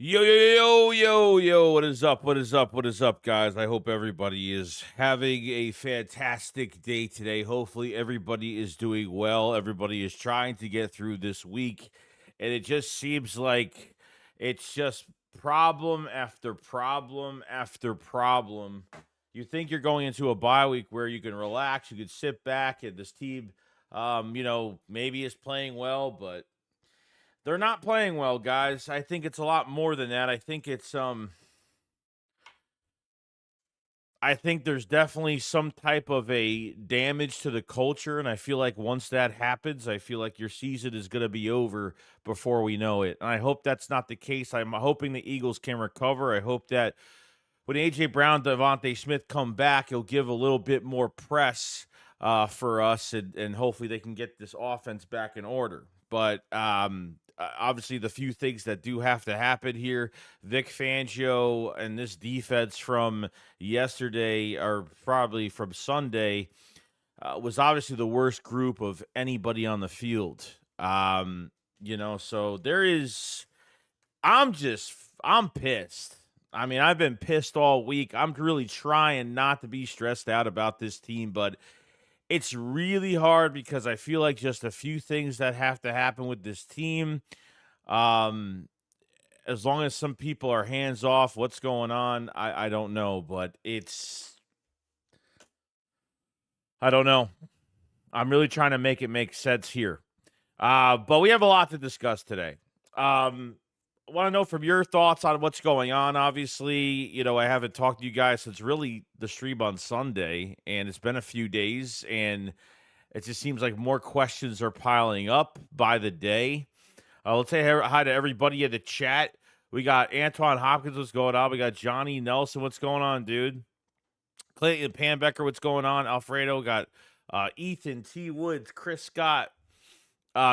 Yo, yo, yo, yo, yo, what is up? What is up? What is up, guys? I hope everybody is having a fantastic day today. Hopefully, everybody is doing well. Everybody is trying to get through this week, and it just seems like it's just problem after problem after problem. You think you're going into a bye week where you can relax, you can sit back, and this team, maybe is playing well, but they're not playing well, guys. I think it's a lot more than that. I think there's definitely some type of a damage to the culture, and I feel like once that happens, I feel like your season is going to be over before we know it. And I hope that's not the case. I'm hoping the Eagles can recover. I hope that when AJ Brown, Devontae Smith come back, he'll give a little bit more press for us, and hopefully they can get this offense back in order. But obviously, the few things that do have to happen here, Vic Fangio and this defense from yesterday, or probably from Sunday, was obviously the worst group of anybody on the field. So there is. I'm pissed. I mean, I've been pissed all week. I'm really trying not to be stressed out about this team, but it's really hard because I feel like just a few things that have to happen with this team. Um, as long as some people are hands off, what's going on? I don't know, but I don't know. I'm really trying to make it make sense here. But we have a lot to discuss today. Want to know from your thoughts on what's going on. Obviously, I haven't talked to you guys since really the stream on Sunday, and it's been a few days, and it just seems like more questions are piling up by the day. Let's say hi to everybody in the chat. We got Antoine Hopkins, what's going on? We got Johnny Nelson, what's going on, dude? Clayton Panbecker, what's going on? Alfredo, got Ethan T. Woods, Chris Scott.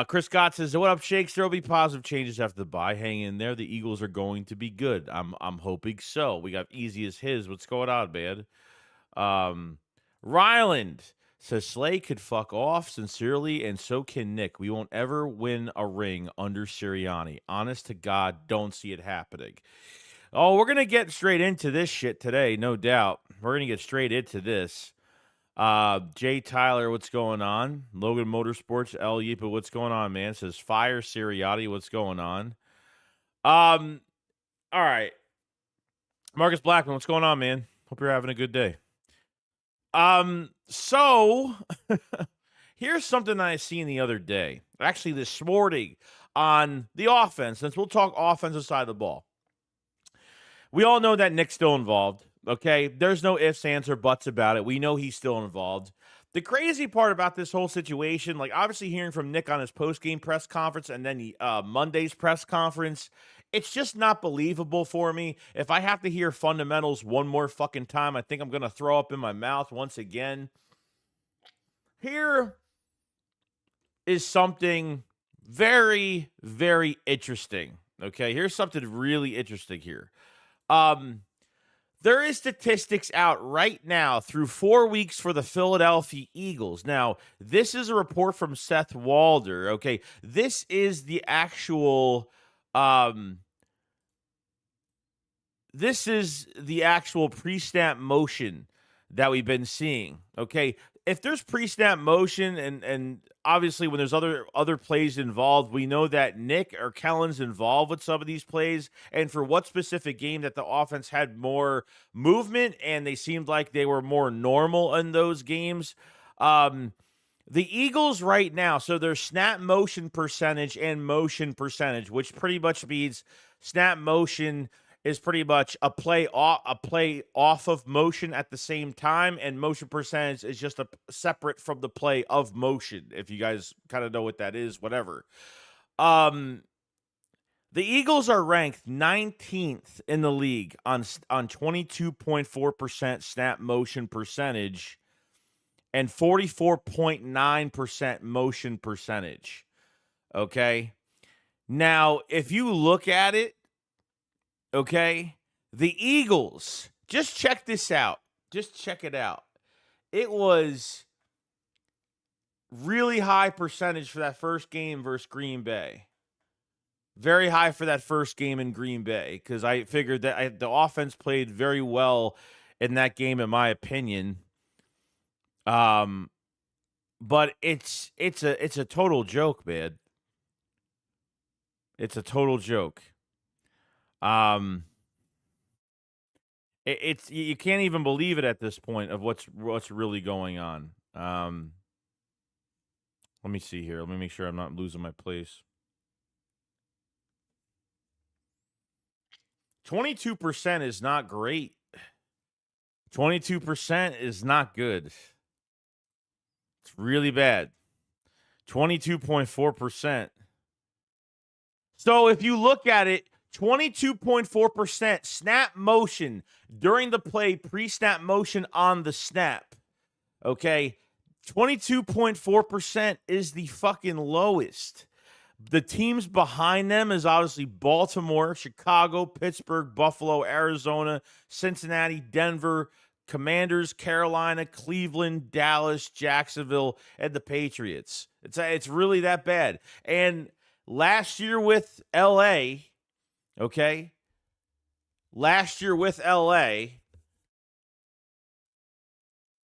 Chris Scott says, "What up, Shakes? There will be positive changes after the bye. Hang in there. The Eagles are going to be good. I'm hoping so." We got Easy as his. What's going on, man? Ryland says Slay could fuck off sincerely, and so can Nick. We won't ever win a ring under Sirianni. Honest to God, don't see it happening. Oh, we're gonna get straight into this shit today, no doubt. We're gonna get straight into this. Jay Tyler, what's going on? Logan Motorsports, L Yipa, what's going on, man? Says fire Sirianni, what's going on? All right. Marcus Blackman, what's going on, man? Hope you're having a good day. So here's something I seen the other day, actually this morning on the offense, since we'll talk offensive side of the ball. We all know that Nick's still involved. Okay, there's no ifs, ands, or buts about it. We know he's still involved. The crazy part about this whole situation, like obviously hearing from Nick on his post-game press conference and then Monday's press conference, it's just not believable for me. If I have to hear fundamentals one more fucking time, I think I'm going to throw up in my mouth once again. Here is something very, very interesting. Okay, here's something really interesting here. There is statistics out right now through 4 weeks for the Philadelphia Eagles. Now, this is a report from Seth Walder. Okay, this is the actual pre-snap motion that we've been seeing. Okay, if there's pre-snap motion and obviously when there's other plays involved, we know that Nick or Kellen's involved with some of these plays, and for what specific game that the offense had more movement and they seemed like they were more normal in those games. The Eagles right now, so their snap motion percentage and motion percentage, which pretty much means snap motion is pretty much a play off of motion at the same time, and motion percentage is just a separate from the play of motion. If you guys kind of know what that is, whatever. The Eagles are ranked 19th in the league on 22.4% snap motion percentage and 44.9% motion percentage. Okay? Now, if you look at it, okay, the Eagles, just check this out. Just check it out. It was really high percentage for that first game versus Green Bay. Very high for that first game in Green Bay because I figured that the offense played very well in that game, in my opinion. Um, but it's a total joke, man. It's a total joke. Um, it's you can't even believe it at this point of what's really going on. Let me see here. Let me make sure I'm not losing my place. 22% is not great. 22% is not good. It's really bad. 22.4%. So if you look at it, 22.4% snap motion during the play, pre-snap motion on the snap. Okay. 22.4% is the fucking lowest. The teams behind them is obviously Baltimore, Chicago, Pittsburgh, Buffalo, Arizona, Cincinnati, Denver, Commanders, Carolina, Cleveland, Dallas, Jacksonville, and the Patriots. It's really that bad. And last year with LA, okay? Last year with LA,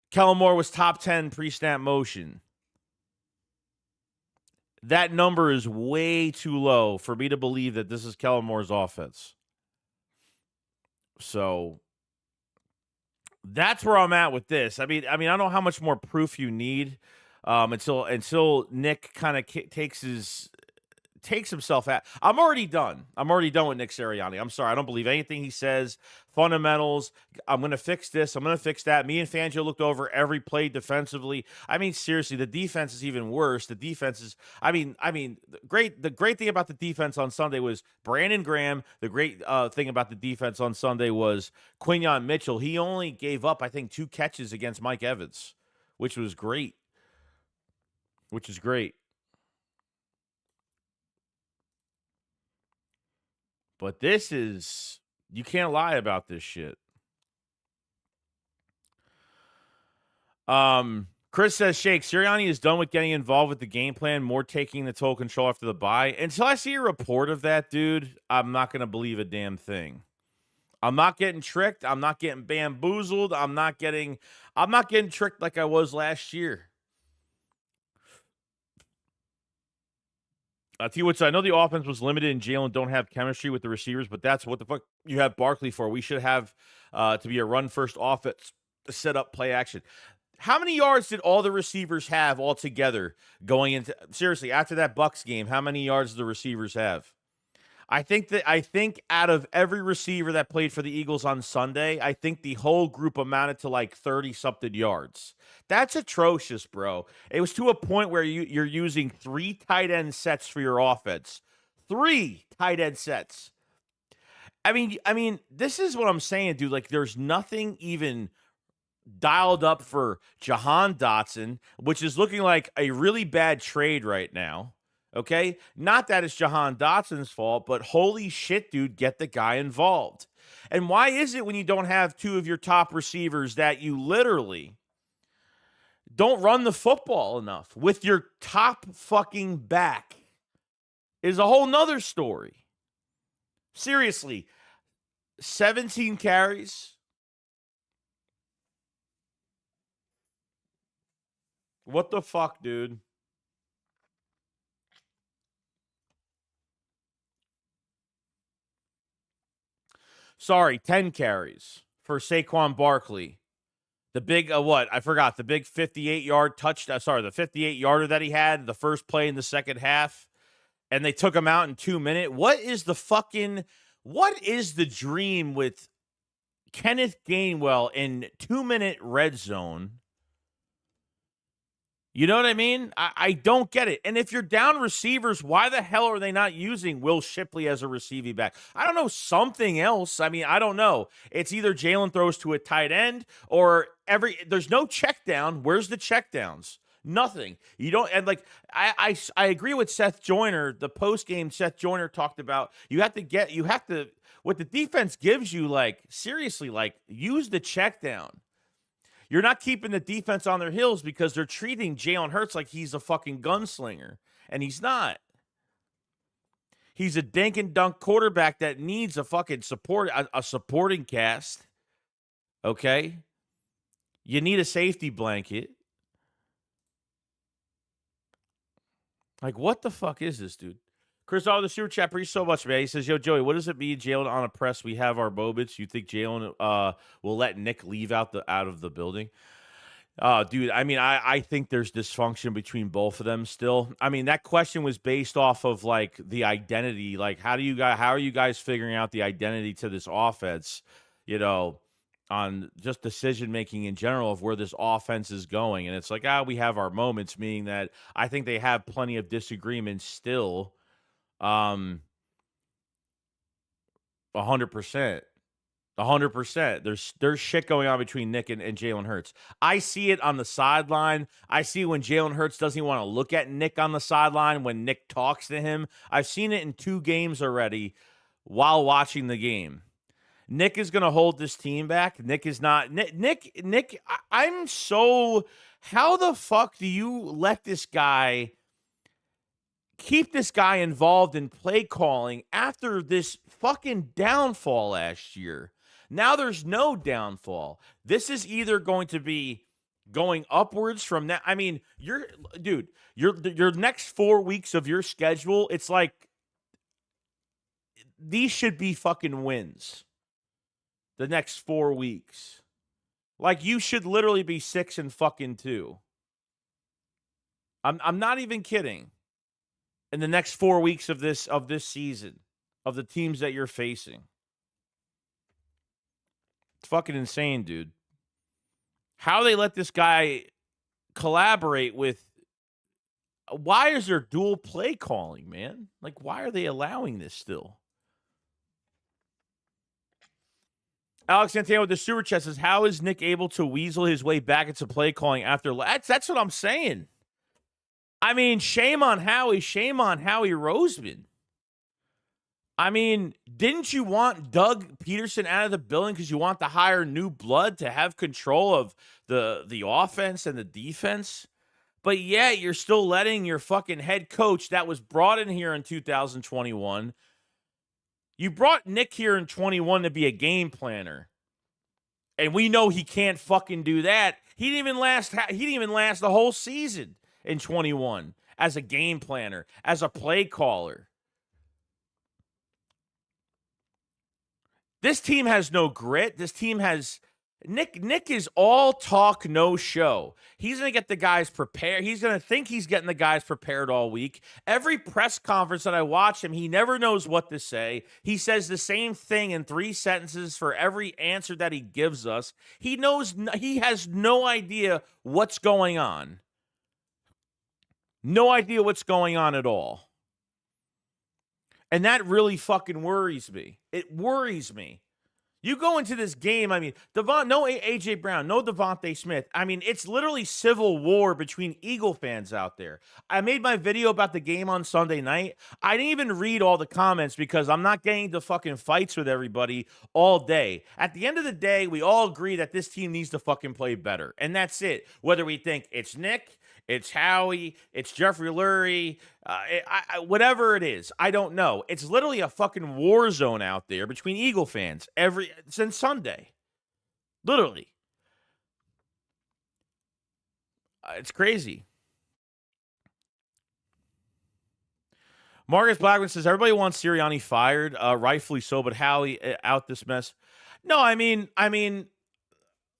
Kellen Moore was top 10 pre-snap motion. That number is way too low for me to believe that this is Kellen Moore's offense. So that's where I'm at with this. I mean, I don't know how much more proof you need until Nick kind of takes himself out. I'm already done. I'm already done with Nick Sirianni. I'm sorry. I don't believe anything he says. Fundamentals. I'm going to fix this. I'm going to fix that. Me and Fangio looked over every play defensively. I mean, seriously, the defense is even worse. The defense is, the great thing about the defense on Sunday was Brandon Graham. The great thing about the defense on Sunday was Quinyon Mitchell. He only gave up, I think, 2 catches against Mike Evans, which was great. Which is great. But this is, you can't lie about this shit. Chris says, Shake, Sirianni is done with getting involved with the game plan, more taking the total control after the bye. Until I see a report of that, dude, I'm not going to believe a damn thing. I'm not getting tricked. I'm not getting bamboozled. I'm not getting tricked like I was last year. I know the offense was limited and Jalen don't have chemistry with the receivers, but that's what the fuck you have Barkley for. We should have to be a run-first offense to set up play action. How many yards did all the receivers have altogether going into – seriously, after that Bucs game, how many yards did the receivers have? I think out of every receiver that played for the Eagles on Sunday, I think the whole group amounted to like 30-something yards. That's atrocious, bro. It was to a point where you're using 3 tight end sets for your offense. 3 tight end sets. I mean, this is what I'm saying, dude. Like, there's nothing even dialed up for Jahan Dotson, which is looking like a really bad trade right now. Okay? Not that it's Jahan Dotson's fault, but holy shit, dude, get the guy involved. And why is it when you don't have 2 of your top receivers that you literally don't run the football enough with your top fucking back is a whole nother story. Seriously, 17 carries. What the fuck, dude? Sorry, 10 carries for Saquon Barkley. The big, what? I forgot. The big 58-yard touchdown. Sorry, the 58-yarder that he had, the first play in the second half, and they took him out in 2 minutes. What is the dream with Kenneth Gainwell in 2-minute red zone? You know what I mean? I don't get it. And if you're down receivers, why the hell are they not using Will Shipley as a receiving back? I don't know, something else. I mean, I don't know. It's either Jalen throws to a tight end or there's no check down. Where's the check downs? Nothing. You don't, and like I agree with Seth Joyner. The post game Seth Joyner talked about what the defense gives you, like seriously, like use the check down. You're not keeping the defense on their heels because they're treating Jalen Hurts like he's a fucking gunslinger, and he's not. He's a dink and dunk quarterback that needs a fucking a supporting cast. Okay? You need a safety blanket. Like, what the fuck is this, dude? Chris, the super chat, appreciate so much, man. He says, yo, Joey, what does it mean, Jalen on a press? We have our moments. You think Jalen will let Nick leave out of the building? Dude, I mean, I think there's dysfunction between both of them still. I mean, that question was based off of like the identity. Like, how are you guys figuring out the identity to this offense? You know, on just decision making in general of where this offense is going. And it's like, we have our moments, meaning that I think they have plenty of disagreements still. 100%. 100%. There's shit going on between Nick and Jalen Hurts. I see it on the sideline. I see when Jalen Hurts doesn't want to look at Nick on the sideline when Nick talks to him. I've seen it in 2 games already while watching the game. Nick is going to hold this team back. Nick is not. Nick, I'm so. How the fuck do you let this guy keep this guy involved in play calling after this fucking downfall last year? Now there's no downfall. This is either going to be going upwards from that. I mean, your next 4 weeks of your schedule, it's like these should be fucking wins. The next 4 weeks. Like, you should literally be 6-2. I'm not even kidding. In the next 4 weeks of this season, of the teams that you're facing. It's fucking insane, dude. How they let this guy collaborate with. Why is there dual play calling, man? Like, why are they allowing this still? Alex Santana with the super chat says, how is Nick able to weasel his way back into play calling after? That's what I'm saying. I mean, shame on Howie Roseman. I mean, didn't you want Doug Peterson out of the building because you want to hire new blood to have control of the offense and the defense? But yeah, you're still letting your fucking head coach that was brought in here in 2021. You brought Nick here in 21 to be a game planner. And we know he can't fucking do that. He didn't even last the whole season in 21 as a game planner, as a play caller. This team has no grit. This team has Nick is all talk, no show. He's going to get the guys prepared. He's going to think he's getting the guys prepared all week. Every press conference that I watch him, he never knows what to say. He says the same thing in 3 sentences for every answer that he gives us. He has no idea what's going on. No idea what's going on at all. And that really fucking worries me. It worries me. You go into this game, I mean, no A.J. Brown, no Devontae Smith. I mean, it's literally civil war between Eagle fans out there. I made my video about the game on Sunday night. I didn't even read all the comments because I'm not getting into fucking fights with everybody all day. At the end of the day, we all agree that this team needs to fucking play better. And that's it. Whether we think it's Nick, it's Howie, it's Jeffrey Lurie, whatever it is, I don't know. It's literally a fucking war zone out there between Eagle fans since Sunday. Literally. It's crazy. Marcus Blackman says, everybody wants Sirianni fired, rightfully so, but Howie out this mess. No, I mean,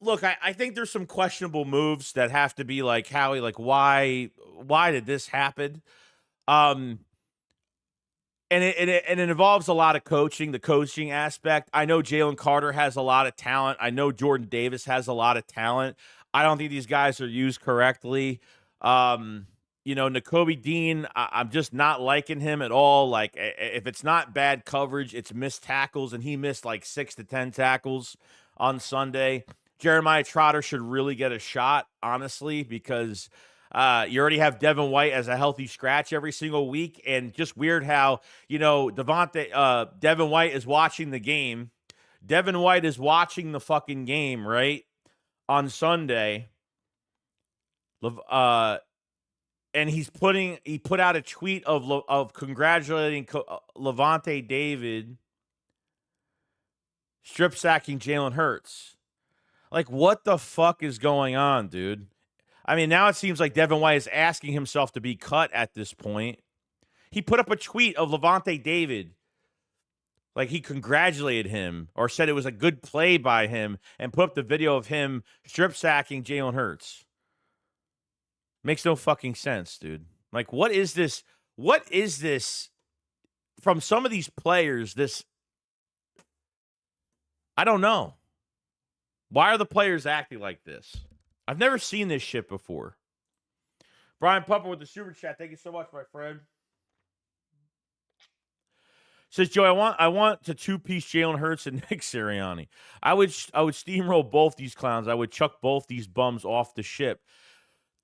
look, I think there's some questionable moves that have to be like, Howie, like, why did this happen? And it involves a lot of coaching, the coaching aspect. I know Jalen Carter has a lot of talent. I know Jordan Davis has a lot of talent. I don't think these guys are used correctly. Nakobe Dean, I'm just not liking him at all. Like, if it's not bad coverage, it's missed tackles, and he missed like 6 to 10 tackles on Sunday. Jeremiah Trotter should really get a shot, honestly, because you already have Devin White as a healthy scratch every single week. And just weird how, Devin White is watching the game. Devin White is watching the fucking game, right? On Sunday. and he put out a tweet of congratulating Levante David strip sacking Jalen Hurts. Like, what the fuck is going on, dude? I mean, now it seems like Devin White is asking himself to be cut at this point. He put up a tweet of Levante David, like he congratulated him or said it was a good play by him, and put up the video of him strip sacking Jalen Hurts. Makes no fucking sense, dude. Like, what is this? What is this from some of these players? I don't know. Why are the players acting like this? I've never seen this shit before. Brian Pupper with the super chat. Thank you so much, my friend. Says Joe, I want to two-piece Jalen Hurts and Nick Sirianni. I would steamroll both these clowns. I would chuck both these bums off the ship.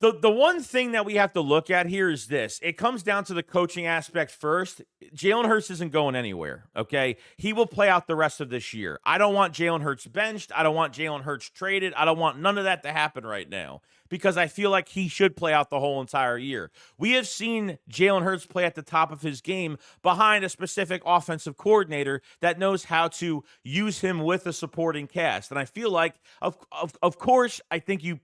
The one thing that we have to look at here is this. It comes down to the coaching aspect first. Jalen Hurts isn't going anywhere, okay? He will play out the rest of this year. I don't want Jalen Hurts benched. I don't want Jalen Hurts traded. I don't want none of that to happen right now because I feel like he should play out the whole entire year. We have seen Jalen Hurts play at the top of his game behind a specific offensive coordinator that knows how to use him with a supporting cast. And I feel like, of course, I think you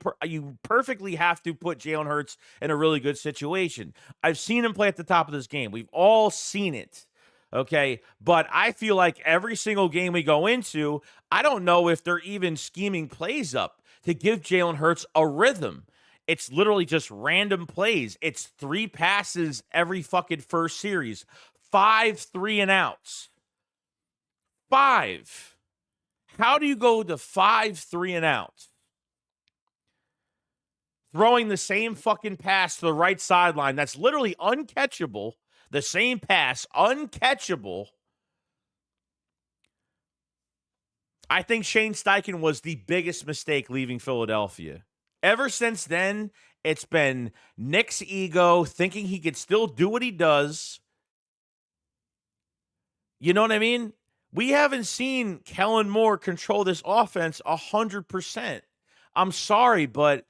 perfectly have to put Jalen Hurts in a really good situation. I've seen him play at the top of this game. We've all seen it. Okay, but I feel like every single game we go into, I don't know if they're even scheming plays up to give Jalen Hurts a rhythm. It's literally just random plays. It's 3 passes every fucking first series, 5 3-and-outs. 5. How do you go to 5 3-and-outs? Throwing the same fucking pass to the right sideline that's literally uncatchable. The same pass, uncatchable. I think Shane Steichen was the biggest mistake leaving Philadelphia. Ever since then, it's been Nick's ego, thinking he could still do what he does. You know what I mean? We haven't seen Kellen Moore control this offense 100%. I'm sorry, but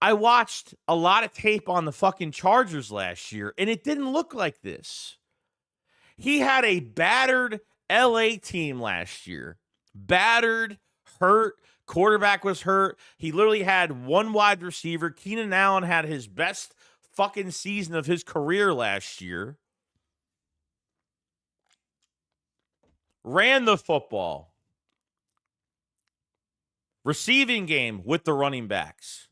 I watched a lot of tape on the fucking Chargers last year, and it didn't look like this. He had a battered LA team last year. Battered, hurt, quarterback was hurt. He literally had one wide receiver. Keenan Allen had his best fucking season of his career last year. Ran the football. Receiving game with the running backs.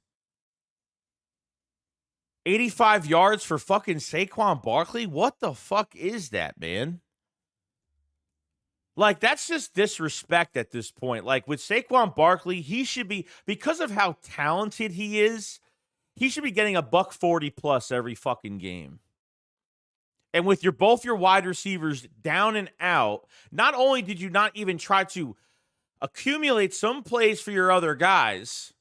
85 yards for fucking Saquon Barkley? What the fuck is that, man? Like, that's just disrespect at this point. Like, with Saquon Barkley, he should be, because of how talented he is, he should be getting $140 plus every fucking game. And with both your wide receivers down and out, not only did you not even try to accumulate some plays for your other guys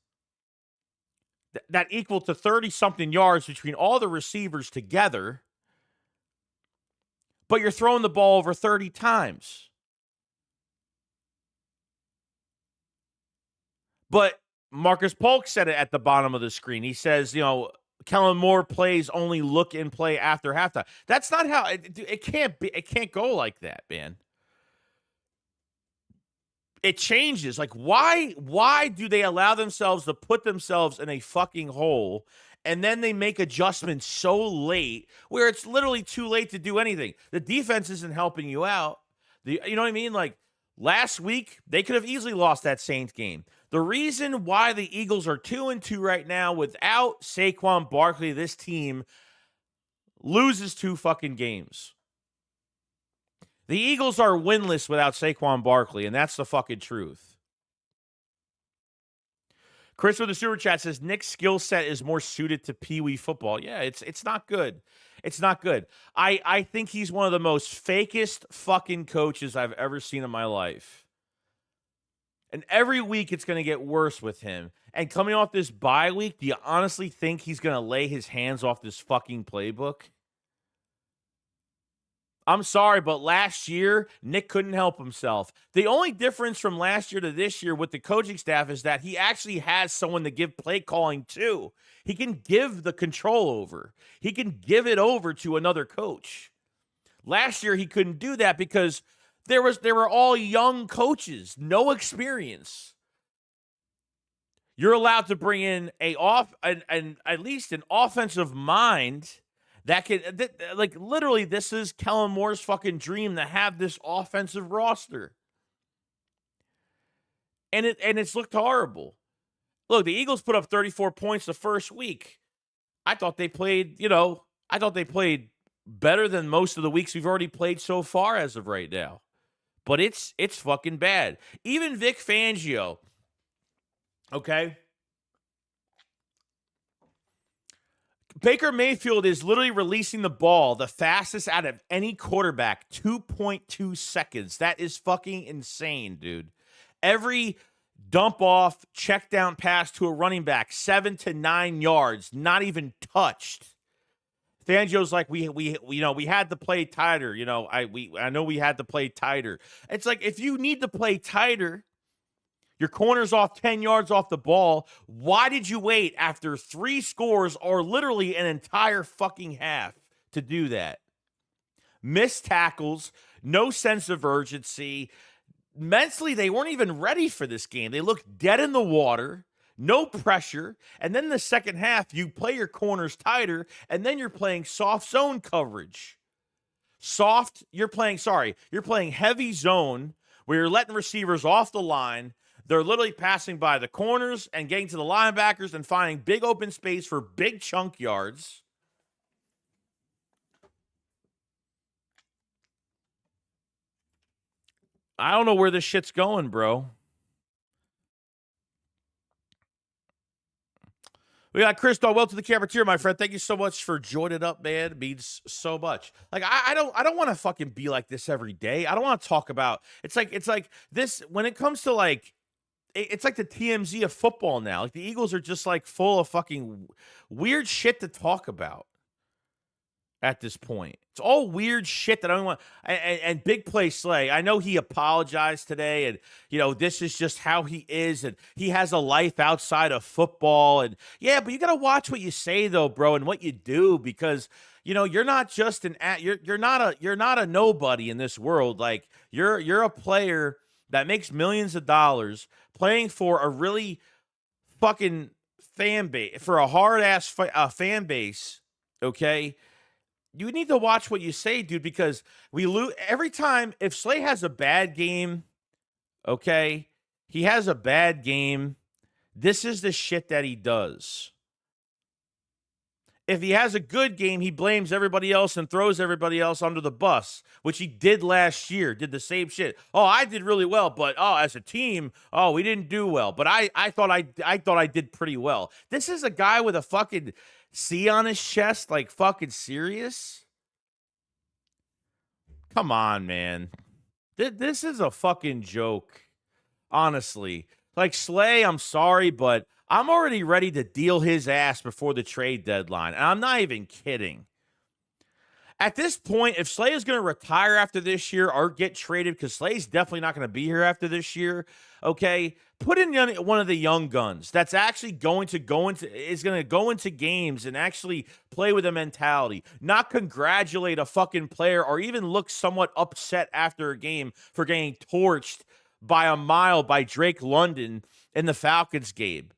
that equal to 30-something yards between all the receivers together, but you're throwing the ball over 30 times. But Marcus Polk said it at the bottom of the screen. He says, Kellen Moore plays only look and play after halftime. That's not how it can't be. It can't go like that, man. It changes. Like, why do they allow themselves to put themselves in a fucking hole and then they make adjustments so late where it's literally too late to do anything? The defense isn't helping you out. You know what I mean? Like, last week, they could have easily lost that Saints game. The reason why the Eagles are 2-2 right now without Saquon Barkley, this team loses 2 fucking games. The Eagles are winless without Saquon Barkley, and that's the fucking truth. Chris with the super chat says Nick's skill set is more suited to peewee football. Yeah, it's not good. It's not good. I think he's one of the most fakest fucking coaches I've ever seen in my life. And every week it's going to get worse with him. And coming off this bye week, do you honestly think he's going to lay his hands off this fucking playbook? I'm sorry, but last year, Nick couldn't help himself. The only difference from last year to this year with the coaching staff is that he actually has someone to give play calling to. He can give the control over. He can give it over to another coach. Last year, he couldn't do that because they were all young coaches, no experience. You're allowed to bring in an at least an offensive mind that can like literally this is Kellen Moore's fucking dream to have this offensive roster. And it's looked horrible. Look, the Eagles put up 34 points the first week. I thought they played, I thought they played better than most of the weeks we've already played so far as of right now. But it's fucking bad. Even Vic Fangio, okay? Baker Mayfield is literally releasing the ball the fastest out of any quarterback, 2.2 seconds. That is fucking insane, dude. Every dump off, check down pass to a running back, 7 to 9 yards, not even touched. Fangio's like, we had to play tighter. I know we had to play tighter. It's like, if you need to play tighter, your corner's off 10 yards off the ball. Why did you wait after 3 scores or literally an entire fucking half to do that? Missed tackles, no sense of urgency. Mentally, they weren't even ready for this game. They looked dead in the water, no pressure. And then the second half, you play your corners tighter, and then you're playing soft zone coverage. You're playing heavy zone where you're letting receivers off the line. They're literally passing by the corners and getting to the linebackers and finding big open space for big chunk yards. I don't know where this shit's going, bro. We got Chris Dahl. Welcome to the cafeteria, my friend. Thank you so much for joining up, man. It means so much. Like I don't want to fucking be like this every day. I don't want to talk about. It's like this when it comes to like. It's like the TMZ of football now. Like the Eagles are just like full of fucking weird shit to talk about at this point. It's all weird shit that I don't want. And big play Slay. I know he apologized today, and this is just how he is, and he has a life outside of football. And yeah, but you gotta watch what you say though, bro, and what you do because you're not just you're not a nobody in this world. Like you're a player that makes millions of dollars playing for a really fucking fan base, for a hard ass fan base. Okay. You need to watch what you say, dude, because we lose every time. If Slay has a bad game, okay, he has a bad game. This is the shit that he does. If he has a good game, he blames everybody else and throws everybody else under the bus, which he did last year, did the same shit. Oh, I did really well, but as a team, we didn't do well. But I thought I did pretty well. This is a guy with a fucking C on his chest, like fucking serious? Come on, man. This is a fucking joke. Honestly. Like Slay, I'm sorry, but I'm already ready to deal his ass before the trade deadline. And I'm not even kidding. At this point, if Slay is going to retire after this year or get traded, because Slay's definitely not going to be here after this year, okay, put in one of the young guns that's actually going to go into games and actually play with a mentality, not congratulate a fucking player or even look somewhat upset after a game for getting torched by a mile by Drake London in the Falcons game.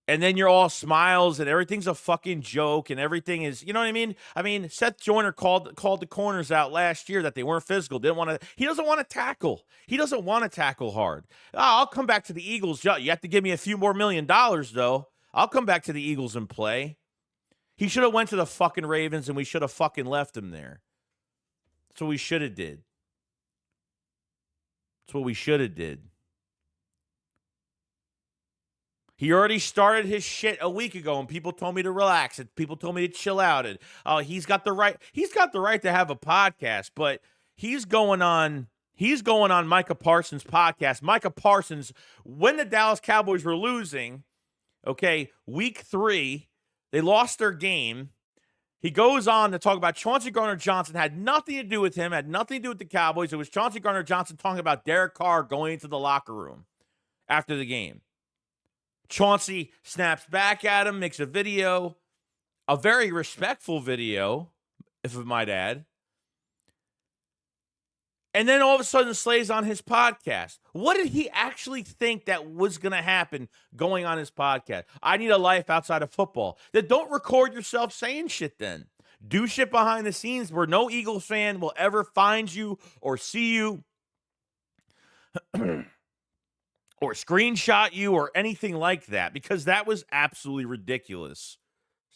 And then you're all smiles and everything's a fucking joke and everything is, you know what I mean? I mean, Seth Joyner called the corners out last year that they weren't physical. He doesn't want to tackle. He doesn't want to tackle hard. I'll come back to the Eagles. You have to give me a few more $1 million though. I'll come back to the Eagles and play. He should have went to the fucking Ravens and we should have fucking left him there. That's what we should have did. That's what we should have did. He already started his shit a week ago, and people told me to relax, and people told me to chill out. And he's got the right to have a podcast, but he's going on Micah Parsons' podcast. Micah Parsons, when the Dallas Cowboys were losing, okay, week 3, they lost their game. He goes on to talk about Chauncey Gardner-Johnson had nothing to do with him, had nothing to do with the Cowboys. It was Chauncey Gardner-Johnson talking about Derek Carr going into the locker room after the game. Chauncey snaps back at him, makes a video, a very respectful video, if I might add. And then all of a sudden, Slay's on his podcast. What did he actually think that was going to happen going on his podcast? I need a life outside of football. Then don't record yourself saying shit then. Do shit behind the scenes where no Eagles fan will ever find you or see you or screenshot you or anything like that, because that was absolutely ridiculous.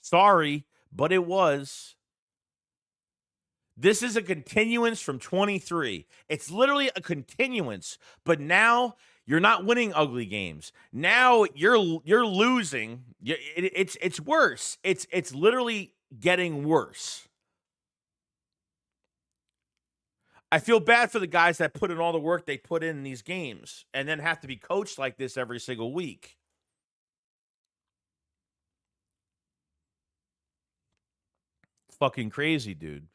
Sorry, but it was. This is a continuance from 23. It's literally a continuance, but now you're not winning ugly games. Now you're losing. It's worse. It's literally getting worse. I feel bad for the guys that put in all the work they put in these games and then have to be coached like this every single week. Fucking crazy, dude.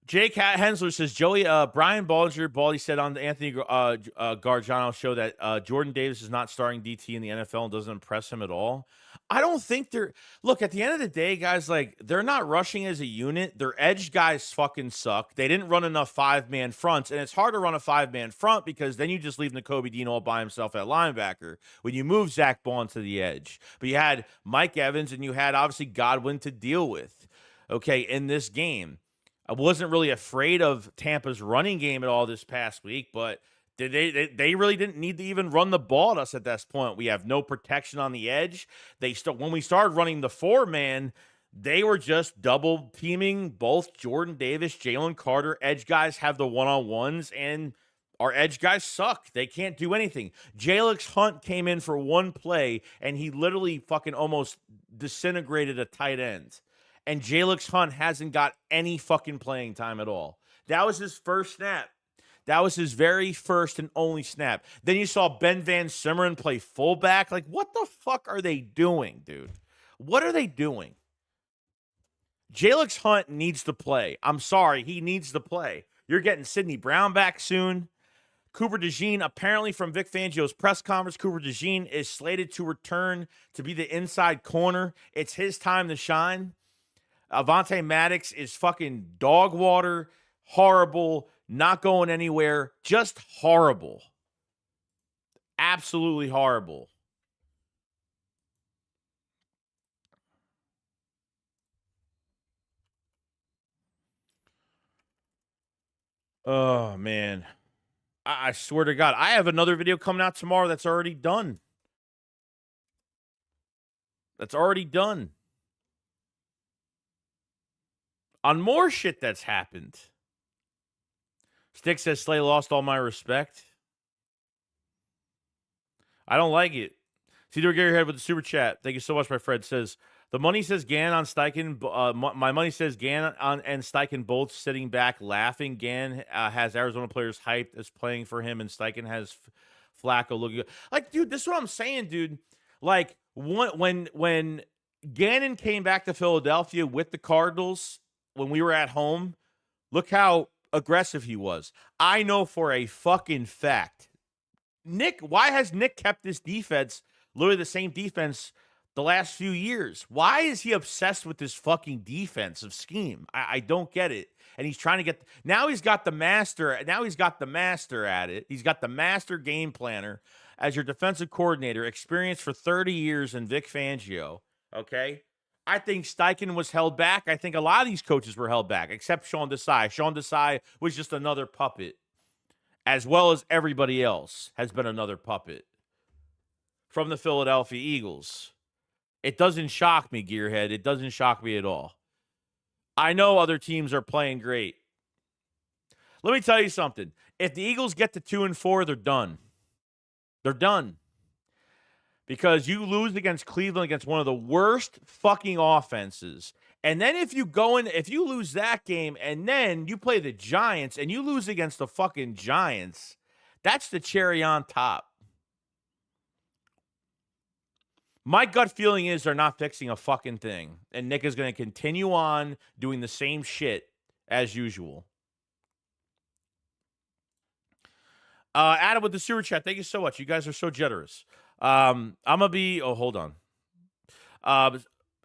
Jake Hensler says, Joey, Brian Baldy said on the Anthony Gargano show that Jordan Davis is not starting DT in the NFL and doesn't impress him at all. I don't think they're – look, at the end of the day, guys, like, they're not rushing as a unit. Their edge guys fucking suck. They didn't run enough five-man fronts, and it's hard to run a five-man front because then you just leave Nakobe Dean all by himself at linebacker when you move Zach Bond to the edge. But you had Mike Evans and you had, obviously, Godwin to deal with, okay, in this game. I wasn't really afraid of Tampa's running game at all this past week, but they really didn't need to even run the ball at us at this point. We have no protection on the edge. When we started running the four-man, they were just double teaming both Jordan Davis, Jalen Carter. Edge guys have the one-on-ones, and our edge guys suck. They can't do anything. Jalix Hunt came in for one play, and he literally fucking almost disintegrated a tight end. And Jalix Hunt hasn't got any fucking playing time at all. That was his first snap. That was his very first and only snap. Then you saw Ben Van Simmeren play fullback. Like, what the fuck are they doing, dude? What are they doing? Jalix Hunt needs to play. I'm sorry, he needs to play. You're getting Sidney Brown back soon. Cooper DeJean, apparently from Vic Fangio's press conference, Cooper DeJean is slated to return to be the inside corner. It's his time to shine. Avonte Maddox is fucking dog water, horrible, not going anywhere, just horrible. Absolutely horrible. Oh, man. I swear to God, I have another video coming out tomorrow that's already done. That's already done. On more shit that's happened. Stick says Slay lost all my respect. I don't like it. Cedar Gary Head with the super chat. Thank you so much, my friend. Says the money says Gann on Steichen. My money says Gann on and Steichen both sitting back laughing. Gann has Arizona players hyped as playing for him, and Steichen has Flacco looking good. Like, dude, this is what I'm saying, dude. Like when Gannon came back to Philadelphia with the Cardinals. When we were at home, look how aggressive he was. I know for a fucking fact. Why has Nick kept this defense, literally the same defense, the last few years? Why is he obsessed with this fucking defensive scheme? I don't get it. And he's trying to get, now he's got the master. Now he's got the master at it. He's got the master game planner as your defensive coordinator, experienced for 30 years in Vic Fangio. Okay. I think Steichen was held back. I think a lot of these coaches were held back, except Sean Desai. Sean Desai was just another puppet, as well as everybody else has been another puppet from the Philadelphia Eagles. It doesn't shock me, Gearhead. It doesn't shock me at all. I know other teams are playing great. Let me tell you something. If the Eagles get to 2-4, they're done. They're done. Because you lose against Cleveland, against one of the worst fucking offenses. And then if you lose that game and then you play the Giants and you lose against the fucking Giants, that's the cherry on top. My gut feeling is they're not fixing a fucking thing, and Nick is going to continue on doing the same shit as usual. Adam with the sewer chat, thank you so much. You guys are so generous. I'm gonna be. Oh, hold on. Uh,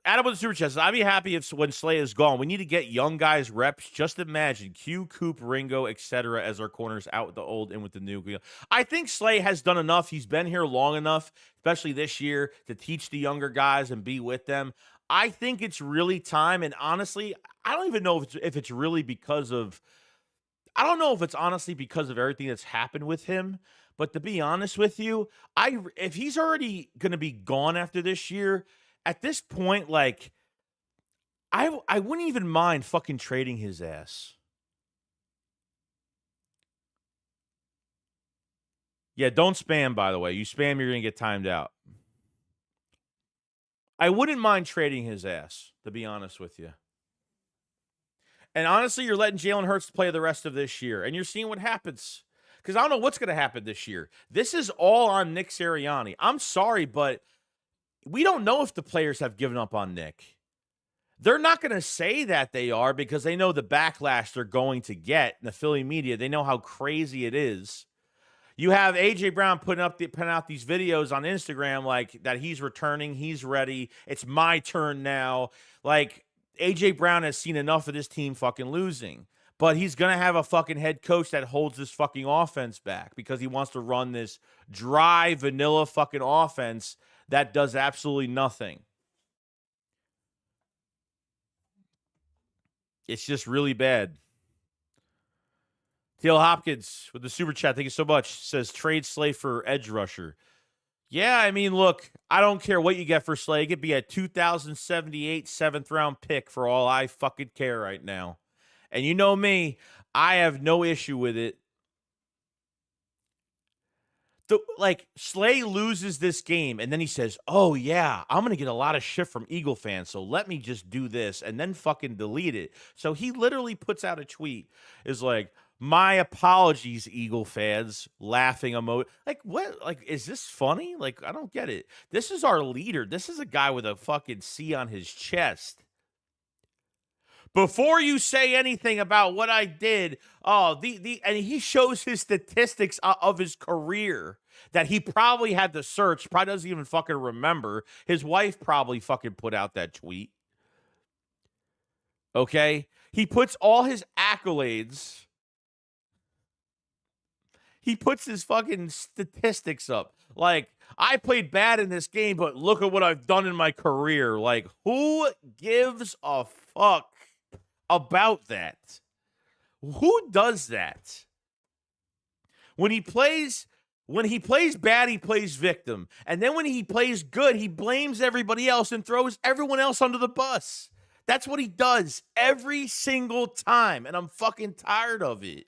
Adam with the super chat says, I'd be happy if when Slay is gone. We need to get young guys reps. Just imagine Q, Coop, Ringo, etc. as our corners out with the old and with the new. I think Slay has done enough. He's been here long enough, especially this year, to teach the younger guys and be with them. I think it's really time. And honestly, I don't even know if it's really because of. I don't know if it's honestly because of everything that's happened with him. But to be honest with you, if he's already going to be gone after this year, at this point, like, I wouldn't even mind fucking trading his ass. Yeah, don't spam, by the way. You spam, you're going to get timed out. I wouldn't mind trading his ass, to be honest with you. And honestly, you're letting Jalen Hurts play the rest of this year, and you're seeing what happens. Because I don't know what's going to happen this year. This is all on Nick Sirianni. I'm sorry, but we don't know if the players have given up on Nick. They're not going to say that they are because they know the backlash they're going to get in the Philly media. They know how crazy it is. You have A.J. Brown putting out these videos on Instagram like that he's returning, he's ready, it's my turn now. Like, A.J. Brown has seen enough of this team fucking losing. But he's going to have a fucking head coach that holds this fucking offense back because he wants to run this dry, vanilla fucking offense that does absolutely nothing. It's just really bad. Teal Hopkins with the super chat, thank you so much, says trade Slay for edge rusher. Yeah, I mean, look, I don't care what you get for Slay. It could be a 2078 7th-round pick for all I fucking care right now. And you know me, I have no issue with it. Slay loses this game, and then he says, oh, yeah, I'm going to get a lot of shit from Eagle fans, so let me just do this, and then fucking delete it. So he literally puts out a tweet, is like, my apologies, Eagle fans, laughing emoji. Like, what? Like, is this funny? Like, I don't get it. This is our leader. This is a guy with a fucking C on his chest. Before you say anything about what I did, and he shows his statistics of his career that he probably had to search, probably doesn't even fucking remember. His wife probably fucking put out that tweet. Okay? He puts all his accolades. He puts his fucking statistics up. Like, I played bad in this game, but look at what I've done in my career. Like, who gives a fuck about that? Who does that? When he plays bad, he plays victim. And then when he plays good, he blames everybody else and throws everyone else under the bus. That's what he does every single time. And I'm fucking tired of it.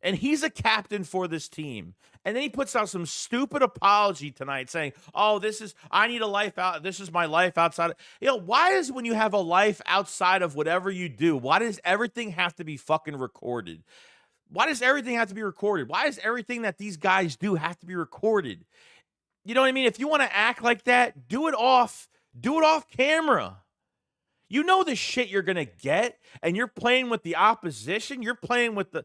And he's a captain for this team. And then he puts out some stupid apology tonight saying, oh, I need a life out. This is my life outside. Why is when you have a life outside of whatever you do, why does everything have to be fucking recorded? Why does everything have to be recorded? Why does everything that these guys do have to be recorded? You know what I mean? If you want to act like that, do it off camera. You know the shit you're going to get, and you're playing with the opposition. You're playing with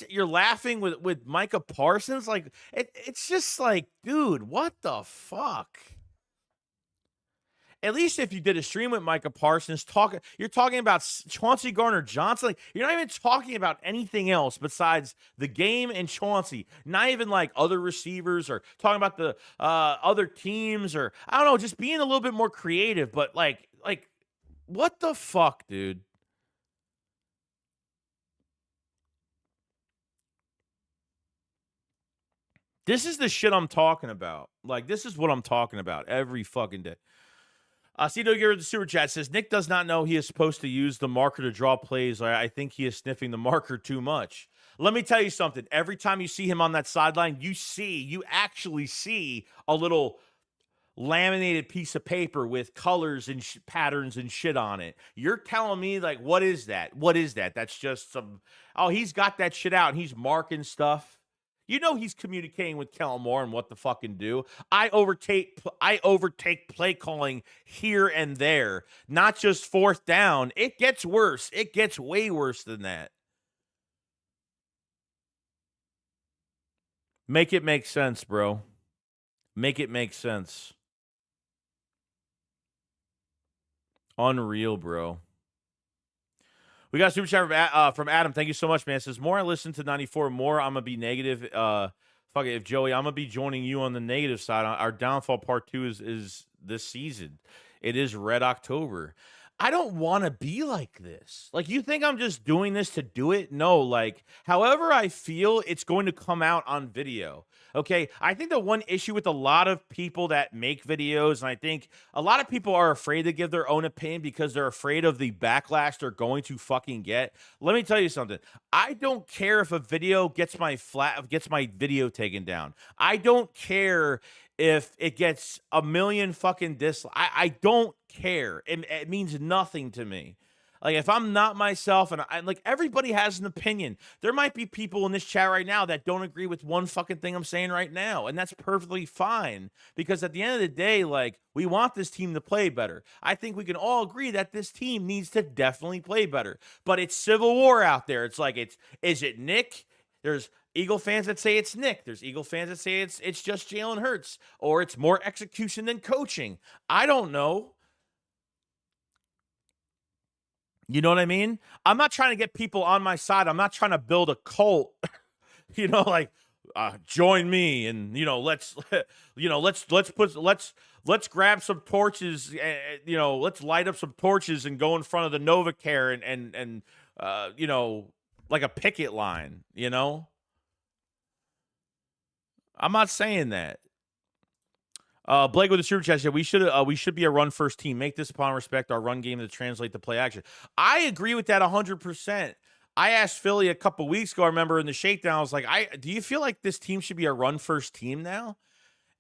you're laughing with Micah Parsons. Like, it's just like, dude, what the fuck? At least if you did a stream with Micah Parsons, you're talking about Chauncey Gardner-Johnson. Like, you're not even talking about anything else besides the game and Chauncey. Not even like other receivers or talking about the other teams or, I don't know, just being a little bit more creative. But like, what the fuck, dude? This is the shit I'm talking about. Like, this is what I'm talking about every fucking day. Cito Gear the super chat says, Nick does not know he is supposed to use the marker to draw plays. I think he is sniffing the marker too much. Let me tell you something. Every time you see him on that sideline, you actually see a little laminated piece of paper with colors and patterns and shit on it. You're telling me, like, what is that? What is that? That's just he's got that shit out and he's marking stuff. You know he's communicating with Kellen Moore and what to fucking do. I overtake play calling here and there, not just fourth down. It gets worse. It gets way worse than that. Make it make sense, bro. Make it make sense. Unreal, bro. We got a super chat from Adam. Thank you so much, man. It says, more I listen to 94, more I'm going to be negative. Fuck it, if Joey, I'm going to be joining you on the negative side. Our downfall part 2 is this season. It is Red October. I don't want to be like this. Like, you think I'm just doing this to do it? No, like, however I feel, it's going to come out on video. Okay, I think the one issue with a lot of people that make videos, and I think a lot of people are afraid to give their own opinion because they're afraid of the backlash they're going to fucking get. Let me tell you something. I don't care if a video gets my video taken down. I don't care if it gets a million fucking dislikes. I don't care. It means nothing to me. Like, if I'm not myself, and like, everybody has an opinion. There might be people in this chat right now that don't agree with one fucking thing I'm saying right now, and that's perfectly fine, because at the end of the day, like, we want this team to play better. I think we can all agree that this team needs to definitely play better, but it's civil war out there. It's like, is it Nick? There's Eagle fans that say it's Nick. There's Eagle fans that say it's just Jalen Hurts, or it's more execution than coaching. I don't know. You know what I mean? I'm not trying to get people on my side. I'm not trying to build a cult, like, join me, and let's grab some torches, let's light up some torches and go in front of the NovaCare and like a picket line. I'm not saying that. Blake with the super chat said, we should be a run first team. Make this upon respect our run game to translate to play action. I agree with that 100%. I asked Philly a couple weeks ago, I remember in the shakedown, I was like, do you feel like this team should be a run first team now?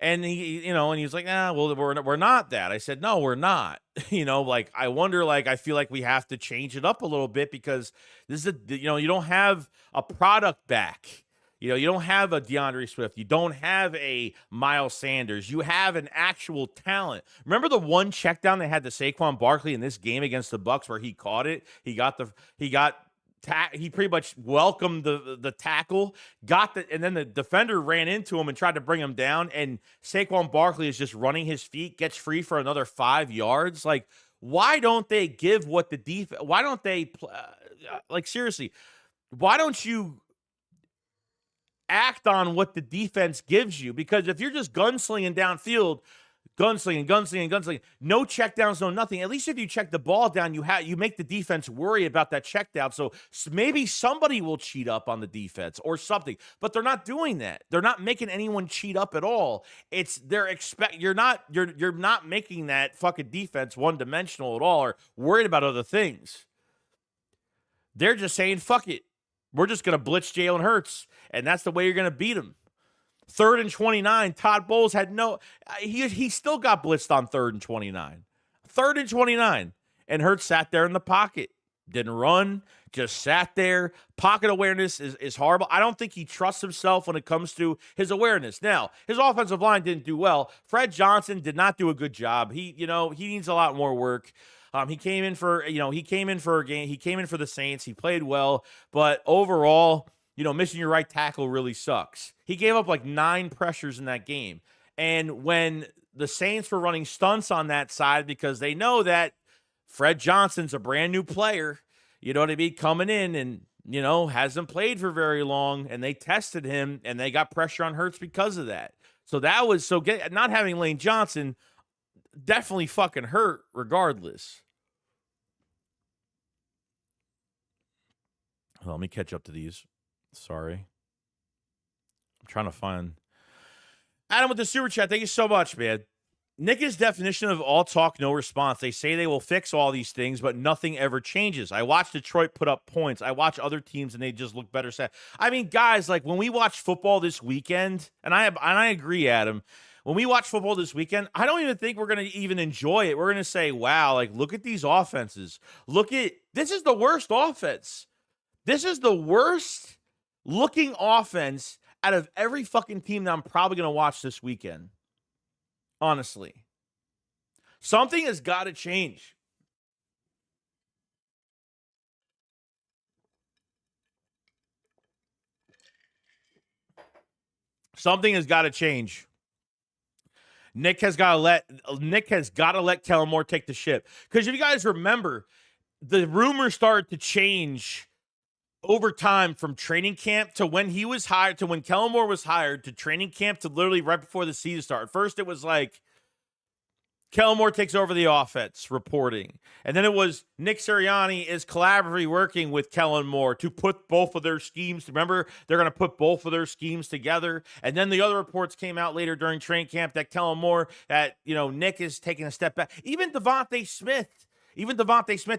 And he was like, well, we're not that. I said, no, we're not. Like, I wonder, like, I feel like we have to change it up a little bit, because this is you don't have a product back. You don't have a DeAndre Swift. You don't have a Miles Sanders. You have an actual talent. Remember the one check down they had to Saquon Barkley in this game against the Bucs where he caught it? He pretty much welcomed the tackle, and then the defender ran into him and tried to bring him down, and Saquon Barkley is just running his feet, gets free for another 5 yards. Like, why don't they give what the defense? Why don't they like, seriously? Why don't you act on what the defense gives you? Because if you're just gunslinging downfield, gunslinging, no checkdowns, no nothing. At least if you check the ball down, you make the defense worry about that check down. So maybe somebody will cheat up on the defense or something. But they're not doing that. They're not making anyone cheat up at all. You're not making that fucking defense one-dimensional at all, or worried about other things. They're just saying, fuck it. We're just going to blitz Jalen Hurts, and that's the way you're going to beat him. 3rd and 29, Todd Bowles had he still got blitzed on 3rd and 29. 3rd and 29, and Hurts sat there in the pocket. Didn't run, just sat there. Pocket awareness is horrible. I don't think he trusts himself when it comes to his awareness. Now, his offensive line didn't do well. Fred Johnson did not do a good job. He needs a lot more work. He came in for a game. He came in for the Saints. He played well, but overall, missing your right tackle really sucks. He gave up like 9 pressures in that game. And when the Saints were running stunts on that side, because they know that Fred Johnson's a brand new player, coming in and, hasn't played for very long, and they tested him and they got pressure on Hurts because of that. So not having Lane Johnson definitely fucking hurt regardless. Well, let me catch up to these. Sorry. I'm trying to find Adam with the super chat. Thank you so much, man. Nick is definition of all talk, no response. They say they will fix all these things, but nothing ever changes. I watch Detroit put up points. I watch other teams and they just look better set. I mean, guys, like, when we watch football this weekend, and I agree, Adam, when we watch football this weekend, I don't even think we're going to even enjoy it. We're going to say, wow, like, look at these offenses. This is the worst offense. This is the worst looking offense out of every fucking team that I'm probably going to watch this weekend. Honestly. Something has got to change. Something has got to change. Nick has got to let Kellen Moore take the ship. Because if you guys remember, the rumors started to change over time from training camp to when he was hired, to when Kellen Moore was hired, to training camp, to literally right before the season started. First, it was like Kellen Moore takes over the offense reporting. And then it was Nick Sirianni is collaboratively working with Kellen Moore to put both of their schemes. Remember, they're going to put both of their schemes together. And then the other reports came out later during training camp that Kellen Moore, that, Nick is taking a step back. Even Devontae Smith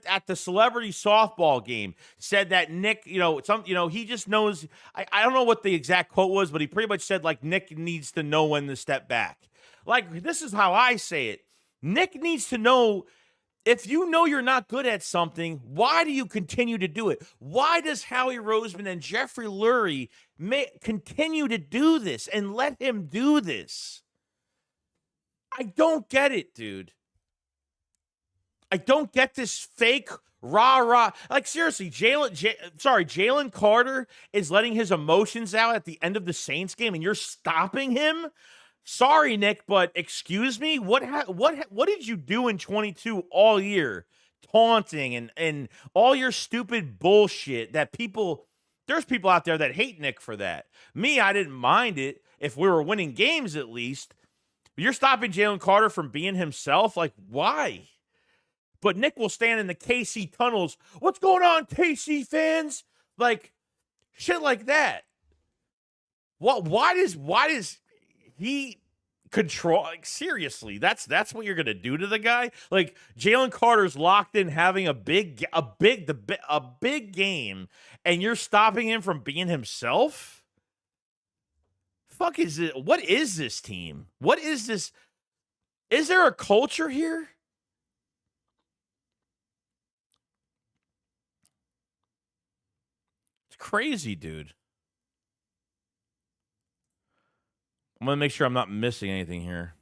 at the celebrity softball game said that Nick, he just knows. I don't know what the exact quote was, but he pretty much said, like, Nick needs to know when to step back. Like, this is how I say it. Nick needs to know, if you know you're not good at something, why do you continue to do it? Why does Howie Roseman and Jeffrey Lurie continue to do this and let him do this? I don't get it, dude. I don't get this fake rah-rah. Like, seriously, Jalen Carter is letting his emotions out at the end of the Saints game, and you're stopping him? Sorry, Nick, but excuse me? What did you do in 22 all year? Taunting and all your stupid bullshit that there's people out there that hate Nick for that. Me, I didn't mind it if we were winning games at least. But you're stopping Jalen Carter from being himself? Like, why? But Nick will stand in the KC tunnels. What's going on, KC fans? Like, shit like that. Why does he control? Like, seriously, that's what you're gonna do to the guy? Like, Jalen Carter's locked in having a big game, and you're stopping him from being himself? Fuck is it? What is this team? What is this? Is there a culture here? It's crazy, dude. I'm going to make sure I'm not missing anything here.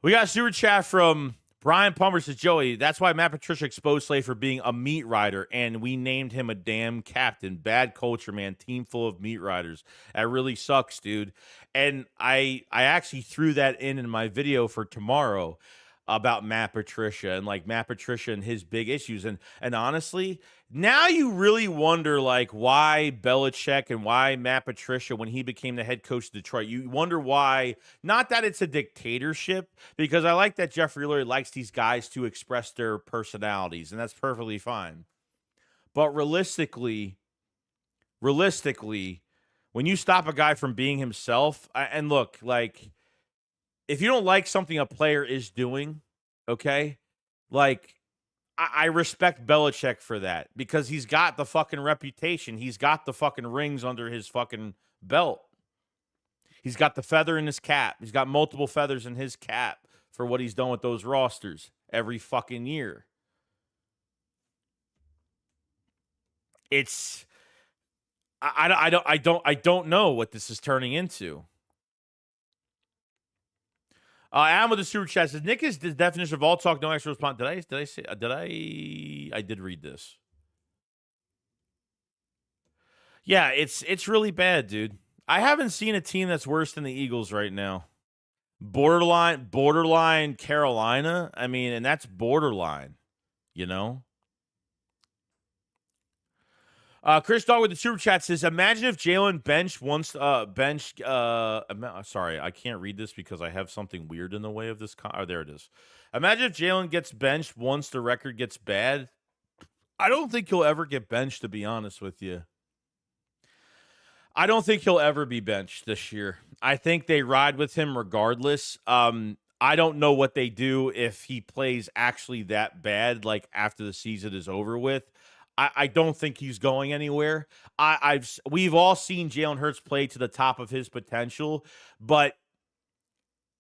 We got a super chat from Brian Palmer. Says, Joey, that's why Matt Patricia exposed Slay for being a meat rider, and we named him a damn captain. Bad culture, man. Team full of meat riders. That really sucks, dude. And I actually threw that in my video for tomorrow about Matt Patricia and, like, Matt Patricia and his big issues. And honestly, now you really wonder, like, why Belichick and why Matt Patricia, when he became the head coach of Detroit, you wonder why. Not that it's a dictatorship, because I like that Jeffrey Lurie likes these guys to express their personalities, and that's perfectly fine. But realistically, when you stop a guy from being himself, and look, like, if you don't like something a player is doing, okay, like, I respect Belichick for that, because he's got the fucking reputation. He's got the fucking rings under his fucking belt. He's got the feather in his cap. He's got multiple feathers in his cap for what he's done with those rosters every fucking year. It's I don't know what this is turning into. Adam with the super chat says, Nick is the definition of all talk, no extra response. Did I say, I did read this. Yeah, it's really bad, dude. I haven't seen a team that's worse than the Eagles right now. Borderline Carolina. I mean, and that's borderline, you know? Chris Dog with the super chat says, imagine if Jalen sorry, I can't read this because I have something weird in the way of this. Oh, there it is. Imagine if Jalen gets benched once the record gets bad. I don't think he'll ever get benched, to be honest with you. I don't think he'll ever be benched this year. I think they ride with him regardless. I don't know what they do if he plays actually that bad, like after the season is over with. I don't think he's going anywhere. We've all seen Jalen Hurts play to the top of his potential, but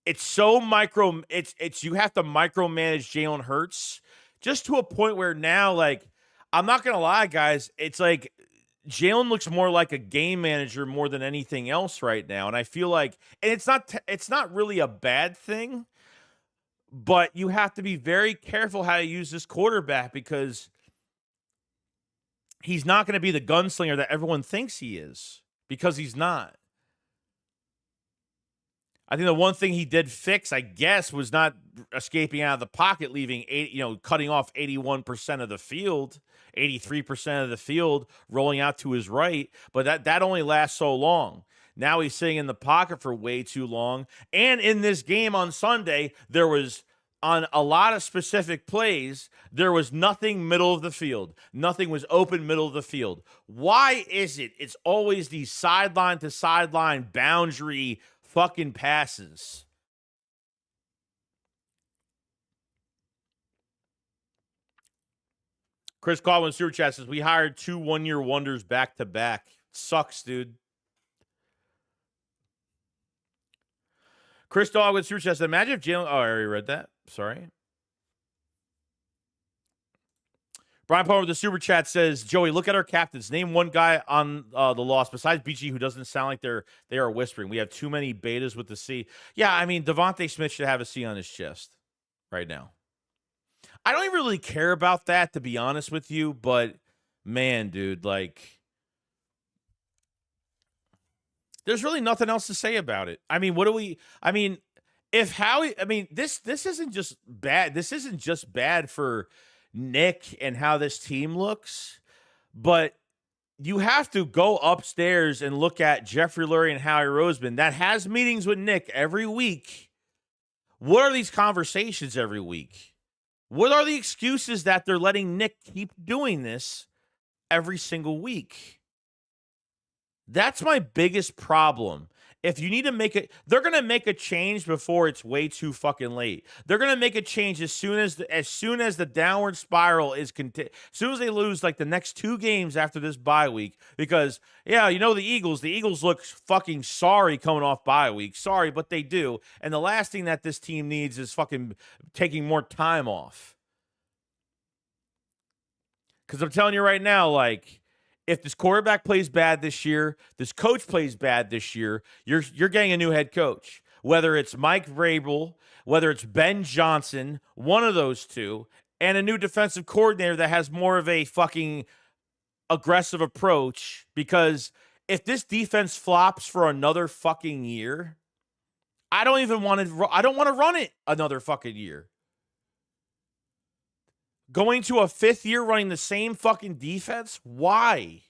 it's so you have to micromanage Jalen Hurts just to a point where now, like, I'm not gonna lie, guys, it's like Jalen looks more like a game manager more than anything else right now, and I feel like, and it's not really a bad thing, but you have to be very careful how you use this quarterback because he's not going to be the gunslinger that everyone thinks he is because he's not. I think the one thing he did fix, I guess, was not escaping out of the pocket, leaving cutting off 81% of the field, 83% of the field, rolling out to his right. But that only lasts so long. Now he's sitting in the pocket for way too long. And in this game on Sunday, there was, on a lot of specific plays, there was nothing middle of the field. Nothing was open middle of the field. Why is it it's always these sideline to sideline boundary fucking passes? Chris Caldwell Super Chat says, we hired 2 one-year wonders back to back. Sucks, dude. Chris Dogwood Super Chat says, imagine if Jalen. Oh, I already read that. Sorry. Brian Palmer with the Super Chat says, Joey, look at our captains. Name one guy on the loss besides BG who doesn't sound like they are whispering. We have too many betas with the C. Yeah, I mean, Devontae Smith should have a C on his chest right now. I don't even really care about that, to be honest with you, but man, dude, like, there's really nothing else to say about it. I mean, if Howie, this isn't just bad. This isn't just bad for Nick and how this team looks, but you have to go upstairs and look at Jeffrey Lurie and Howie Roseman that has meetings with Nick every week. What are these conversations every week? What are the excuses that they're letting Nick keep doing this every single week? That's my biggest problem. If you need to make it, they're going to make a change before it's way too fucking late. They're going to make a change as soon as the downward spiral is as soon as they lose like the next 2 games after this bye week. Because the Eagles look fucking sorry coming off bye week. Sorry, but they do. And the last thing that this team needs is fucking taking more time off. Because I'm telling you right now, like, if this quarterback plays bad this year, this coach plays bad this year, you're getting a new head coach. Whether it's Mike Vrabel, whether it's Ben Johnson, one of those two, and a new defensive coordinator that has more of a fucking aggressive approach. Because if this defense flops for another fucking year, I don't want to run it another fucking year. Going to a 5th year running the same fucking defense? Why?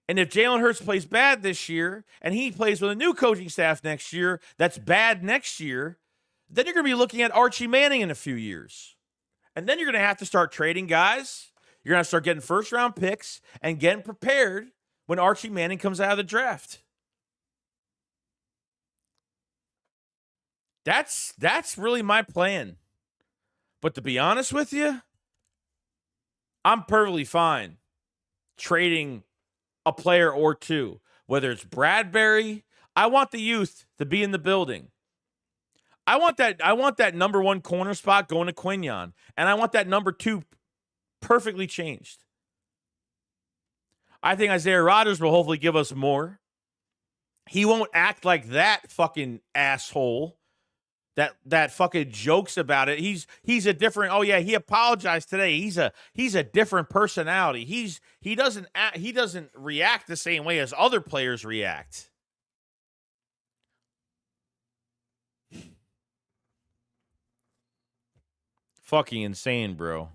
And if Jalen Hurts plays bad this year and he plays with a new coaching staff next year that's bad next year, then you're going to be looking at Archie Manning in a few years. And then you're going to have to start trading guys. You're going to start getting first-round picks and getting prepared when Archie Manning comes out of the draft. That's really my plan. But to be honest with you, I'm perfectly fine trading a player or two, whether it's Bradbury. I want the youth to be in the building. I want that number 1 corner spot going to Quignon, and I want that number 2 perfectly changed. I think Isaiah Rodgers will hopefully give us more. He won't act like that fucking asshole that fucking jokes about it. He's a different. Oh yeah, he apologized today. He's a different personality. He doesn't react the same way as other players react. Fucking insane, bro.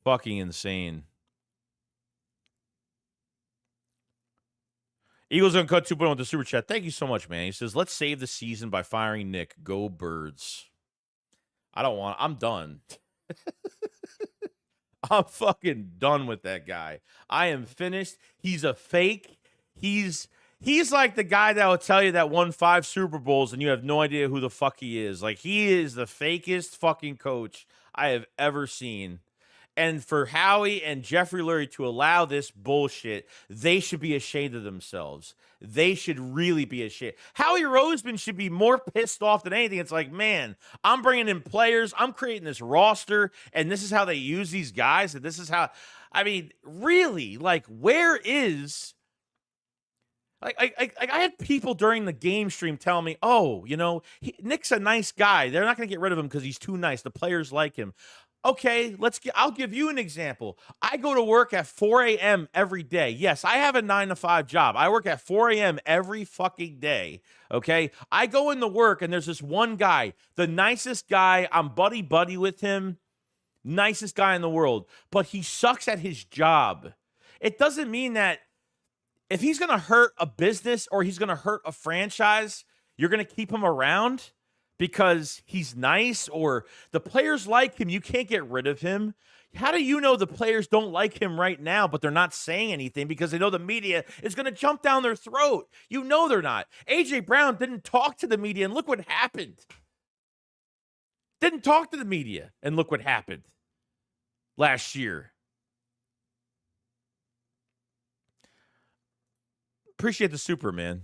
Fucking insane. Eagles Uncut 2.0 with the super chat. Thank you so much, man. He says, let's save the season by firing Nick. Go Birds. I'm done. I'm fucking done with that guy. I am finished. He's a fake. He's like the guy that will tell you that won 5 Super Bowls and you have no idea who the fuck he is. Like, he is the fakest fucking coach I have ever seen. And for Howie and Jeffrey Lurie to allow this bullshit, they should be ashamed of themselves. They should really be ashamed. Howie Roseman should be more pissed off than anything. It's like, man, I'm bringing in players. I'm creating this roster, and this is how they use these guys. And this is how, I mean, really, like, where is... I had people during the game stream telling me, oh, you know, Nick's a nice guy. They're not going to get rid of him because he's too nice. The players like him. Okay, I'll give you an example. I go to work at 4 a.m. every day. Yes, I have a 9-to-5 job. I work at 4 a.m. every fucking day. Okay, I go into work and there's this one guy, the nicest guy. I'm buddy with him. Nicest guy in the world, but he sucks at his job. It doesn't mean that if he's going to hurt a business or he's going to hurt a franchise, you're going to keep him around because he's nice or the players like him. You can't get rid of him. How do you know the players don't like him right now, but they're not saying anything because they know the media is going to jump down their throat? You know they're not. A.J. Brown didn't talk to the media, and look what happened. Didn't talk to the media, and look what happened last year. Appreciate the super, man.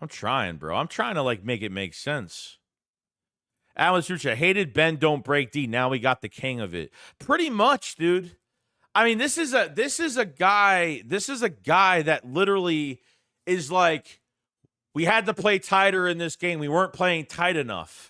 I'm trying, bro. I'm trying to like make it make sense. Alan Sucha, hated Ben don't break D. Now we got the king of it. Pretty much, dude. I mean, this is a guy that literally is like, we had to play tighter in this game. We weren't playing tight enough.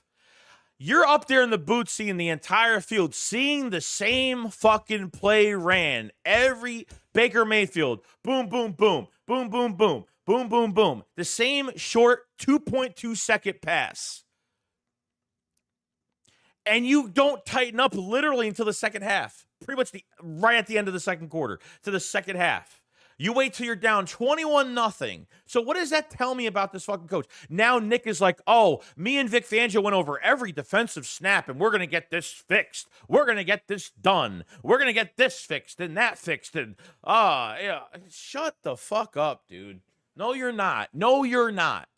You're up there in the booth seeing the entire field, seeing the same fucking play ran. Every Baker Mayfield, boom, boom, boom, boom, boom, boom, boom, boom, boom. The same short 2.2 second pass. And you don't tighten up literally until the second half. Pretty much right at the end of the second quarter to the second half. You wait till you're down 21-0. So what does that tell me about this fucking coach? Now Nick is like, oh, me and Vic Fangio went over every defensive snap, and we're going to get this fixed. We're going to get this done. We're going to get this fixed and that fixed. And, yeah, shut the fuck up, dude. No, you're not. No, you're not.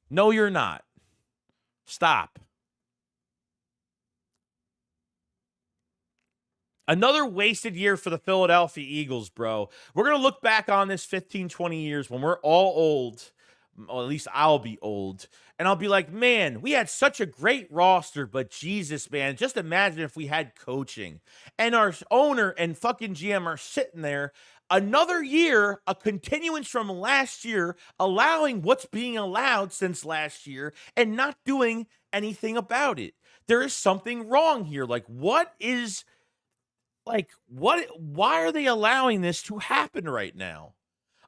No, you're not. Stop. Another wasted year for the Philadelphia Eagles, bro. We're going to look back on this 15, 20 years when we're all old. Well, at least I'll be old. And I'll be like, man, we had such a great roster, but Jesus, man, just imagine if we had coaching. And our owner and fucking GM are sitting there. Another year, a continuance from last year, allowing what's being allowed since last year and not doing anything about it. There is something wrong here. Like, what? Why are they allowing this to happen right now?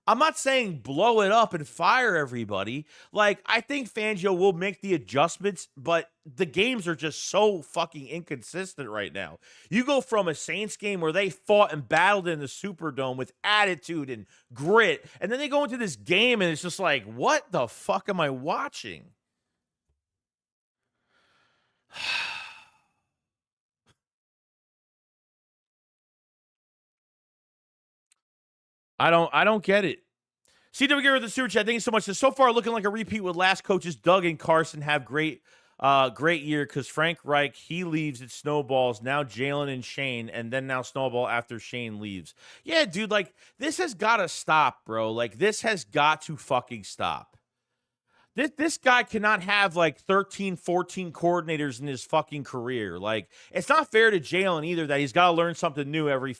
I'm not saying blow it up and fire everybody. Like, I think Fangio will make the adjustments, but the games are just so fucking inconsistent right now. You go from a Saints game where they fought and battled in the Superdome with attitude and grit, and then they go into this game and it's just like, what the fuck am I watching? I don't get it. CW Gear with the super chat. Thank you so much. So far, looking like a repeat with last coaches. Doug and Carson have great year because Frank Reich, he leaves, it snowballs. Now Jalen and Shane, and then now snowball after Shane leaves. Yeah, dude, like, this has got to stop, bro. Like, this has got to fucking stop. This guy cannot have like 13, 14 coordinators in his fucking career. Like, it's not fair to Jalen either that he's got to learn something new every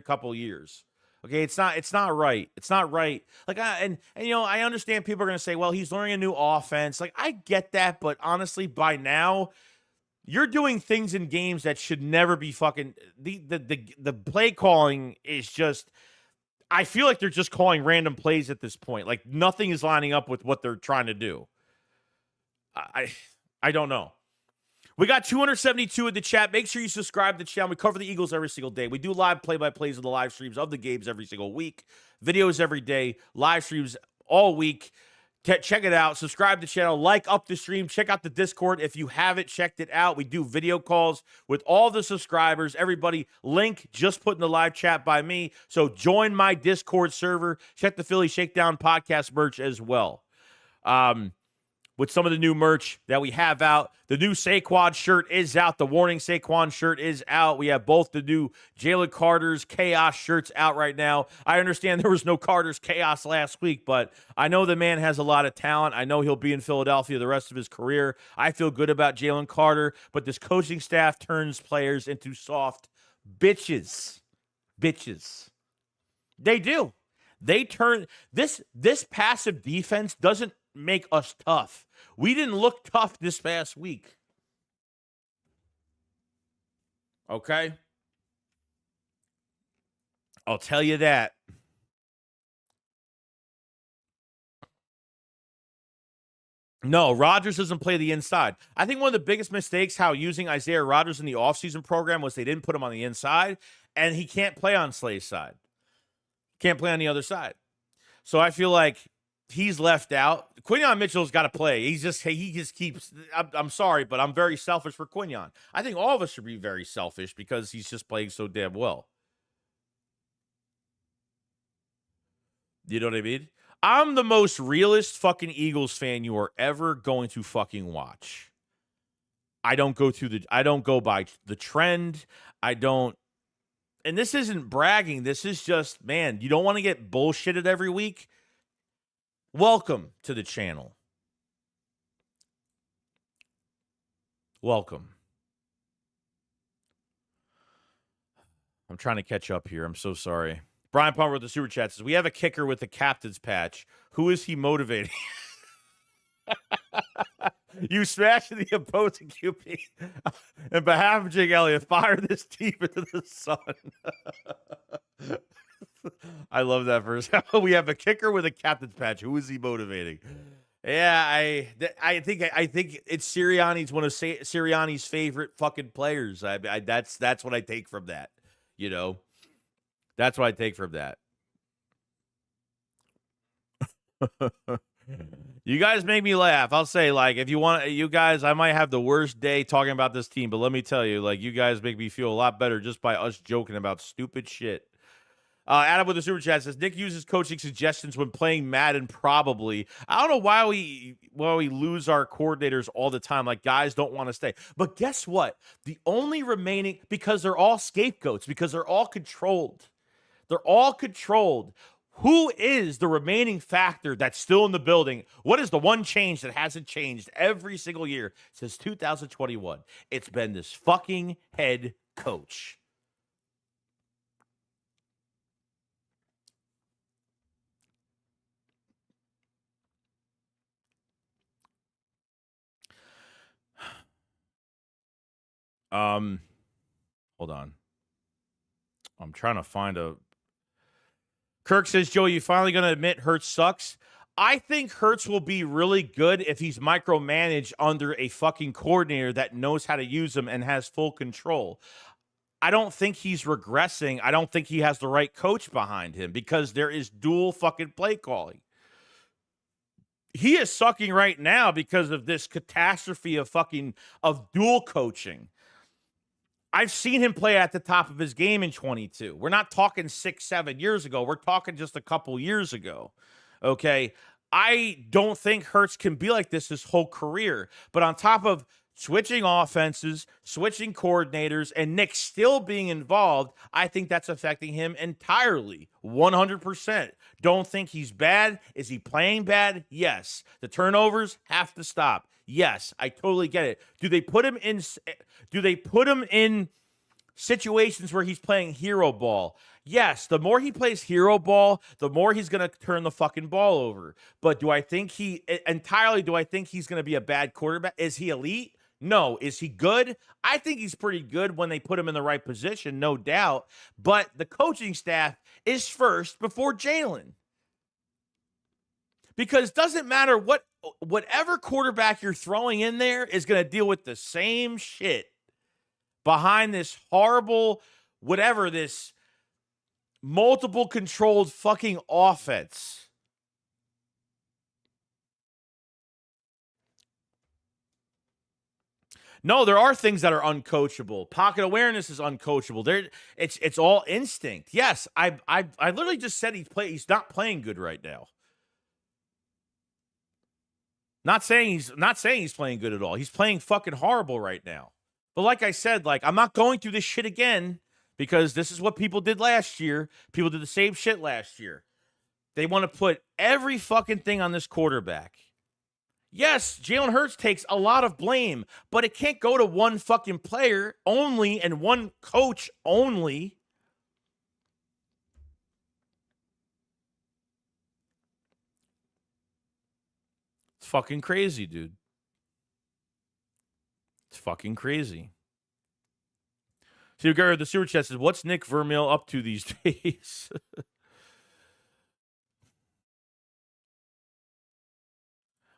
couple years. Okay, it's not right. It's not right. Like, and you know, I understand people are going to say, well, he's learning a new offense. Like, I get that, but honestly, by now, you're doing things in games that should never be fucking the play calling is just, I feel like they're just calling random plays at this point. Like, nothing is lining up with what they're trying to do. I don't know. We got 272 in the chat. Make sure you subscribe to the channel. We cover the Eagles every single day. We do live play-by-plays of the live streams of the games every single week. Videos every day. Live streams all week. Check it out. Subscribe to the channel. Like up the stream. Check out the Discord if you haven't checked it out. We do video calls with all the subscribers. Everybody, link just put in the live chat by me. So join my Discord server. Check the Philly Shakedown podcast merch as well. with some of the new merch that we have out. The new Saquon shirt is out. The Warning Saquon shirt is out. We have both the new Jalen Carter's Chaos shirts out right now. I understand there was no Carter's Chaos last week, but I know the man has a lot of talent. I know he'll be in Philadelphia the rest of his career. I feel good about Jalen Carter, but this coaching staff turns players into soft bitches. Bitches. They do. They turn this passive defense doesn't make us tough. We didn't look tough this past week. Okay? I'll tell you that. No, Rodgers doesn't play the inside. I think one of the biggest mistakes how using Isaiah Rodgers in the offseason program was they didn't put him on the inside, and he can't play on Slay's side. Can't play on the other side. So I feel like he's left out. Quinyon Mitchell's got to play. He just keeps. I'm sorry, but I'm very selfish for Quinyon. I think all of us should be very selfish because he's just playing so damn well. You know what I mean? I'm the most realist fucking Eagles fan you are ever going to fucking watch. I don't go by the trend. I don't. And this isn't bragging. This is just, man, you don't want to get bullshitted every week. Welcome to the channel. Welcome. I'm trying to catch up here. I'm so sorry. Brian Palmer with the super chat says, we have a kicker with the captain's patch. Who is he motivating? You smashed the opposing QB. And behalf of Jake Elliott, fire this team into the sun. I love that verse. We have a kicker with a captain's patch. Who is he motivating? Yeah, I think it's Sirianni's one of Sirianni's favorite fucking players. That's what I take from that. You know, that's what I take from that. You guys make me laugh. I'll say, like, if you want, you guys, I might have the worst day talking about this team, but let me tell you, like, you guys make me feel a lot better just by us joking about stupid shit. Adam with the super chat says, Nick uses coaching suggestions when playing Madden. Probably. I don't know why we lose our coordinators all the time. Like, guys don't want to stay. But guess what? The only remaining, because they're all scapegoats, because they're all controlled. They're all controlled. Who is the remaining factor that's still in the building? What is the one change that hasn't changed every single year since 2021? It's been this fucking head coach. Hold on. I'm trying to find a. Kirk says, Joe, you finally going to admit Hurts sucks? I think Hurts will be really good if he's micromanaged under a fucking coordinator that knows how to use him and has full control. I don't think he's regressing. I don't think he has the right coach behind him because there is dual fucking play calling. He is sucking right now because of this catastrophe of dual coaching. I've seen him play at the top of his game in 22. We're not talking 6-7 years ago. We're talking just a couple years ago. Okay. I don't think Hurts can be like this his whole career. But on top of switching offenses, switching coordinators, and Nick still being involved, I think that's affecting him entirely. 100%. Don't think he's bad. Is he playing bad? Yes. The turnovers have to stop. Yes, I totally get it. Do they put him in situations where he's playing hero ball? Yes, the more he plays hero ball, the more he's going to turn the fucking ball over. But do I think he's going to be a bad quarterback? Is he elite? No. Is he good? I think he's pretty good when they put him in the right position, no doubt. But the coaching staff is first before Jalen. Because it doesn't matter whatever quarterback you're throwing in there is going to deal with the same shit behind this horrible, this multiple controlled fucking offense. No, there are things that are uncoachable. Pocket awareness is uncoachable. It's all instinct. Yes, I literally just said he's not playing good right now. Not saying he's playing good at all. He's playing fucking horrible right now. But like I said, like I'm not going through this shit again because this is what people did last year. People did the same shit last year. They want to put every fucking thing on this quarterback. Yes, Jalen Hurts takes a lot of blame, but it can't go to one fucking player only and one coach only. It's fucking crazy, dude. It's fucking crazy. So, the super chat says, "What's Nick Vermeil up to these days?"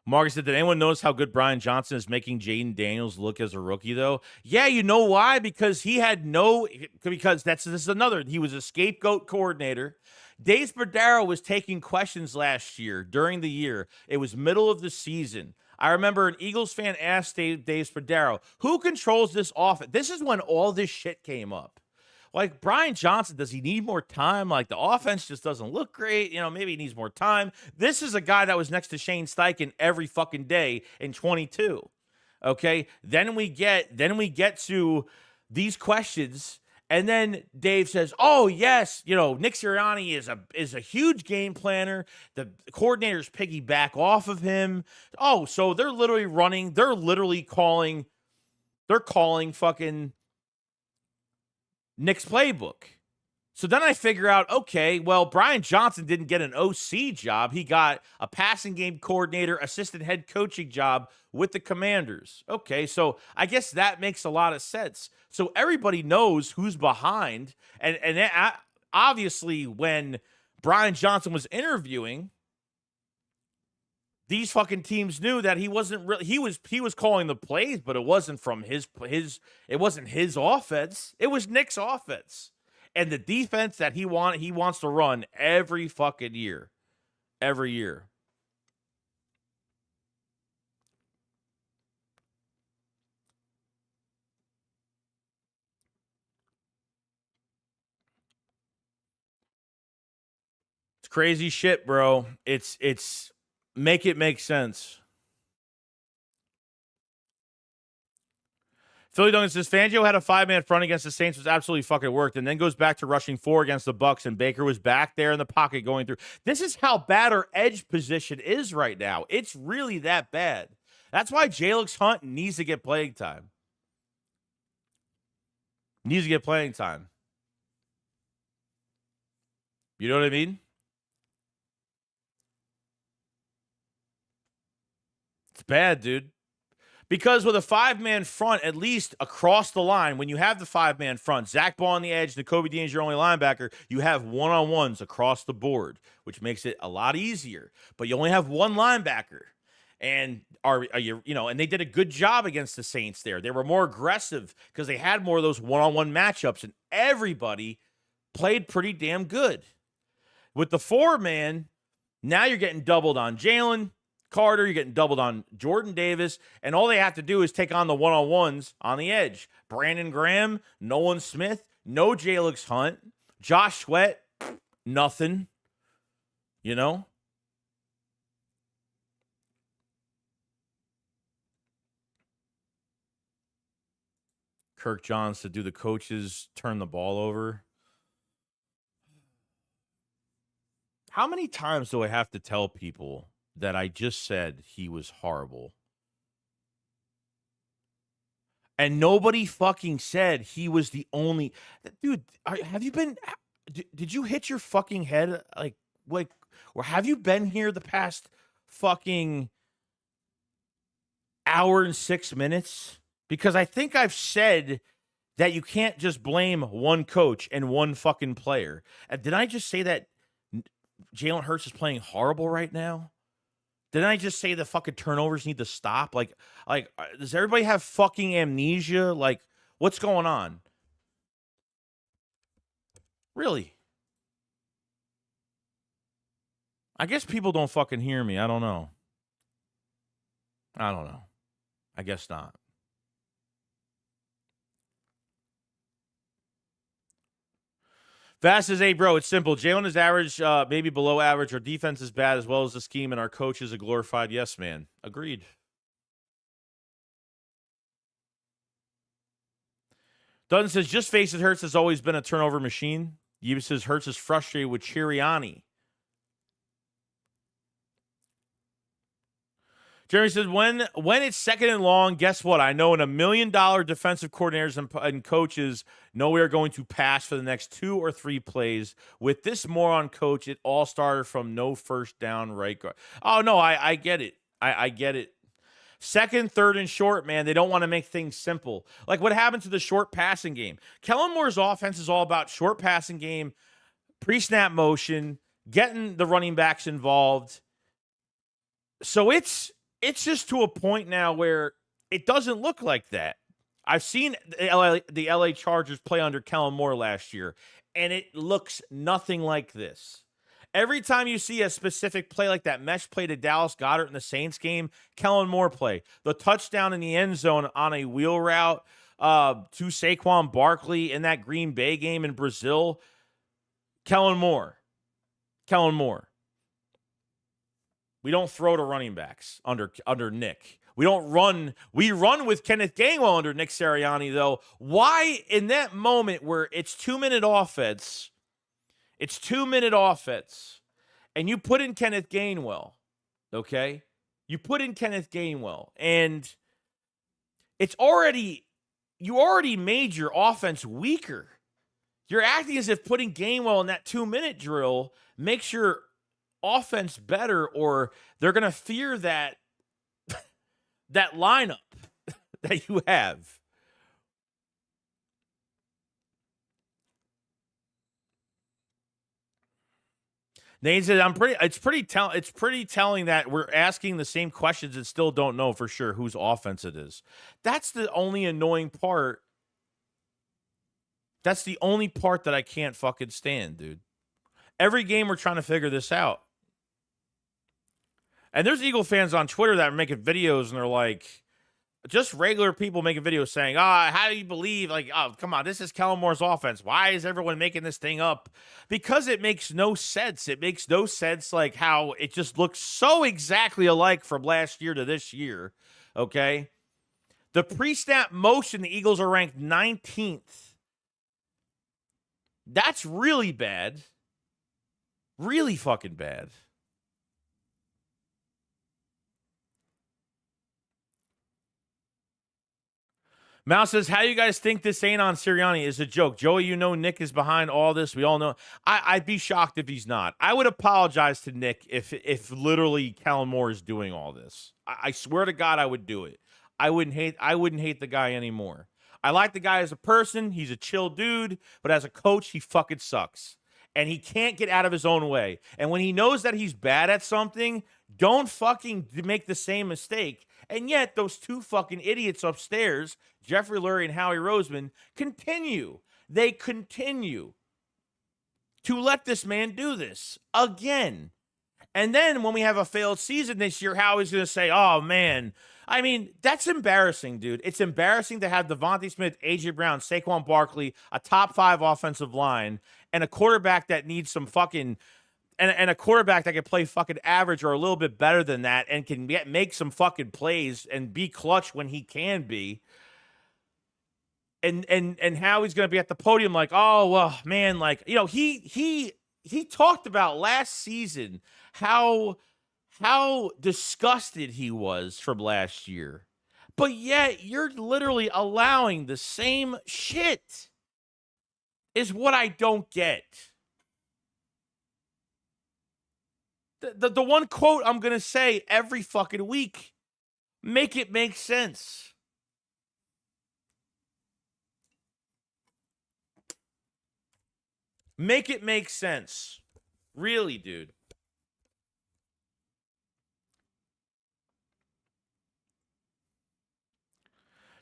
Marcus said, "Did anyone notice how good Brian Johnson is making Jaden Daniels look as a rookie, though?" Yeah, you know why? Because he this is another. He was a scapegoat coordinator. Dave Spadaro was taking questions last year during the year. It was middle of the season. I remember an Eagles fan asked Dave Spadaro, "Who controls this offense?" This is when all this shit came up. Like Brian Johnson, does he need more time? Like the offense just doesn't look great. Maybe he needs more time. This is a guy that was next to Shane Steichen every fucking day in 22. Okay. Then we get to these questions. And then Dave says, "Oh yes, Nick Sirianni is a huge game planner. The coordinators piggyback off of him. Oh, so they're calling fucking Nick's playbook." So then I figure out, okay, well, Brian Johnson didn't get an OC job. He got a passing game coordinator, assistant head coaching job with the Commanders. Okay, so I guess that makes a lot of sense. So everybody knows who's behind. And obviously, when Brian Johnson was interviewing, these fucking teams knew that he wasn't really he was calling the plays, but it wasn't from his it wasn't his offense. It was Nick's offense. And the defense that he wants to run every fucking year. Every year. It's crazy shit, bro. It's make it make sense. Philly Duncan says Fangio had a 5-man front against the Saints, was absolutely fucking worked, and then goes back to rushing 4 against the Bucks, and Baker was back there in the pocket going through. This is how bad our edge position is right now. It's really that bad. That's why Jalix Hunt needs to get playing time. Needs to get playing time. You know what I mean? It's bad, dude. Because with a 5-man front, at least across the line, when you have the 5-man front, Zach Ball on the edge, Nakobe Dean is your only linebacker, you have one-on-ones across the board, which makes it a lot easier. But you only have one linebacker. And and they did a good job against the Saints there. They were more aggressive because they had more of those one-on-one matchups, and everybody played pretty damn good. With the 4-man, now you're getting doubled on Jalen Carter, you're getting doubled on Jordan Davis, and all they have to do is take on the one-on-ones on the edge. Brandon Graham, Nolan Smith, no Jalix Hunt, Josh Sweat, nothing. Kirk Johns to do the coaches turn the ball over. How many times do I have to tell people that I just said he was horrible? And nobody fucking said he was the only dude. Have you been? Did you hit your fucking head like, or have you been here the past fucking hour and 6 minutes? Because I think I've said that you can't just blame one coach and one fucking player. Did I just say that Jalen Hurts is playing horrible right now? Didn't I just say the fucking turnovers need to stop? Like, does everybody have fucking amnesia? Like, what's going on? Really? I guess people don't fucking hear me. I don't know. I guess not. Fast as a bro, it's simple. Jalen is average, maybe below average. Our defense is bad as well as the scheme, and our coach is a glorified yes man. Agreed. Dutton says, just face it, Hurts has always been a turnover machine. Yves says, Hurts is frustrated with Chiriani. Jeremy says, when it's second and long, guess what? I know in $1 million defensive coordinators and coaches know we are going to pass for the next 2 or 3 plays. With this moron coach, it all started from no first down right guard. Oh, no, I get it. I get it. Second, third, and short, man, they don't want to make things simple. Like what happened to the short passing game. Kellen Moore's offense is all about short passing game, pre-snap motion, getting the running backs involved. So it's just to a point now where it doesn't look like that. I've seen the LA Chargers play under Kellen Moore last year, and it looks nothing like this. Every time you see a specific play like that mesh play to Dallas Goedert in the Saints game, Kellen Moore play. The touchdown in the end zone on a wheel route to Saquon Barkley in that Green Bay game in Brazil, Kellen Moore. Kellen Moore. We don't throw to running backs under Nick. We don't run. We run with Kenneth Gainwell under Nick Sirianni, though. Why in that moment where it's 2-minute offense, and you put in Kenneth Gainwell, okay? You put in Kenneth Gainwell, and you already made your offense weaker. You're acting as if putting Gainwell in that 2-minute drill makes your offense better, or they're going to fear that lineup that you have. Nate said, it's pretty telling that we're asking the same questions and still don't know for sure whose offense it is. That's the only annoying part. That's the only part that I can't fucking stand, dude. Every game we're trying to figure this out. And there's Eagle fans on Twitter that are making videos and they're like, just regular people making videos saying, how do you believe? Like, oh, come on, this is Kellen Moore's offense. Why is everyone making this thing up? Because it makes no sense. It makes no sense like how it just looks so exactly alike from last year to this year. Okay. The pre-snap motion, the Eagles are ranked 19th. That's really bad. Really fucking bad. Mouse says, how do you guys think this ain't on Sirianni is a joke? Joey, you know Nick is behind all this. We all know. I'd be shocked if he's not. I would apologize to Nick if literally Kellen Moore is doing all this. I swear to God I would do it. I wouldn't hate the guy anymore. I like the guy as a person. He's a chill dude. But as a coach, he fucking sucks. And he can't get out of his own way. And when he knows that he's bad at something, don't fucking make the same mistake. And yet, those two fucking idiots upstairs, Jeffrey Lurie and Howie Roseman, continue. They continue to let this man do this again. And then when we have a failed season this year, Howie's going to say, oh, man. I mean, that's embarrassing, dude. It's embarrassing to have Devontae Smith, A.J. Brown, Saquon Barkley, a top 5 offensive line, and a quarterback that needs some fucking and a quarterback that can play fucking average or a little bit better than that and can make some fucking plays and be clutch when he can be. And how he's going to be at the podium like, oh, well, man, like, you know, he talked about last season how disgusted he was from last year. But yet you're literally allowing the same shit is what I don't get. The one quote I'm going to say every fucking week, make it make sense. Make it make sense. Really, dude.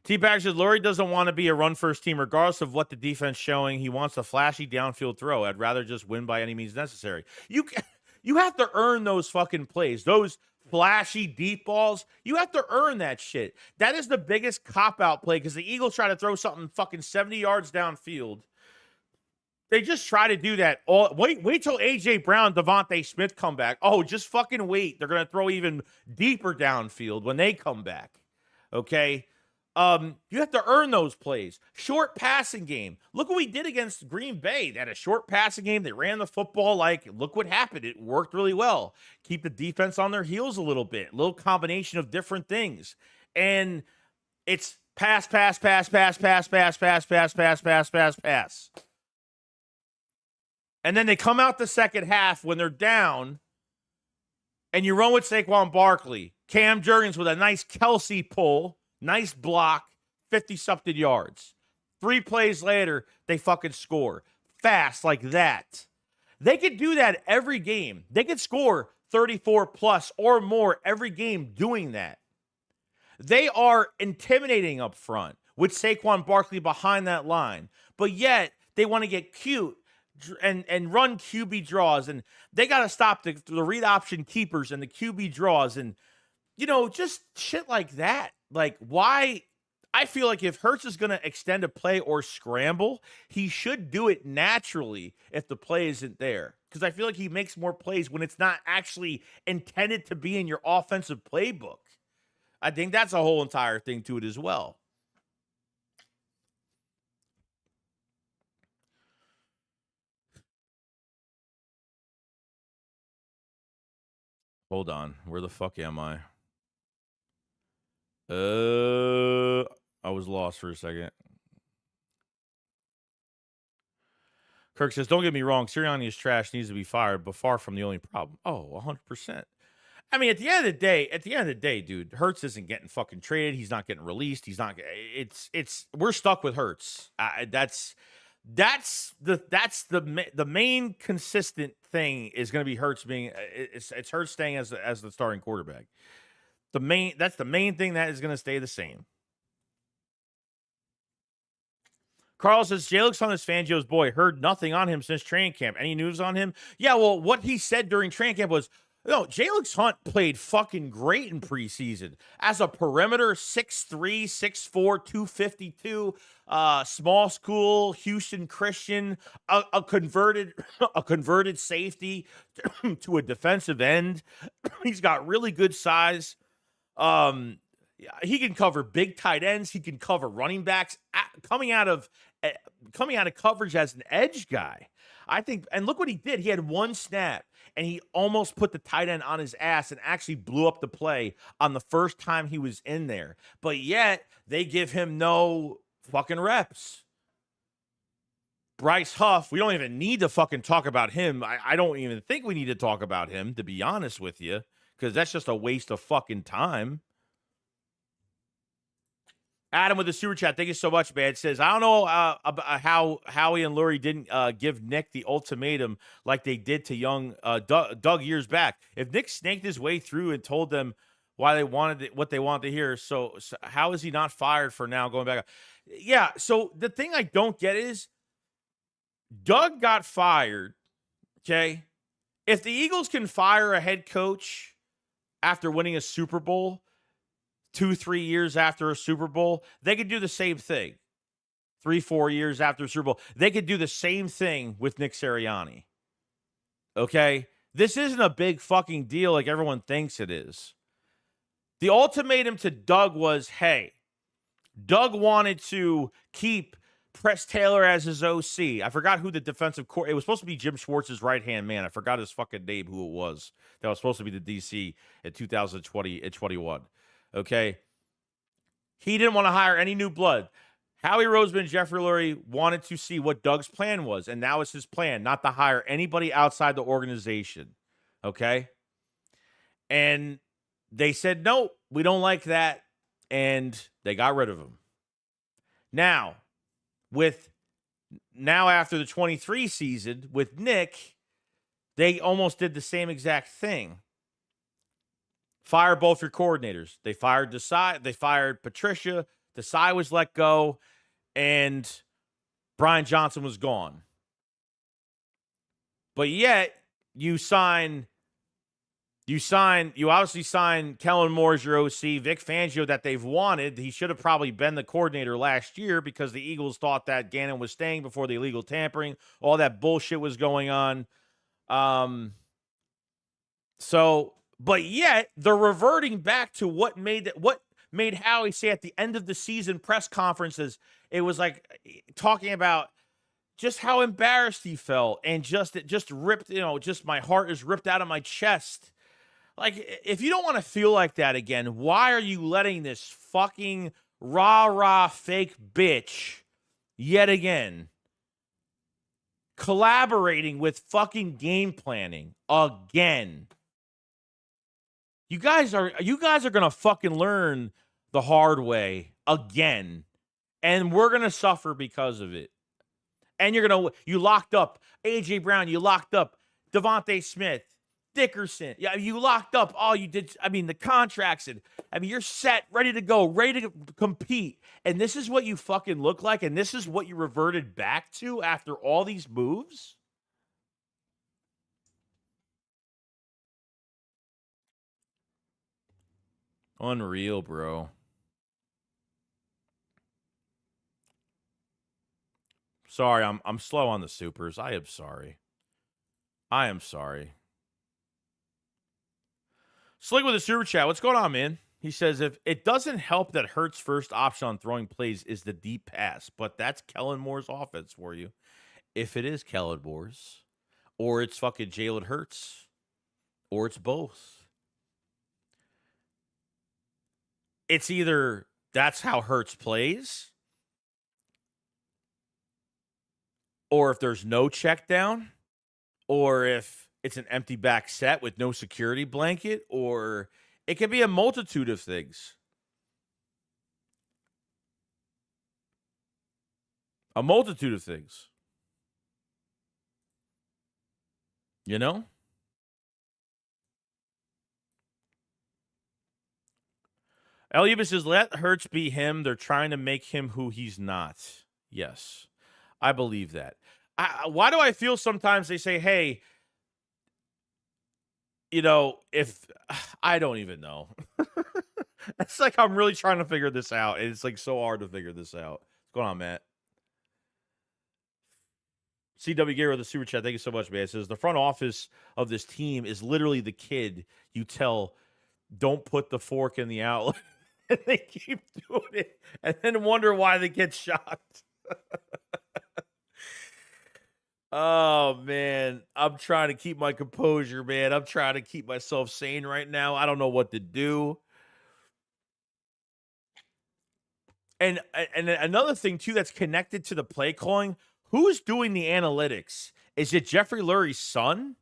T-Bag says, Lurie doesn't want to be a run-first team regardless of what the defense showing. He wants a flashy downfield throw. I'd rather just win by any means necessary. You have to earn those fucking plays. Those flashy deep balls, you have to earn that shit. That is the biggest cop-out play because the Eagles try to throw something fucking 70 yards downfield. They just try to do that. Wait till AJ Brown, Devontae Smith come back. Oh, just fucking wait. They're gonna throw even deeper downfield when they come back. Okay. You have to earn those plays. Short passing game. Look what we did against Green Bay. They had a short passing game. They ran the football. Like, look what happened. It worked really well. Keep the defense on their heels a little bit. A little combination of different things. And it's pass, pass, pass, pass, pass, pass, pass, pass, pass, pass, pass, pass. And then they come out the second half when they're down, and you run with Saquon Barkley. Cam Jurgens with a nice Kelsey pull, nice block, 50-something yards. 3 plays later, they fucking score. Fast like that. They could do that every game. They could score 34 plus or more every game doing that. They are intimidating up front with Saquon Barkley behind that line. But yet, they want to get cute and run QB draws, and they got to stop the read option keepers and the QB draws, and just shit like that. Like, why? I feel like if Hurts is going to extend a play or scramble, he should do it naturally if the play isn't there, because I feel like he makes more plays when it's not actually intended to be in your offensive playbook. I think that's a whole entire thing to it as well. Hold on. Where the fuck am I? I was lost for a second. Kirk says, don't get me wrong, Sirianni is trash, needs to be fired, but far from the only problem. Oh, 100%. I mean, at the end of the day, dude, Hurts isn't getting fucking traded. He's not getting released. He's not. We're stuck with Hurts. That's the main consistent thing is going to be Hurts being. It's Hurts staying as the starting quarterback. That's the main thing that is going to stay the same. Carl says, Jay looks on this Fangio's boy. Heard nothing on him since training camp. Any news on him? Yeah, well, what he said during training camp was, Jalen Hunt played fucking great in preseason. As a perimeter, 6'3", 6'4", 252, small school, Houston Christian, a converted safety to a defensive end. He's got really good size. He can cover big tight ends. He can cover running backs coming out of coverage as an edge guy. I think, and look what he did. He had one snap, and he almost put the tight end on his ass and actually blew up the play on the first time he was in there. But yet, they give him no fucking reps. Bryce Huff, we don't even need to fucking talk about him. I don't even think we need to talk about him, to be honest with you, because that's just a waste of fucking time. Adam with the super chat, thank you so much, man. Says, I don't know about how Howie and Lurie didn't give Nick the ultimatum like they did to young Doug years back. If Nick snaked his way through and told them why they wanted what they wanted to hear, so how is he not fired for now going back? Yeah, so the thing I don't get is Doug got fired, okay? If the Eagles can fire a head coach after winning a Super Bowl 2-3 years after a Super Bowl, they could do the same thing. 3-4 years after a Super Bowl, they could do the same thing with Nick Sirianni. Okay? This isn't a big fucking deal like everyone thinks it is. The ultimatum to Doug was, hey, Doug wanted to keep Press Taylor as his OC. I forgot who the defensive core. It was supposed to be Jim Schwartz's right-hand man. I forgot his fucking name, who it was. That was supposed to be the DC in 2020 and 21. Okay. He didn't want to hire any new blood. Howie Roseman, Jeffrey Lurie wanted to see what Doug's plan was, and now it's his plan, not to hire anybody outside the organization. Okay. And they said, no, we don't like that. And they got rid of him. Now, after the 23 season with Nick, they almost did the same exact thing. Fire both your coordinators. They fired Desai. They fired Patricia. Desai was let go, and Brian Johnson was gone. But yet, you sign You obviously signed Kellen Moore as your OC, Vic Fangio that they've wanted. He should have probably been the coordinator last year because the Eagles thought that Gannon was staying before the illegal tampering. All that bullshit was going on. But yet they're reverting back to what made Howie say at the end of the season press conferences. It was like talking about just how embarrassed he felt and it just ripped, just my heart is ripped out of my chest. Like, if you don't want to feel like that again, why are you letting this fucking rah-rah fake bitch yet again collaborating with fucking game planning again? You guys are going to fucking learn the hard way again, and we're going to suffer because of it. And you locked up A.J. Brown, you locked up Devontae Smith, Dickerson. Yeah, you locked up all you did. I mean, the contracts, and you're set, ready to go, ready to compete. And this is what you fucking look like, and this is what you reverted back to after all these moves? Unreal, bro. Sorry, I'm slow on the supers. I am sorry. Slick with a super chat. What's going on, man? He says, if it doesn't help that Hurts' first option on throwing plays is the deep pass, but that's Kellen Moore's offense for you. If it is Kellen Moore's, or it's fucking Jalen Hurts, or it's both. It's either that's how Hurts plays, or if there's no check down, or if it's an empty back set with no security blanket, or it can be a multitude of things. A multitude of things. You know? Elias says, let Hurts be him. They're trying to make him who he's not. Yes, I believe that. Why do I feel sometimes they say, hey, if I don't even know. It's like I'm really trying to figure this out. And it's like so hard to figure this out. What's going on, Matt? CW Gear with the super chat. Thank you so much, man. It says the front office of this team is literally the kid you tell, don't put the fork in the outlet. And they keep doing it and then wonder why they get shocked. Oh, man. I'm trying to keep my composure, man. I'm trying to keep myself sane right now. I don't know what to do. And another thing, too, that's connected to the play calling, who's doing the analytics? Is it Jeffrey Lurie's son?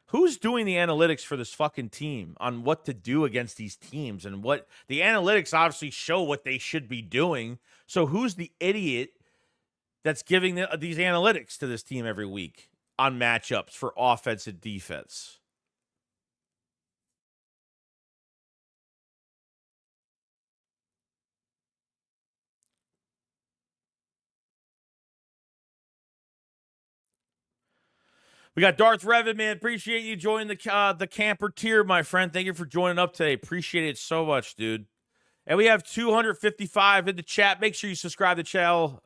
Who's doing the analytics for this fucking team on what to do against these teams? And what the analytics obviously show what they should be doing. So who's the idiot that's giving these analytics to this team every week on matchups for offense and defense? We got Darth Revan, man. Appreciate you joining the camper tier, my friend. Thank you for joining up today. Appreciate it so much, dude. And we have 255 in the chat. Make sure you subscribe to the channel.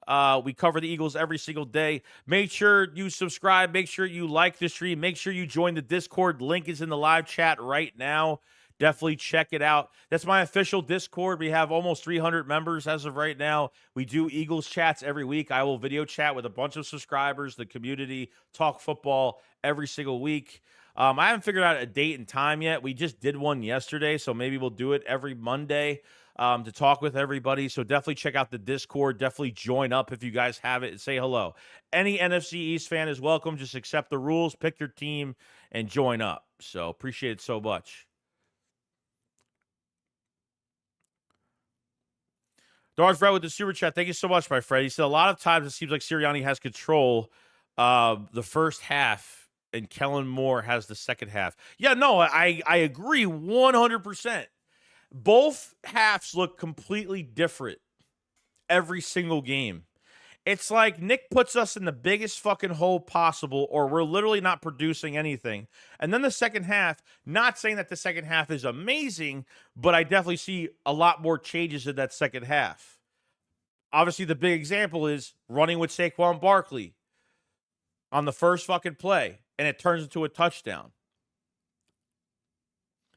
We cover the Eagles every single day. Make sure you subscribe. Make sure you like the stream. Make sure you join the Discord. Link is in the live chat right now. Definitely check it out. That's my official Discord. We have almost 300 members as of right now. We do Eagles chats every week. I will video chat with a bunch of subscribers, the community, talk football every single week. I haven't figured out a date and time yet. We just did one yesterday, so maybe we'll do it every Monday to talk with everybody. So definitely check out the Discord. Definitely join up if you guys have it and say hello. Any NFC East fan is welcome. Just accept the rules, pick your team, and join up. So appreciate it so much. Darth Fred with the super chat. Thank you so much, my friend. He said a lot of times it seems like Sirianni has control the first half and Kellen Moore has the second half. Yeah, no, I agree 100%. Both halves look completely different every single game. It's like Nick puts us in the biggest fucking hole possible, or we're literally not producing anything. And then the second half, not saying that the second half is amazing, but I definitely see a lot more changes in that second half. Obviously, the big example is running with Saquon Barkley on the first fucking play, and it turns into a touchdown.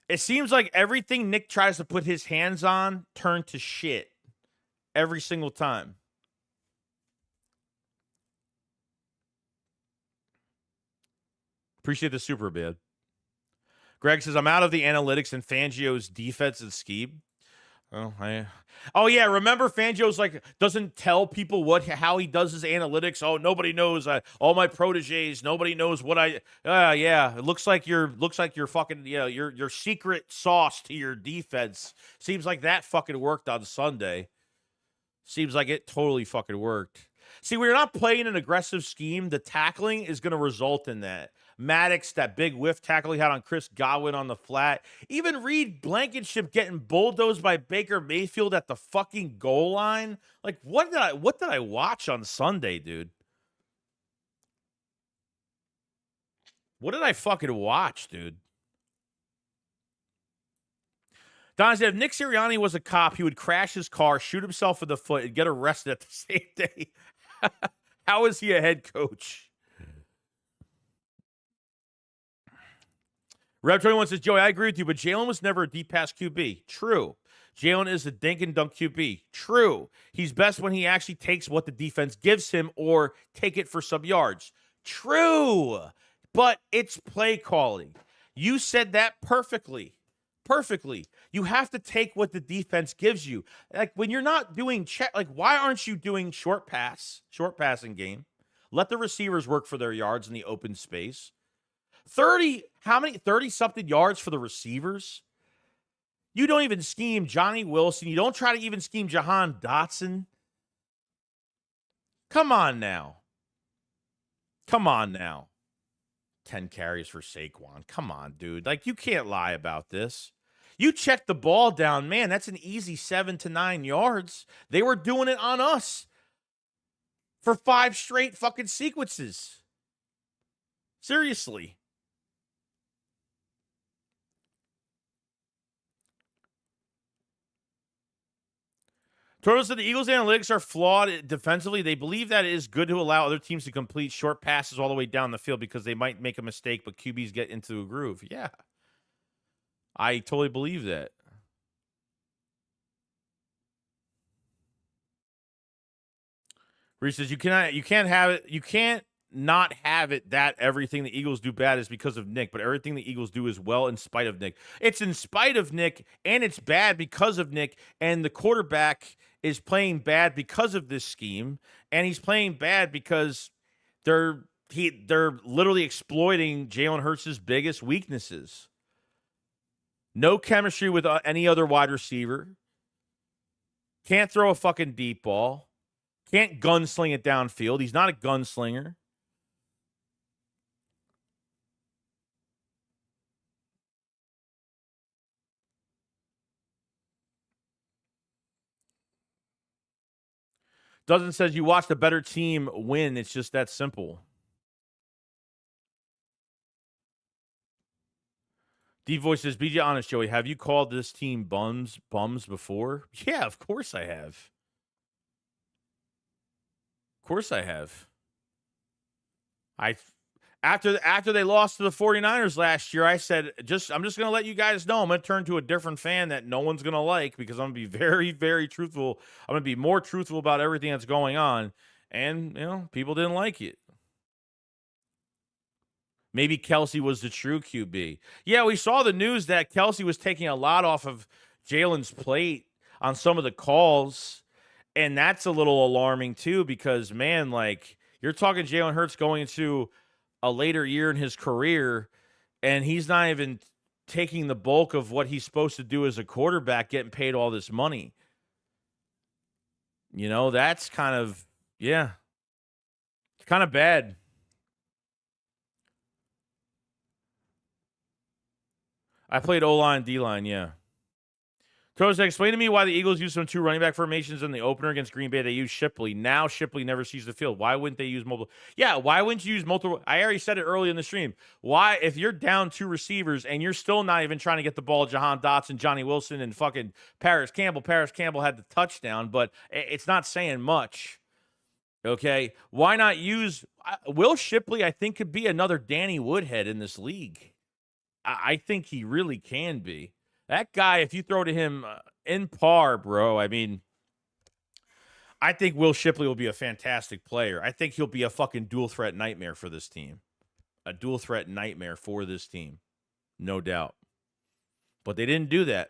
It seems like everything Nick tries to put his hands on turned to shit every single time. Appreciate the super bid. Greg says, I'm out of the analytics and Fangio's defensive scheme. Oh yeah, remember Fangio's like doesn't tell people how he does his analytics. Oh, nobody knows. All my proteges, nobody knows what I. Yeah, it looks like you're fucking your secret sauce to your defense. Seems like that fucking worked on Sunday. Seems like it totally fucking worked. See, we're not playing an aggressive scheme. The tackling is going to result in that. Maddox, that big whiff tackle he had on Chris Godwin on the flat. Even Reed Blankenship getting bulldozed by Baker Mayfield at the fucking goal line. Like, what did I watch on Sunday, dude? What did I fucking watch, dude? Don said, if Nick Sirianni was a cop, he would crash his car, shoot himself in the foot, and get arrested at the same day. How is he a head coach? Rev 21 says, Joey, I agree with you, but Jalen was never a deep pass QB. True. Jalen is a dink and dunk QB. True. He's best when he actually takes what the defense gives him or take it for some yards. True. But it's play calling. You said that perfectly. Perfectly. You have to take what the defense gives you. Like when you're not doing check, like why aren't you doing short passing game? Let the receivers work for their yards in the open space. 30 something yards for the receivers? You don't even scheme Johnny Wilson. You don't try to even scheme Jahan Dotson. Come on now. 10 carries for Saquon. Come on, dude. Like, you can't lie about this. You check the ball down, man, that's an easy 7 to 9 yards. They were doing it on us for 5 straight fucking sequences. Seriously. Turtle said the Eagles' analytics are flawed defensively. They believe that it is good to allow other teams to complete short passes all the way down the field because they might make a mistake, but QBs get into a groove. Yeah. I totally believe that. Reese says you can't have it. You can't not have it that everything the Eagles do bad is because of Nick, but everything the Eagles do is well in spite of Nick. It's in spite of Nick, and it's bad because of Nick, and the quarterback is playing bad because of this scheme, and he's playing bad because they're literally exploiting Jalen Hurts' biggest weaknesses. No chemistry with any other wide receiver. Can't throw a fucking deep ball. Can't gunsling it downfield. He's not a gunslinger. Doesn't says you watched a better team win. It's just that simple. Deep Voice says, BJ, honest, Joey, have you called this team bums before? Yeah, of course I have. Of course I have. After they lost to the 49ers last year, I said, I'm just going to let you guys know I'm going to turn to a different fan that no one's going to like because I'm going to be very, very truthful. I'm going to be more truthful about everything that's going on. And, people didn't like it. Maybe Kelsey was the true QB. Yeah, we saw the news that Kelsey was taking a lot off of Jalen's plate on some of the calls. And that's a little alarming too, because man, like you're talking Jalen Hurts going into a later year in his career, and he's not even taking the bulk of what he's supposed to do as a quarterback, getting paid all this money. That's kind of, yeah, it's kind of bad. I played O-line, D-line, yeah. Toza, explain to me why the Eagles use some 2 running back formations in the opener against Green Bay. They use Shipley. Now Shipley never sees the field. Why wouldn't they use multiple? Yeah, why wouldn't you use multiple? I already said it early in the stream. Why, if you're down 2 receivers and you're still not even trying to get the ball, Jahan Dotson, Johnny Wilson, and fucking Paris Campbell. Paris Campbell had the touchdown, but it's not saying much. Okay, why not use Will Shipley? I think could be another Danny Woodhead in this league. I think he really can be. That guy, if you throw to him in par, bro, I mean, I think Will Shipley will be a fantastic player. I think he'll be a fucking dual threat nightmare for this team. A dual threat nightmare for this team. No doubt. But they didn't do that.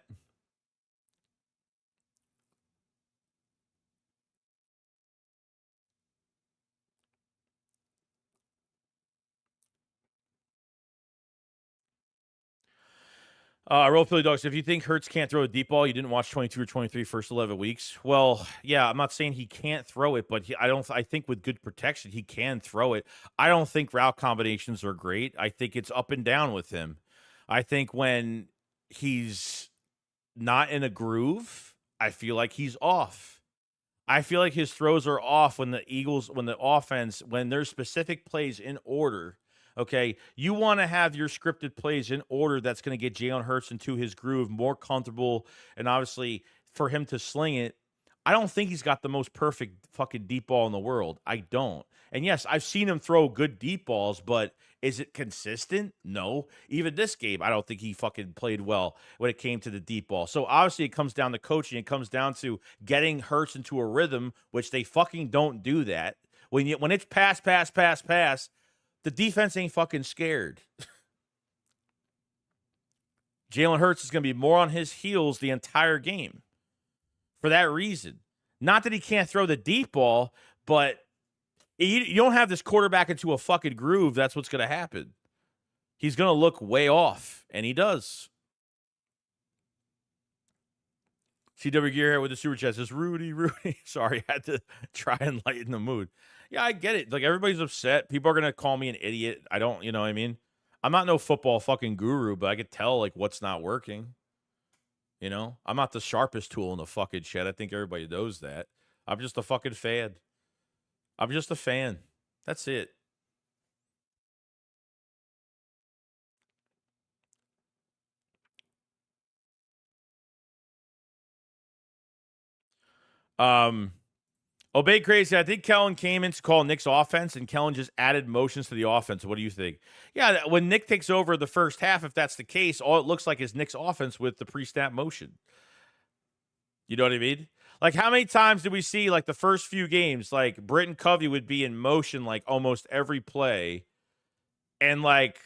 Roll Philly Dogs. If you think Hurts can't throw a deep ball, you didn't watch 22 or 23 first 11 weeks. Well, yeah, I'm not saying he can't throw it, but I think with good protection, he can throw it. I don't think route combinations are great. I think it's up and down with him. I think when he's not in a groove, I feel like he's off. I feel like his throws are off when the offense, when there's specific plays in order. Okay, you want to have your scripted plays in order that's going to get Jalen Hurts into his groove, more comfortable, and obviously for him to sling it. I don't think he's got the most perfect fucking deep ball in the world. I don't. And yes, I've seen him throw good deep balls, but is it consistent? No. Even this game, I don't think he fucking played well when it came to the deep ball. So obviously it comes down to coaching. It comes down to getting Hurts into a rhythm, which they fucking don't do that. When it's pass, the defense ain't fucking scared. Jalen Hurts is going to be more on his heels the entire game for that reason. Not that he can't throw the deep ball, but you don't have this quarterback into a fucking groove. That's what's going to happen. He's going to look way off, and he does. CW Gear here with the super chat says, Rudy. Sorry, I had to try and lighten the mood. Yeah, I get it. Like, everybody's upset. People are going to call me an idiot. I don't, you know what I mean? I'm not no football fucking guru, but I could tell, like, what's not working. You know? I'm not the sharpest tool in the fucking shed. I think everybody knows that. I'm just a fucking fan. I'm just a fan. That's it. Obey Crazy. I think Kellen came in to call Nick's offense, and Kellen just added motions to the offense. What do you think? Yeah, when Nick takes over the first half, if that's the case, all it looks like is Nick's offense with the pre-snap motion. You know what I mean? Like, how many times did we see, like, the first few games, like, Britton Covey would be in motion, like, almost every play, and, like,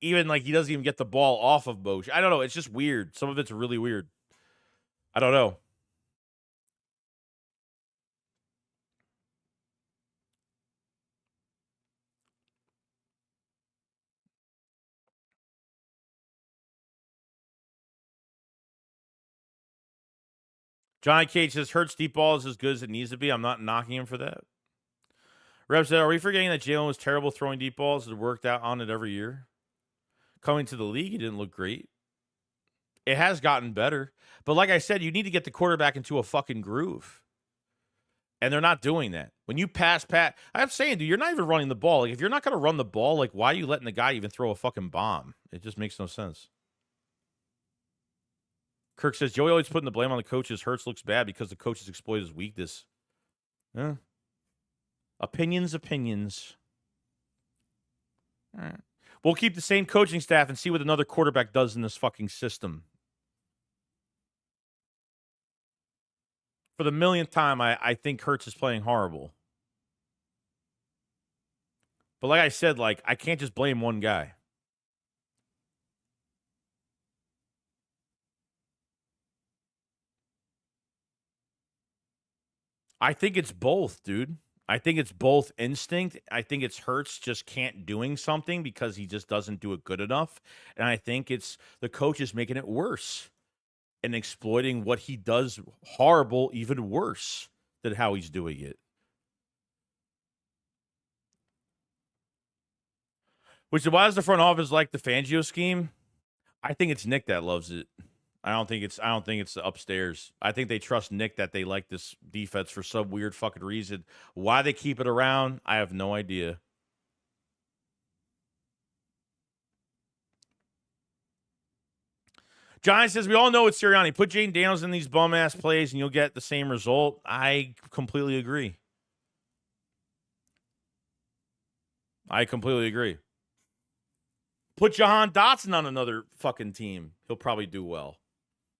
even, like, he doesn't even get the ball off of motion. I don't know. It's just weird. Some of it's really weird. I don't know. Johnny Cage says, Hurts deep ball is as good as it needs to be. I'm not knocking him for that. Reb said, are we forgetting that Jalen was terrible throwing deep balls? It worked out on it every year. Coming to the league, he didn't look great. It has gotten better. But like I said, you need to get the quarterback into a fucking groove. And they're not doing that. When you pass, I'm saying, dude, you're not even running the ball. Like, if you're not going to run the ball, like, why are you letting the guy even throw a fucking bomb? It just makes no sense. Kirk says, Joey always putting the blame on the coaches. Hurts looks bad because the coaches exploit his weakness. Yeah. Opinions. All right. We'll keep the same coaching staff and see what another quarterback does in this fucking system. For the millionth time, I think Hurts is playing horrible. But like I said, like, I can't just blame one guy. I think it's both, dude. I think it's both instinct. I think it's Hurts just can't doing something because he just doesn't do it good enough. And I think it's the coaches making it worse and exploiting what he does horrible even worse than how he's doing it. Which, why does the front office like the Fangio scheme? I think it's Nick that loves it. I don't think it's upstairs. I think they trust Nick that they like this defense for some weird fucking reason. Why they keep it around, I have no idea. Johnny says, we all know it's Sirianni. Put Jane Daniels in these bum-ass plays and you'll get the same result. I completely agree. Put Jahan Dotson on another fucking team. He'll probably do well.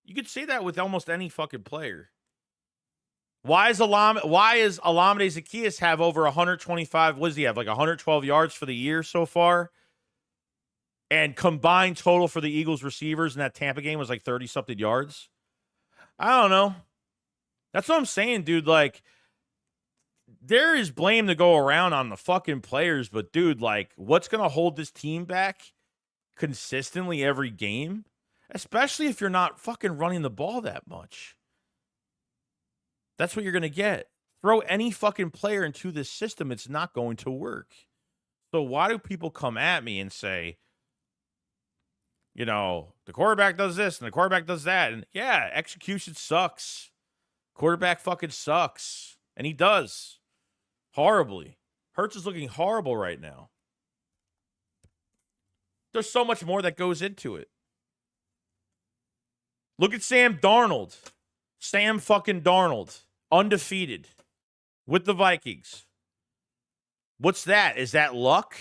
You could say that with almost any fucking player. Why is Olamide Zaccheaus have over 125? What does he have? Like 112 yards for the year so far? And combined total for the Eagles receivers in that Tampa game was like 30-something yards. I don't know. That's what I'm saying, dude. Like, there is blame to go around on the fucking players, but dude, like, what's going to hold this team back consistently every game? Especially if you're not fucking running the ball that much. That's what you're going to get. Throw any fucking player into this system, it's not going to work. So why do people come at me and say, you know, the quarterback does this and the quarterback does that? And yeah, execution sucks. Quarterback fucking sucks. And he does. Horribly. Hurts is looking horrible right now. There's so much more that goes into it. Look at Sam Darnold. Sam fucking Darnold. Undefeated. With the Vikings. What's that? Is that luck?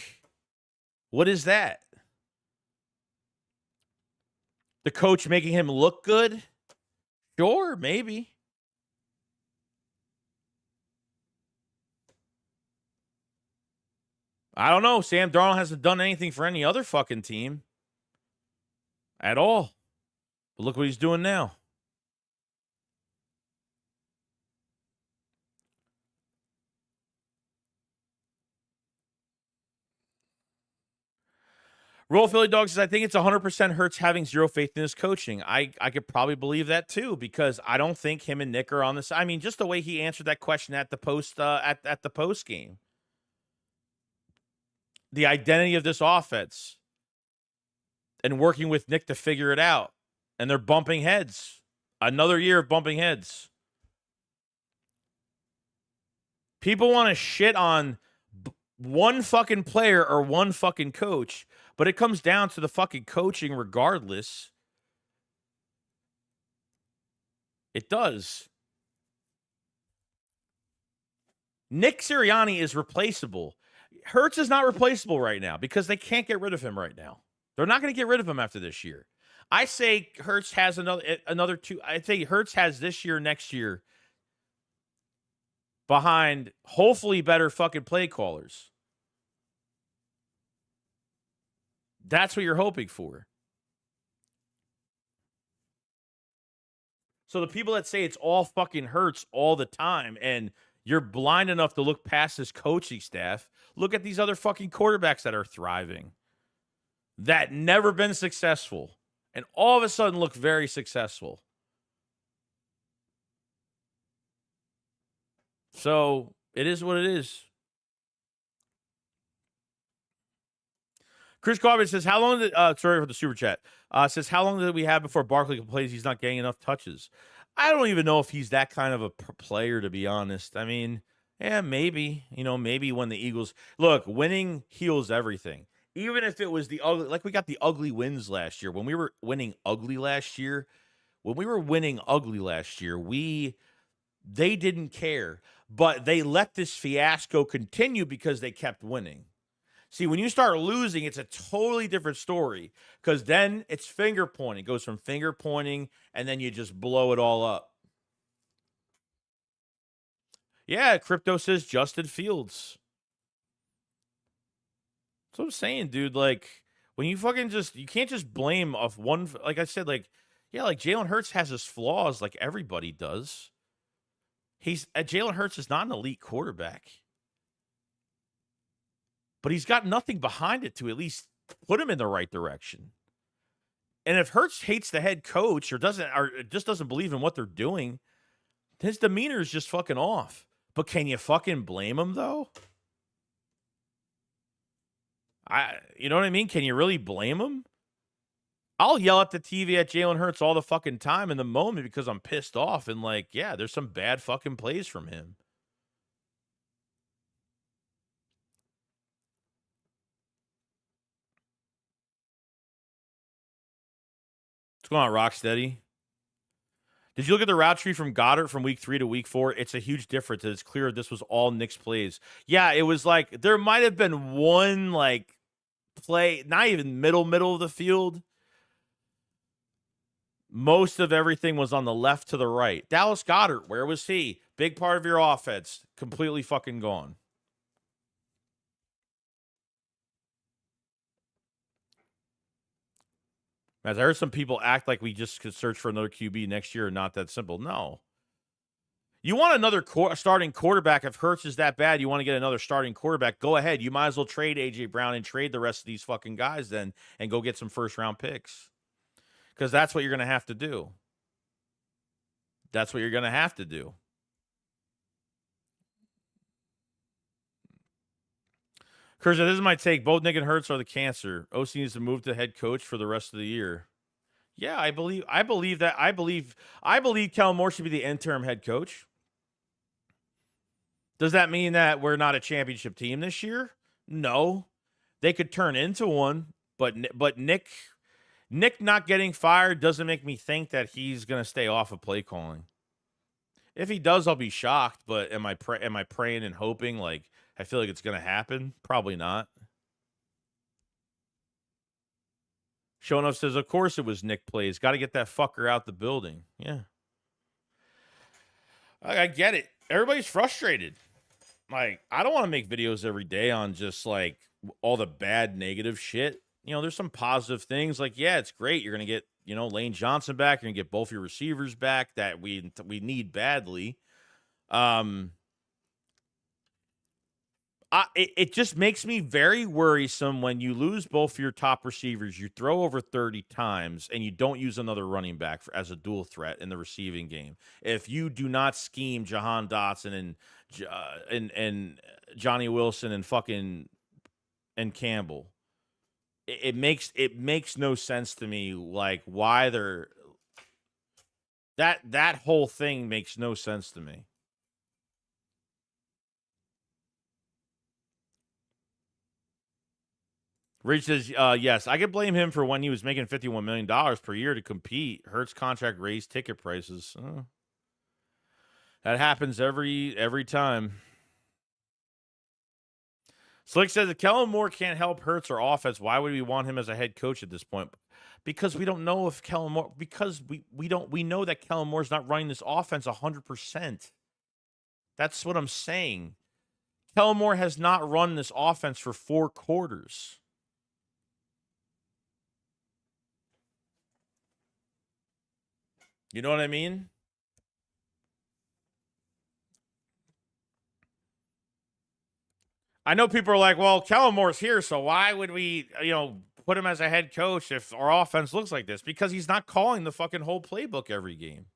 What is that? The coach making him look good? Sure, maybe. I don't know. Sam Darnold hasn't done anything for any other fucking team. At all. But look what he's doing now. Roll Philly Dog says, I think it's 100% Hurts having zero faith in his coaching. I could probably believe that too, because I don't think him and Nick are on this. I mean, just the way he answered that question at the post at the post game. The identity of this offense and working with Nick to figure it out. And they're bumping heads. Another year of bumping heads. People want to shit on one fucking player or one fucking coach, but it comes down to the fucking coaching regardless. It does. Nick Sirianni is replaceable. Hurts is not replaceable right now because they can't get rid of him right now. They're not going to get rid of him after this year. I say Hurts has another two. I think Hurts has this year, next year, behind hopefully better fucking play callers. That's what you're hoping for. So the people that say it's all fucking Hurts all the time and you're blind enough to look past his coaching staff, look at these other fucking quarterbacks that are thriving, that never been successful, and all of a sudden look very successful. So it is what it is. Chris Corbin says, how long did, sorry for the super chat, says, how long did we have before Barkley complains he's not getting enough touches? I don't even know if he's that kind of a player, to be honest. I mean, yeah, maybe, maybe when the Eagles, look, winning heals everything. Even if it was the ugly, like we got the ugly wins last year. When we were winning ugly last year, they didn't care. But they let this fiasco continue because they kept winning. See, when you start losing, it's a totally different story because then it's finger pointing. It goes from finger pointing and then you just blow it all up. Yeah, Crypto says Justin Fields. That's what I'm saying, dude. Like, when you fucking you can't just blame off one. Like I said, like, yeah, like Jalen Hurts has his flaws like everybody does. Jalen Hurts is not an elite quarterback. But he's got nothing behind it to at least put him in the right direction. And if Hurts hates the head coach or just doesn't believe in what they're doing, his demeanor is just fucking off. But can you fucking blame him though? You know what I mean? Can you really blame him? I'll yell at the TV at Jalen Hurts all the fucking time in the moment because I'm pissed off and like, yeah, there's some bad fucking plays from him. What's going on, Rocksteady? Did you look at the route tree from Goddard from week 3 to week 4? It's a huge difference. It's clear this was all Nick's plays. Yeah, it was like there might have been one like play, not even middle of the field. Most of everything was on the left to the right. Dallas Goddard, where was he? Big part of your offense, completely fucking gone. As I heard some people act like we just could search for another QB next year, not that simple. No. You want another starting quarterback. If Hurts is that bad, you want to get another starting quarterback, go ahead. You might as well trade A.J. Brown and trade the rest of these fucking guys then and go get some first-round picks. Because that's what you're going to have to do. That's what you're going to have to do. Kurza, this is my take. Both Nick and Hurts are the cancer. OC needs to move to head coach for the rest of the year. Yeah, I believe that. I believe Kellen Moore should be the interim head coach. Does that mean that we're not a championship team this year? No. They could turn into one, but Nick not getting fired doesn't make me think that he's going to stay off of play calling. If he does, I'll be shocked, but am I praying and hoping like I feel like it's going to happen? Probably not. Shonuff says, of course it was Nick plays. Got to get that fucker out the building. Yeah. I get it. Everybody's frustrated. Like, I don't want to make videos every day on just like all the bad negative shit. You know, there's some positive things. Like, yeah, it's great. You're gonna get, Lane Johnson back. You're gonna get both your receivers back that we need badly. It just makes me very worrisome when you lose both your top receivers. You throw over 30 times and you don't use another running back as a dual threat in the receiving game. If you do not scheme Jahan Dotson and Johnny Wilson and Campbell, it makes no sense to me. Like why they're that whole thing makes no sense to me. Rich says, yes, I could blame him for when he was making $51 million per year to compete. Hurts contract raised ticket prices. That happens every time. Slick says, if Kellen Moore can't help Hurts or offense, why would we want him as a head coach at this point? Because we don't know if Kellen Moore, because we know that Kellen Moore's not running this offense 100%. That's what I'm saying. Kellen Moore has not run this offense for 4 quarters. You know what I mean? I know people are like, well, Kellen Moore's here, so why would we, put him as a head coach if our offense looks like this? Because he's not calling the fucking whole playbook every game.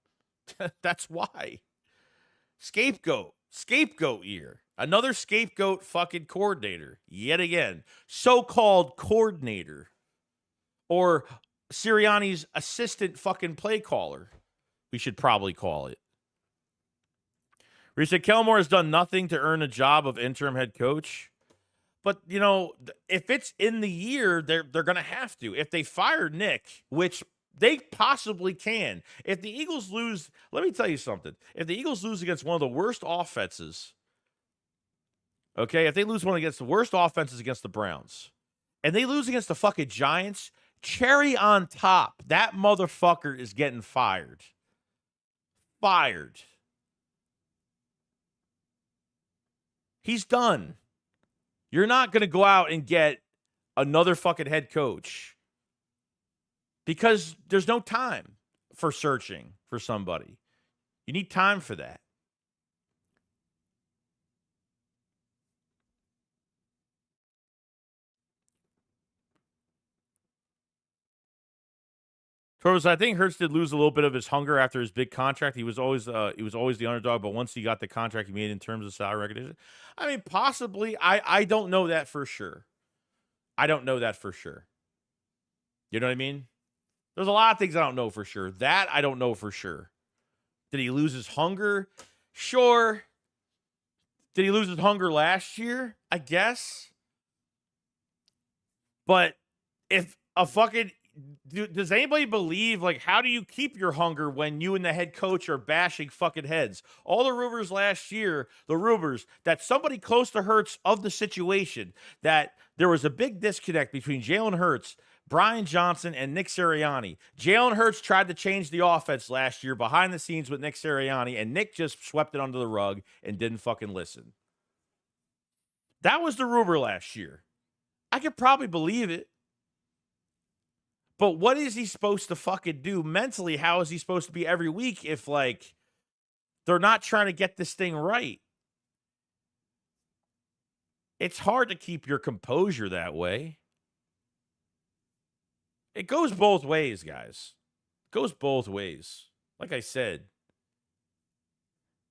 That's why. Scapegoat year. Another scapegoat fucking coordinator. Yet again. So-called coordinator. Or Sirianni's assistant fucking play caller. We should probably call it. We said Kellen Moore has done nothing to earn a job of interim head coach. But, if it's in the year, they're going to have to. If they fire Nick, which they possibly can. If the Eagles lose, let me tell you something. If the Eagles lose against one of the worst offenses, okay, if they lose one against the worst offenses against the Browns, and they lose against the fucking Giants, cherry on top, that motherfucker is getting fired. Fired. He's done. You're not going to go out and get another fucking head coach because there's no time for searching for somebody. You need time for that. Torres, I think Hurts did lose a little bit of his hunger after his big contract. He was always the underdog, but once he got the contract he made in terms of salary recognition, I mean, possibly. I don't know that for sure. I don't know that for sure. You know what I mean? There's a lot of things I don't know for sure. That I don't know for sure. Did he lose his hunger? Sure. Did he lose his hunger last year? I guess. But if a fucking does anybody believe, like, how do you keep your hunger when you and the head coach are bashing fucking heads? All the rumors last year, the rumors that somebody close to Hurts of the situation, that there was a big disconnect between Jalen Hurts, Brian Johnson, and Nick Sirianni. Jalen Hurts tried to change the offense last year behind the scenes with Nick Sirianni, and Nick just swept it under the rug and didn't fucking listen. That was the rumor last year. I could probably believe it. But what is he supposed to fucking do mentally? How is he supposed to be every week if, like, they're not trying to get this thing right? It's hard to keep your composure that way. It goes both ways, guys. It goes both ways. Like I said,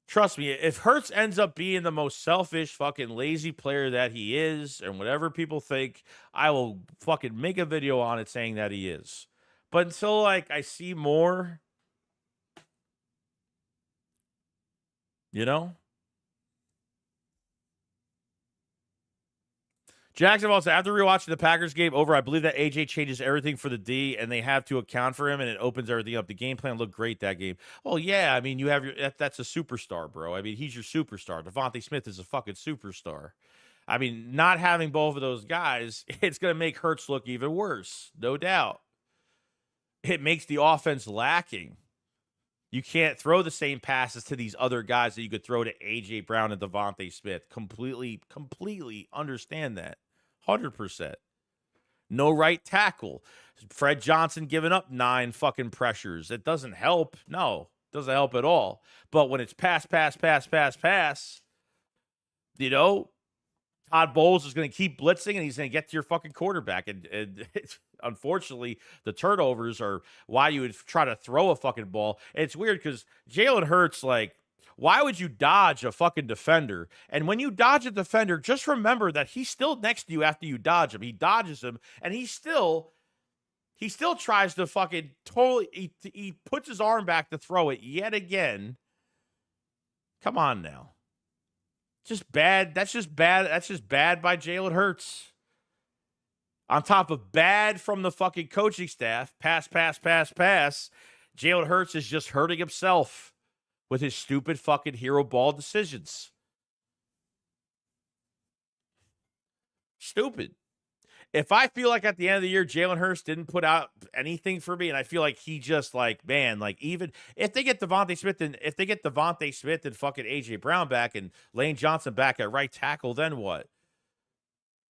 trust me, if Hurts ends up being the most selfish, fucking lazy player that he is, and whatever people think, I will fucking make a video on it saying that he is. But until, like, I see more, you know? Jackson also, after rewatching the Packers game over, I believe that AJ changes everything for the D, and they have to account for him, and it opens everything up. The game plan looked great that game. Well, yeah, I mean, you have that's a superstar, bro. I mean, he's your superstar. Devontae Smith is a fucking superstar. I mean, not having both of those guys, it's going to make Hurts look even worse, no doubt. It makes the offense lacking. You can't throw the same passes to these other guys that you could throw to A.J. Brown and Devontae Smith. Completely understand that. 100%. No right tackle. Fred Johnson giving up 9 fucking pressures. It doesn't help. No, doesn't help at all. But when it's pass, you know, Todd Bowles is going to keep blitzing and he's going to get to your fucking quarterback. And unfortunately, the turnovers are why you would try to throw a fucking ball. And it's weird because Jalen Hurts, like, why would you dodge a fucking defender? And when you dodge a defender, just remember that he's still next to you after you dodge him. He dodges him, and he still tries to fucking totally, he puts his arm back to throw it yet again. Come on now. Just bad. That's just bad. That's just bad by Jalen Hurts. On top of bad from the fucking coaching staff, pass. Jalen Hurts is just hurting himself with his stupid fucking hero ball decisions. Stupid. If I feel like at the end of the year, Jalen Hurts didn't put out anything for me, and I feel like he just, like, man, like, even if they get Devontae Smith and fucking AJ Brown back and Lane Johnson back at right tackle, then what?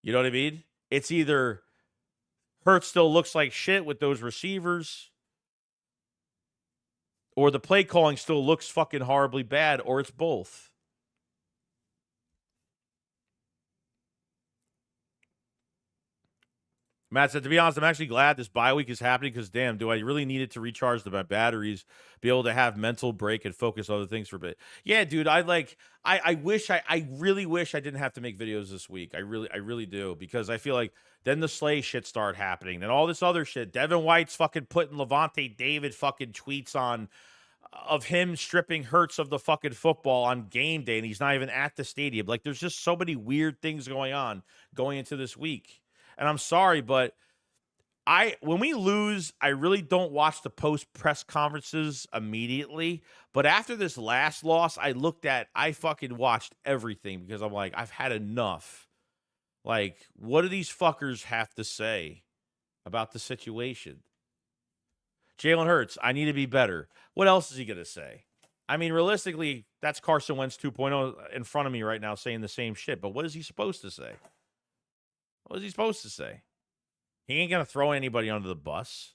You know what I mean? It's either Hurts still looks like shit with those receivers, or the play calling still looks fucking horribly bad, or it's both. Matt said, to be honest, I'm actually glad this bye week is happening because, damn, do I really need it to recharge my batteries, be able to have mental break and focus on other things for a bit. Yeah, dude, I really wish I didn't have to make videos this week. I really do, because I feel like then the Slay shit start happening. Then all this other shit. Devin White's fucking putting Levante David fucking tweets on of him stripping Hurts of the fucking football on game day, and he's not even at the stadium. Like, there's just so many weird things going into this week. And I'm sorry, but when we lose, I really don't watch the post press conferences immediately. But after this last loss, I fucking watched everything because I'm like, I've had enough. Like, what do these fuckers have to say about the situation? Jalen Hurts, I need to be better. What else is he going to say? I mean, realistically, that's Carson Wentz 2.0 in front of me right now saying the same shit. But what is he supposed to say? What is he supposed to say? He ain't going to throw anybody under the bus.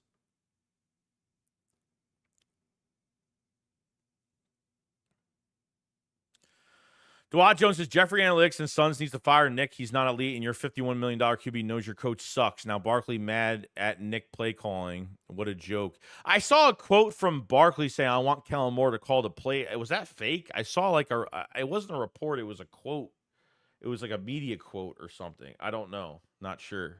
Dwad Jones says, Jeffrey Analytics and Sons needs to fire Nick. He's not elite, and your $51 million QB knows your coach sucks. Now Barkley mad at Nick play calling. What a joke. I saw a quote from Barkley saying, I want Kellen Moore to call the play. Was that fake? I saw it wasn't a report. It was a quote. It was like a media quote or something. I don't know. Not sure.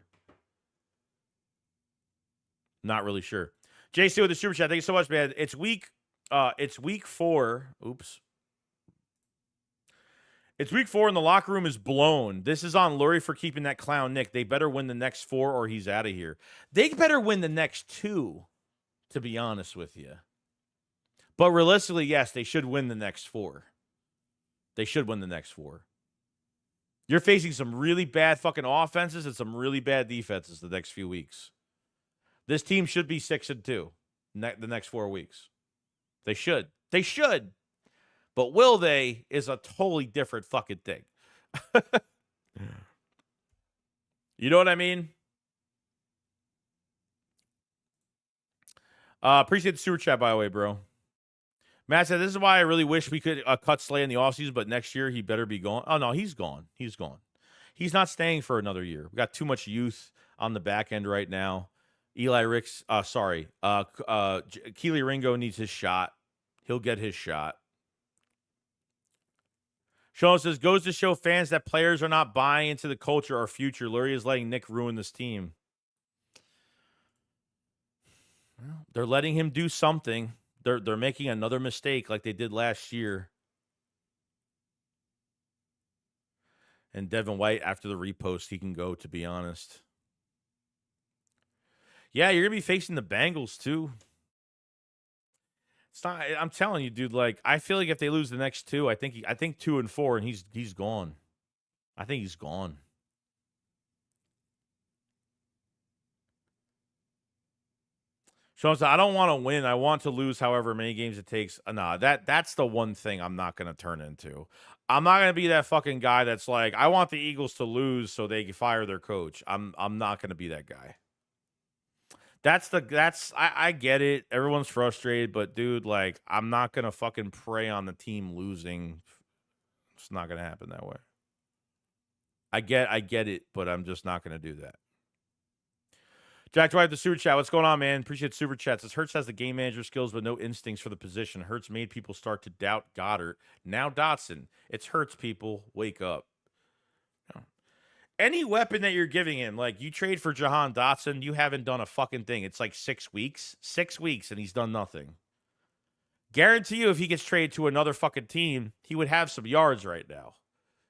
Not really sure. JC with the super chat. Thank you so much, man. It's week 4. Oops. It's week 4 and the locker room is blown. This is on Lurie for keeping that clown Nick. They better win the next 4 or he's out of here. They better win the next 2, to be honest with you. But realistically, yes, they should win the next 4. They should win the next 4. You're facing some really bad fucking offenses and some really bad defenses the next few weeks. This team should be 6-2 the next 4 weeks. They should. They should. But will they is a totally different fucking thing. You know what I mean? Appreciate the super chat, by the way, bro. Matt said, this is why I really wish we could cut Slay in the offseason, but next year he better be gone. Oh, no, he's gone. He's gone. He's not staying for another year. We got too much youth on the back end right now. Keely Ringo needs his shot. He'll get his shot. Sean says, goes to show fans that players are not buying into the culture or future. Lurie is letting Nick ruin this team. Well, they're letting him do something. They're making another mistake like they did last year. And Devin White, after the repost, he can go, to be honest. Yeah, you're going to be facing the Bengals, too. It's not. I'm telling you, dude. Like, I feel like if they lose the next 2, I think 2 and 4, and he's gone. I think he's gone. Sean said, I don't want to win. I want to lose however many games it takes. Nah, that's the one thing I'm not going to turn into. I'm not going to be that fucking guy that's like, I want the Eagles to lose so they can fire their coach. I'm not going to be that guy. I get it. Everyone's frustrated, but dude, like, I'm not going to fucking prey on the team losing. It's not going to happen that way. I get it, but I'm just not going to do that. Jack Dwight, the super chat. What's going on, man? Appreciate super chats. Says Hurts has the game manager skills, but no instincts for the position. Hurts made people start to doubt Goddard. Now Dotson. It's Hurts, people. Wake up. Any weapon that you're giving him, like you trade for Jahan Dotson, you haven't done a fucking thing. It's like 6 weeks. 6 weeks, and he's done nothing. Guarantee you if he gets traded to another fucking team, he would have some yards right now.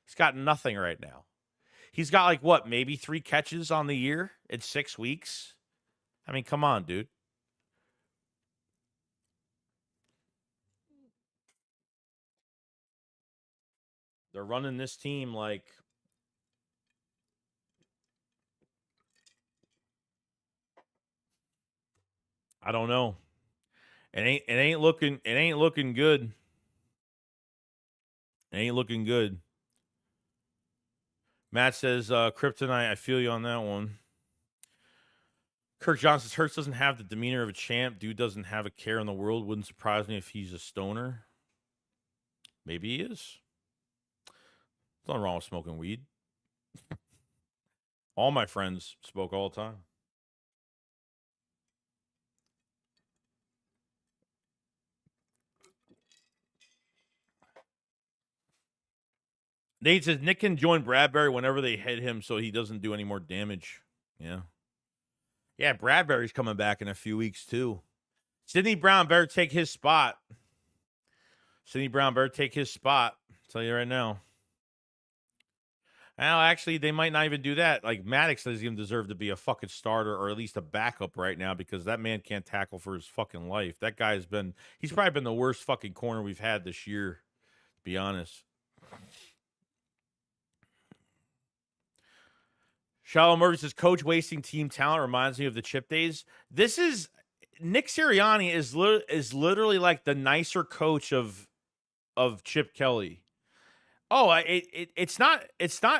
He's got nothing right now. He's got like, what, maybe 3 catches on the year in 6 weeks? I mean, come on, dude. They're running this team like... I don't know. It ain't looking good. It ain't looking good. Matt says, Kryptonite, I feel you on that one. Kirk Johnson says, Hurts doesn't have the demeanor of a champ. Dude doesn't have a care in the world. Wouldn't surprise me if he's a stoner. Maybe he is. There's nothing wrong with smoking weed. All my friends smoke all the time. Nate says Nick can join Bradbury whenever they hit him so he doesn't do any more damage. Yeah. Yeah, Bradbury's coming back in a few weeks, too. Sidney Brown better take his spot. Sidney Brown better take his spot. I'll tell you right now. Well, actually, they might not even do that. Like, Maddox doesn't even deserve to be a fucking starter or at least a backup right now because that man can't tackle for his fucking life. That guy's he's probably been the worst fucking corner we've had this year, to be honest. Shallow Murray says, coach wasting team talent reminds me of the Chip days. This is Nick Sirianni is literally like the nicer coach of Chip Kelly. Oh, it's not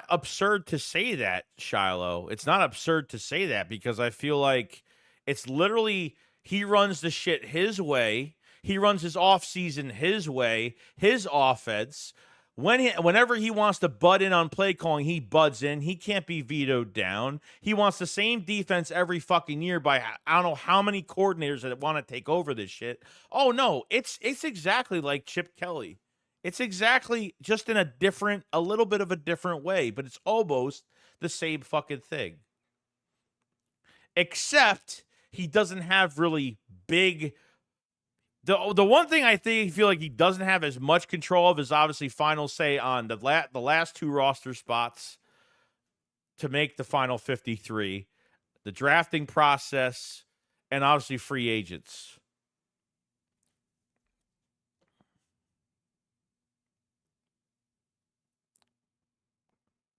absurd to say that, Shiloh. It's not absurd to say that because I feel like it's literally he runs the shit his way. He runs his offseason his way, his offense. Whenever he wants to butt in on play calling, he butts in. He can't be vetoed down. He wants the same defense every fucking year by I don't know how many coordinators that want to take over this shit. Oh no, it's exactly like Chip Kelly. It's exactly just in a little bit of a different way, but it's almost the same fucking thing. Except he doesn't have really big. The one thing I feel like he doesn't have as much control of is obviously final say on the last 2 roster spots to make the final 53, the drafting process, and obviously free agents.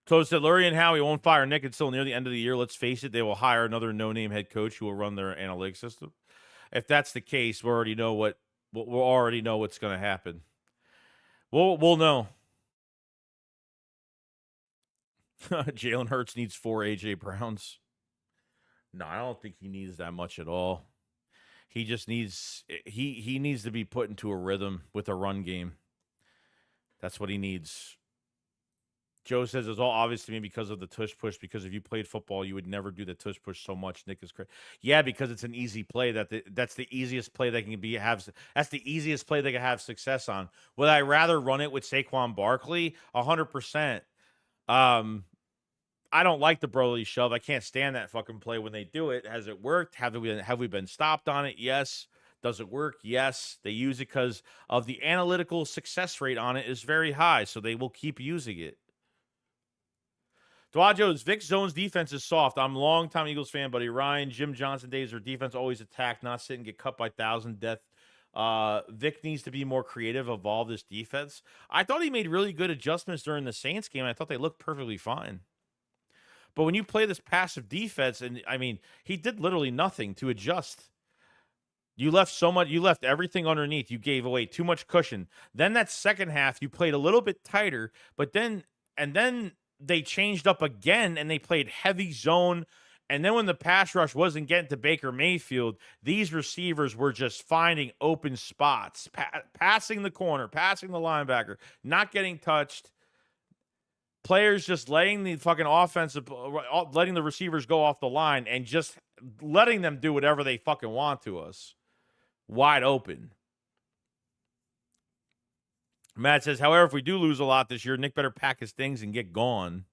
So it said Lurie and Howie won't fire Nick until near the end of the year. Let's face it, they will hire another no-name head coach who will run their analytics system. If that's the case, we already know we'll already know what's going to happen. We'll know. Jalen Hurts needs 4 AJ Browns. No, I don't think he needs that much at all. He just needs he needs to be put into a rhythm with a run game. That's what he needs. Joe says it's all obvious to me because of the tush push. Because if you played football, you would never do the tush push so much. Nick is crazy. Yeah, because it's an easy play. That's the easiest play they can have. That's the easiest play they can have success on. Would I rather run it with Saquon Barkley? 100%. I don't like the Broly shove. I can't stand that fucking play when they do it. Has it worked? Have we been stopped on it? Yes. Does it work? Yes. They use it because of the analytical success rate on it is very high, so they will keep using it. Dwajo's Vic Zone's defense is soft. I'm a long-time Eagles fan, buddy. Ryan, Jim Johnson days, their defense always attack, not sit and get cut by 1,000 death. Vic needs to be more creative, evolve this defense. I thought he made really good adjustments during the Saints game. I thought they looked perfectly fine. But when you play this passive defense, and I mean, he did literally nothing to adjust. You left so much. You left everything underneath. You gave away too much cushion. Then that second half, you played a little bit tighter, but then they changed up again and they played heavy zone. And then when the pass rush wasn't getting to Baker Mayfield, these receivers were just finding open spots, passing the corner, passing the linebacker, not getting touched. Players just letting the fucking letting the receivers go off the line and just letting them do whatever they fucking want to us. Wide open. Matt says, however, if we do lose a lot this year, Nick better pack his things and get gone.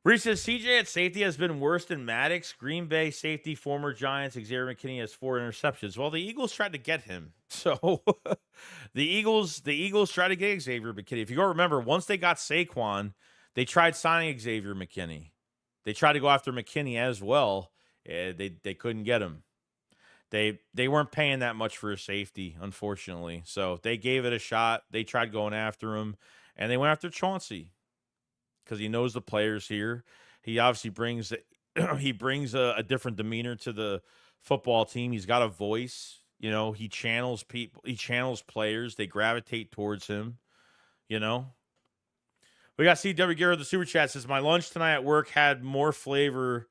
Reese says, CJ at safety has been worse than Maddox. Green Bay safety, former Giants, Xavier McKinney has 4 interceptions. Well, the Eagles tried to get him. So the Eagles tried to get Xavier McKinney. If you go remember, once they got Saquon, they tried signing Xavier McKinney. They tried to go after McKinney as well. They couldn't get him. They weren't paying that much for a safety, unfortunately. So they gave it a shot. They tried going after him, and they went after Chauncey because he knows the players here. He obviously brings a different demeanor to the football team. He's got a voice. You know, he channels people. He channels players. They gravitate towards him. You know. We got C.W. Garrett, the super chat says, my lunch tonight at work had more flavor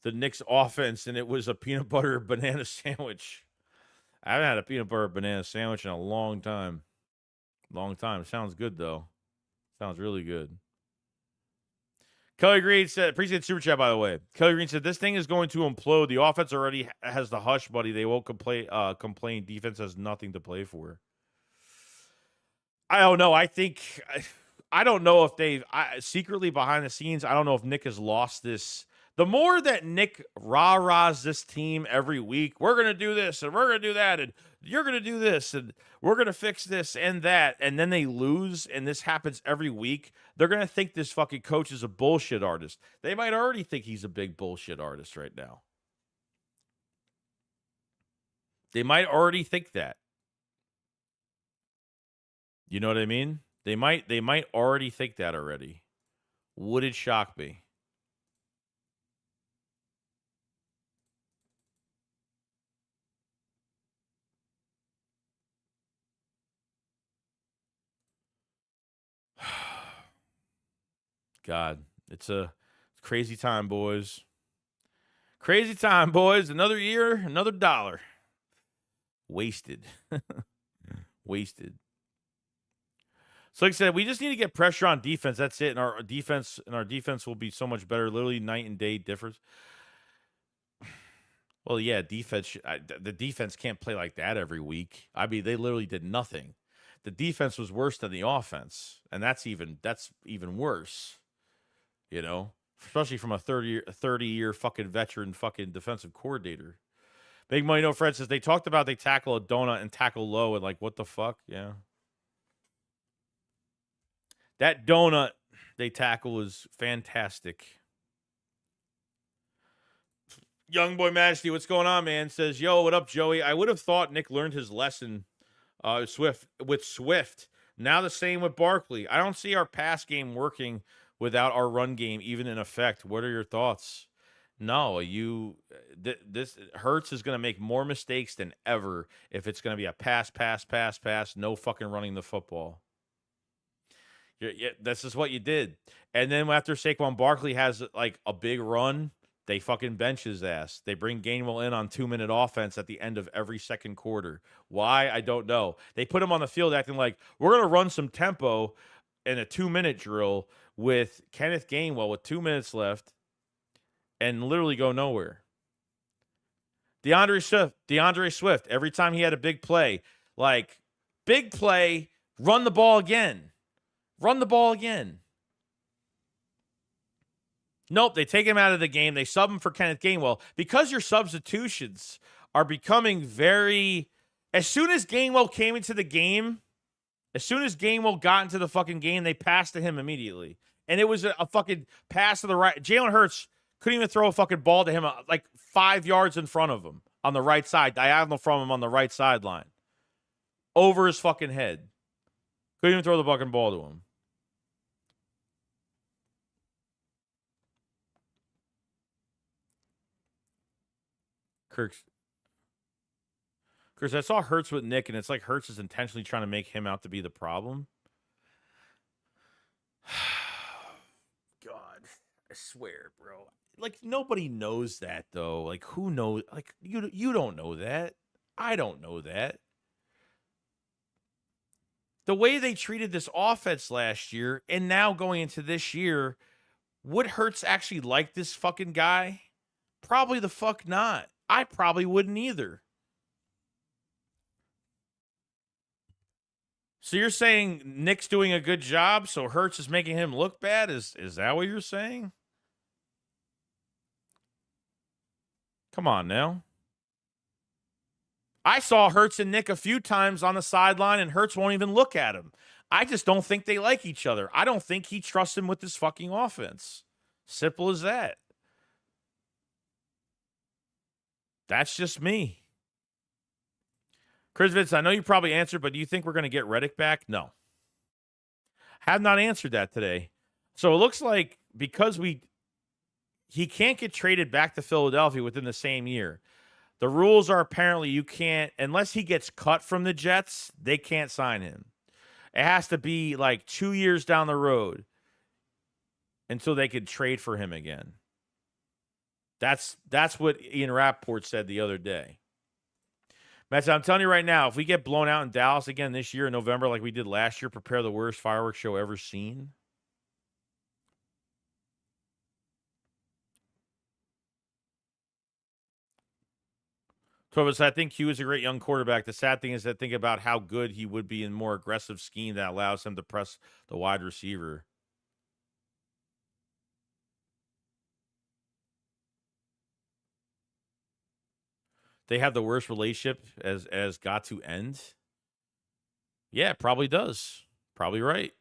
the Knicks offense, and it was a peanut butter banana sandwich. I haven't had a peanut butter banana sandwich in a long time. Long time. Sounds good, though. Sounds really good. Kelly Green said, appreciate the super chat, by the way. Kelly Green said, this thing is going to implode. The offense already has the hush, buddy. They won't complain. Defense has nothing to play for. I don't know. I don't know if secretly behind the scenes, I don't know if Nick has lost this. The more that Nick rah-rahs this team every week, we're going to do this, and we're going to do that, and you're going to do this, and we're going to fix this and that, and then they lose, and this happens every week, they're going to think this fucking coach is a bullshit artist. They might already think he's a big bullshit artist right now. They might already think that. You know what I mean? They might already think that already. Would it shock me? God, it's a crazy time, boys. Crazy time, boys. Another year, another dollar. Wasted. Wasted. So like I said, we just need to get pressure on defense. That's it. And our defense will be so much better. Literally night and day difference. Well, yeah, the defense can't play like that every week. I mean, they literally did nothing. The defense was worse than the offense, and that's even worse. You know, especially from a 30-year fucking veteran fucking defensive coordinator. Big Money No Fred says they talked about they tackle a donut and tackle low and like what the fuck? Yeah. That donut they tackle is fantastic. Young Boy Majesty, what's going on, man? Says, yo, what up, Joey? I would have thought Nick learned his lesson Swift. Now the same with Barkley. I don't see our pass game working without our run game even in effect. What are your thoughts? No, this Hurts is going to make more mistakes than ever if it's going to be a pass, no fucking running the football. Yeah, this is what you did. And then after Saquon Barkley has like a big run, they fucking bench his ass. They bring Gainwell in on 2-minute offense at the end of every second quarter. Why? I don't know. They put him on the field acting like we're going to run some tempo in a 2-minute drill with Kenneth Gainwell with 2 minutes left and literally go nowhere. DeAndre Swift, every time he had a big play, like big play, run the ball again. Run the ball again. Nope, they take him out of the game. They sub him for Kenneth Gainwell. Because your substitutions are becoming very... As soon as Gainwell came into the game, as soon as Gainwell got into the fucking game, they passed to him immediately. And it was a fucking pass to the right. Jalen Hurts couldn't even throw a fucking ball to him like 5 yards in front of him on the right side, diagonal from him on the right sideline. Over his fucking head. Couldn't even throw the fucking ball to him. Kirk, I saw Hurts with Nick, and it's like Hurts is intentionally trying to make him out to be the problem. God, I swear, bro. Like, nobody knows that, though. Like, who knows? Like, you don't know that. I don't know that. The way they treated this offense last year, and now going into this year, would Hurts actually like this fucking guy? Probably the fuck not. I probably wouldn't either. So you're saying Nick's doing a good job, so Hurts is making him look bad? Is that what you're saying? Come on now. I saw Hurts and Nick a few times on the sideline, and Hurts won't even look at him. I just don't think they like each other. I don't think he trusts him with this fucking offense. Simple as that. That's just me. Chris Vince, I know you probably answered, but do you think we're going to get Reddick back? No. Have not answered that today. So it looks like because he can't get traded back to Philadelphia within the same year. The rules are apparently you can't, unless he gets cut from the Jets, they can't sign him. It has to be like 2 years down the road until they could trade for him again. That's what Ian Rappaport said the other day. Matt, I'm telling you right now, if we get blown out in Dallas again this year in November like we did last year, prepare the worst fireworks show ever seen. Thomas, I think Hugh is a great young quarterback. The sad thing is that think about how good he would be in more aggressive scheme that allows him to press the wide receiver. They have the worst relationship as got to end. Yeah, it probably does. Probably right.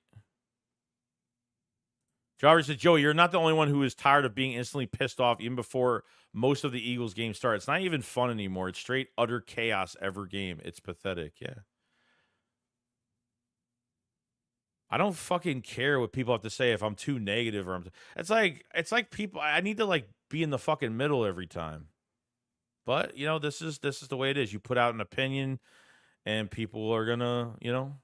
Jarvis said, Joey, you're not the only one who is tired of being instantly pissed off even before most of the Eagles games start. It's not even fun anymore. It's straight utter chaos every game. It's pathetic. Yeah. I don't fucking care what people have to say if I'm too negative or it's like people I need to like be in the fucking middle every time. But, you know, this is the way it is. You put out an opinion and people are going to, you know.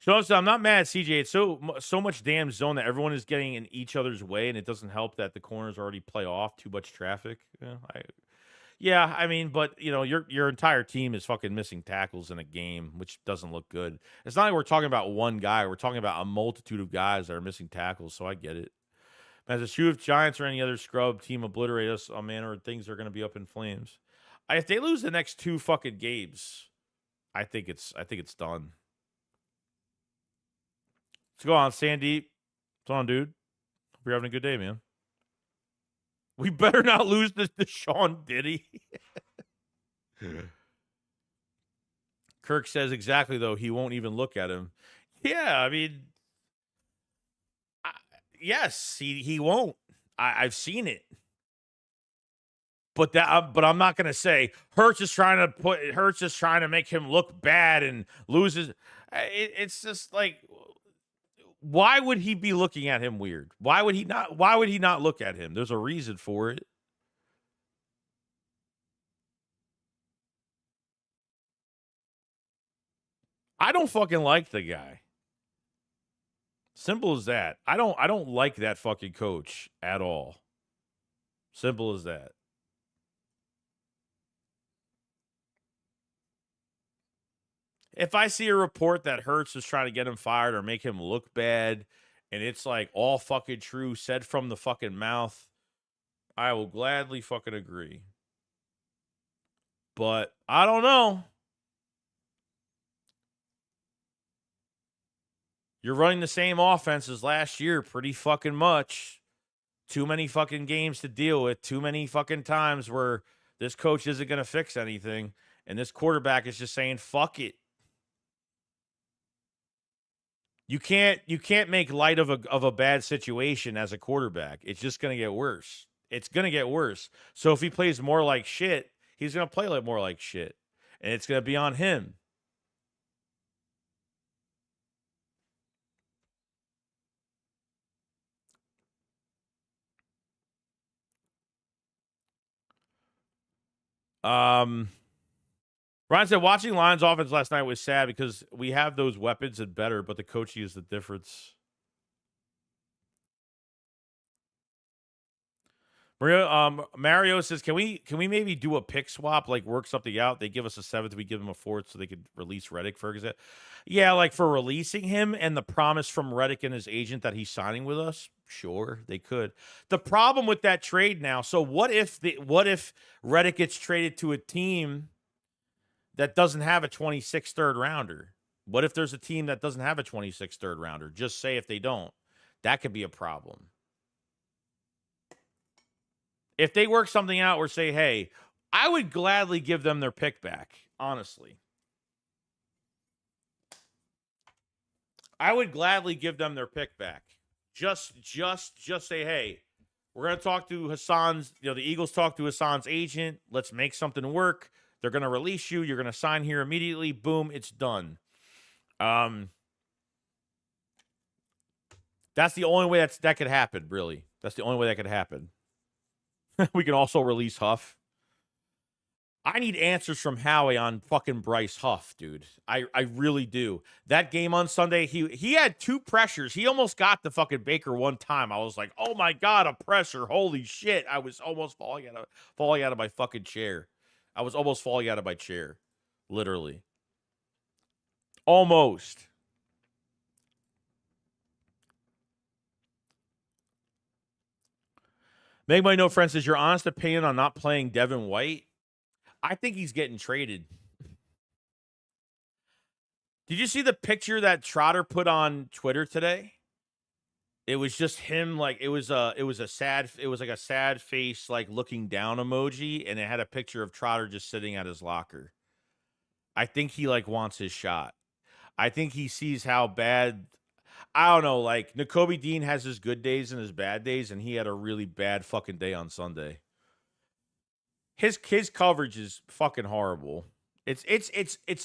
So I'm not mad at CJ. It's so much damn zone that everyone is getting in each other's way, and it doesn't help that the corners already play off too much traffic. Yeah, I mean, but you know, your entire team is fucking missing tackles in a game, which doesn't look good. It's not like we're talking about one guy; we're talking about a multitude of guys that are missing tackles. So I get it. As a shoe, if Giants or any other scrub team obliterate us, oh man, or things are going to be up in flames. If they lose the next 2 fucking games, I think it's done. Let's go on, Sandeep. What's on, dude? Hope you're having a good day, man. We better not lose this to Sean Diddy. Kirk says exactly, though. He won't even look at him. Yeah, I mean, yes, he won't. I've seen it. But I'm not going to say Hurts is trying to make him look bad and loses. It's just like, why would he be looking at him weird? Why would he not look at him? There's a reason for it. I don't fucking like the guy. Simple as that. I don't like that fucking coach at all. Simple as that. If I see a report that Hurts is trying to get him fired or make him look bad, and it's like all fucking true, said from the fucking mouth, I will gladly fucking agree. But I don't know. You're running the same offense as last year pretty fucking much. Too many fucking games to deal with. Too many fucking times where this coach isn't going to fix anything. And this quarterback is just saying, fuck it. You can't make light of a bad situation as a quarterback. It's just going to get worse. It's going to get worse. So if he plays more like shit, he's going to play more like shit. And it's going to be on him. Ryan said, watching Lions offense last night was sad because we have those weapons and better, but the coaching is the difference. Mario says, can we maybe do a pick swap, like work something out? They give us a 7th, we give them a 4th so they could release Reddick, for example. Yeah, like for releasing him and the promise from Reddick and his agent that he's signing with us. Sure, they could. The problem with that trade now, so what if Reddick gets traded to a team that doesn't have a 26th third rounder? What if there's a team that doesn't have a 26th third rounder? Just say if they don't. That could be a problem. If they work something out or say, hey, I would gladly give them their pick back, honestly. I would gladly give them their pick back. Just say, hey, we're going to talk to Hassan's, the Eagles talk to Hassan's agent. Let's make something work. They're going to release you. You're going to sign here immediately. Boom, it's done. That's the only way that could happen, really. That's the only way that could happen. We can also release Huff. I need answers from Howie on fucking Bryce Huff, dude. I really do. That game on Sunday, he had 2 pressures. He almost got the fucking Baker one time. I was like, oh my God, a pressure. Holy shit. I was almost falling out of my fucking chair. I was almost falling out of my chair. Literally. Almost. Make my no friend says, your honest opinion on not playing Devin White? I think he's getting traded. Did you see the picture that Trotter put on Twitter today? It was just him, like it was like a sad face, like looking down emoji, and it had a picture of Trotter just sitting at his locker. I think he like wants his shot. I think he sees how bad. I don't know, like Nakobe Dean has his good days and his bad days, and he had a really bad fucking day on Sunday. His coverage is fucking horrible. It's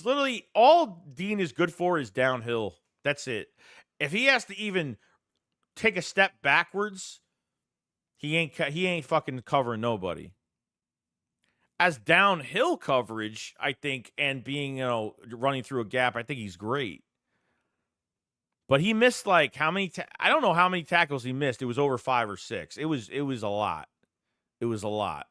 literally all Dean is good for is downhill. That's it. If he has to even take a step backwards, he ain't fucking covering nobody. As downhill coverage, I think, and being running through a gap, I think he's great. But he missed like how many? I don't know how many tackles he missed. It was over 5 or 6. It was a lot. It was a lot.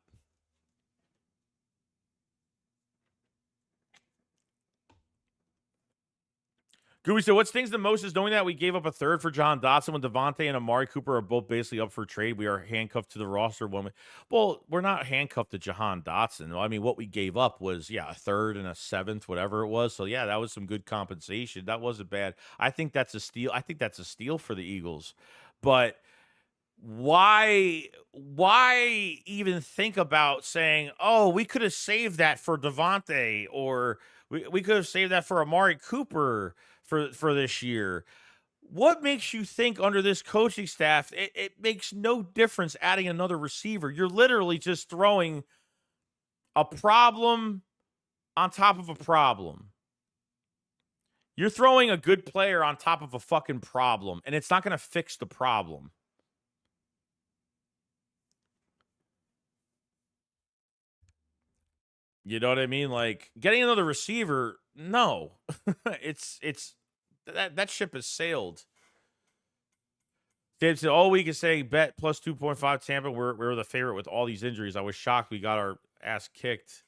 Gooey said, what stings the most is knowing that we gave up a third for John Dotson when Devontae and Amari Cooper are both basically up for trade. We are handcuffed to the roster when well, we're not handcuffed to Jahan Dotson. I mean, what we gave up was, a third and a seventh, whatever it was. So, yeah, that was some good compensation. That wasn't bad. I think that's a steal. I think that's a steal for the Eagles. But why even think about saying, oh, we could have saved that for Devontae, or we could have saved that for Amari Cooper for this year? What makes you think under this coaching staff it makes no difference adding another receiver? You're literally just throwing a problem on top of a problem. You're throwing a good player on top of a fucking problem, and it's not going to fix the problem. You know what I mean? Like, getting another receiver, no. it's that ship has sailed. Dave said all week is saying bet plus 2.5 Tampa. We're the favorite with all these injuries. I was shocked we got our ass kicked.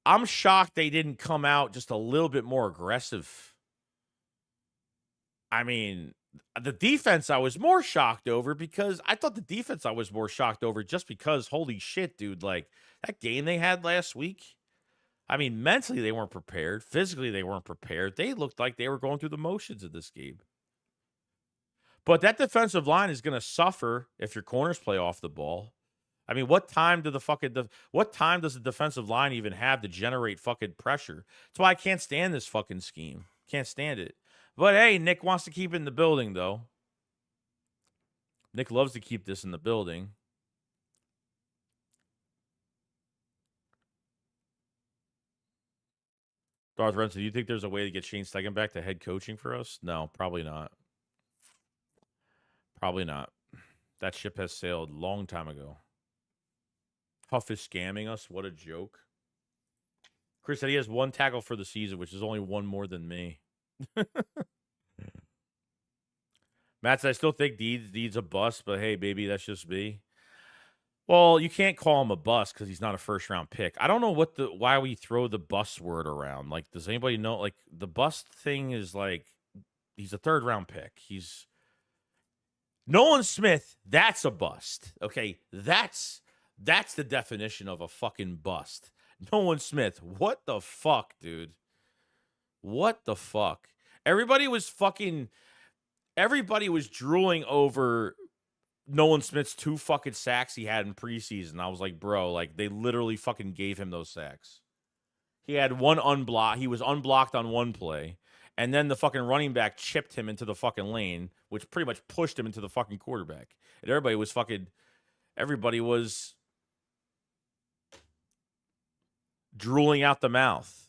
I'm shocked they didn't come out just a little bit more aggressive. I mean, the defense I was more shocked over, because I thought the defense I was more shocked over just because, holy shit, dude, like that game they had last week. I mean, mentally they weren't prepared. Physically they weren't prepared. They looked like they were going through the motions of this game. But that defensive line is going to suffer if your corners play off the ball. I mean, what time does the defensive line even have to generate fucking pressure? That's why I can't stand this fucking scheme. Can't stand it. But hey, Nick wants to keep it in the building, though. Nick loves to keep this in the building. Darth Renson, do you think there's a way to get Shane Steichen back to head coaching for us? No, probably not. Probably not. That ship has sailed a long time ago. Huff is scamming us. What a joke. Chris said he has one tackle for the season, which is only one more than me. Matt said, I still think Deed's a bust, but hey, baby, that's just me. Well, you can't call him a bust because he's not a first-round pick. I don't know why we throw the bust word around. Like, does anybody know? Like, the bust thing is like, he's a third-round pick. He's Nolan Smith. That's a bust. Okay, that's the definition of a fucking bust. Nolan Smith. What the fuck, dude? What the fuck? Everybody was drooling over Nolan Smith's 2 fucking sacks he had in preseason. I was like, bro, like they literally fucking gave him those sacks. He had one unblocked. He was unblocked on one play. And then the fucking running back chipped him into the fucking lane, which pretty much pushed him into the fucking quarterback. And everybody was drooling out the mouth.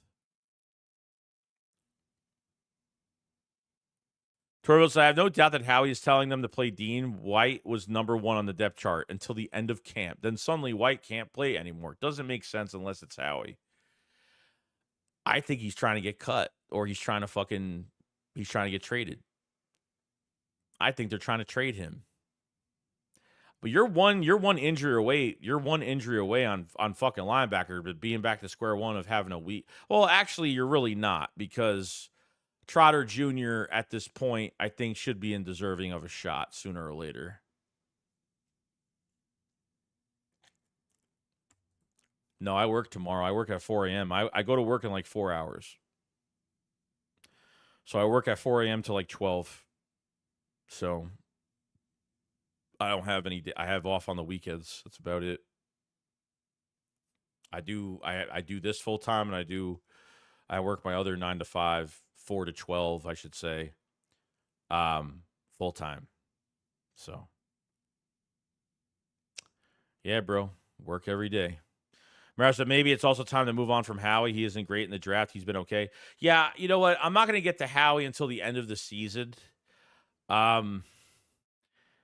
Torvalds, I have no doubt that Howie is telling them to play Dean. White was number 1 on the depth chart until the end of camp. Then suddenly White can't play anymore. It doesn't make sense unless it's Howie. I think he's trying to get cut, or he's trying to get traded. I think they're trying to trade him. But you're one injury away. You're one injury away on fucking linebacker, but being back to square one of having a week. Well, actually, you're really not, because Trotter Jr. at this point, I think, should be deserving of a shot sooner or later. No, I work tomorrow. I work at 4 a.m. I go to work in like 4 hours. So I work at 4 a.m. to like 12. So I don't have any. I have off on the weekends. That's about it. I do this full time, and I work my other 9 to 5, 4 to 12, I should say, full time. So yeah, bro, work every day. Mara said maybe it's also time to move on from Howie. He isn't great in the draft. He's been okay. Yeah, you know what? I'm not going to get to Howie until the end of the season.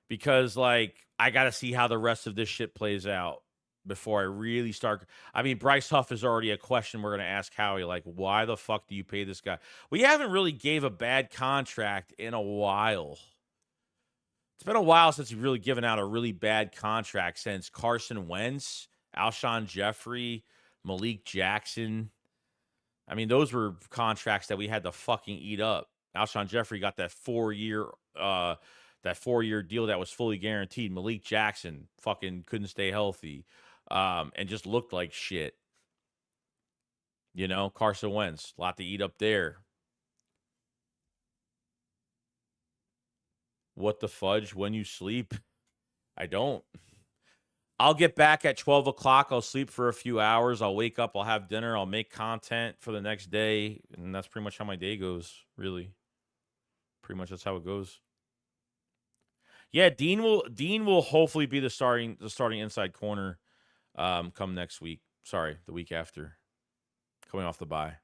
Because, like, I got to see how the rest of this shit plays out before I really start. I mean, Bryce Huff is already a question we're going to ask Howie. Like, why the fuck do you pay this guy? We haven't really gave a bad contract in a while. It's been a while since we've really given out a really bad contract, since Carson Wentz, Alshon Jeffrey, Malik Jackson. I mean, those were contracts that we had to fucking eat up. Alshon Jeffrey got that 4-year deal that was fully guaranteed. Malik Jackson fucking couldn't stay healthy, and just looked like shit. You know, Carson Wentz, a lot to eat up there. What the fudge when you sleep? I don't. I'll get back at 12 o'clock. I'll sleep for a few hours. I'll wake up. I'll have dinner. I'll make content for the next day. And that's pretty much how my day goes, really. Pretty much that's how it goes. Yeah, Dean will hopefully be the starting inside corner come next week. Sorry, the week after. Coming off the bye.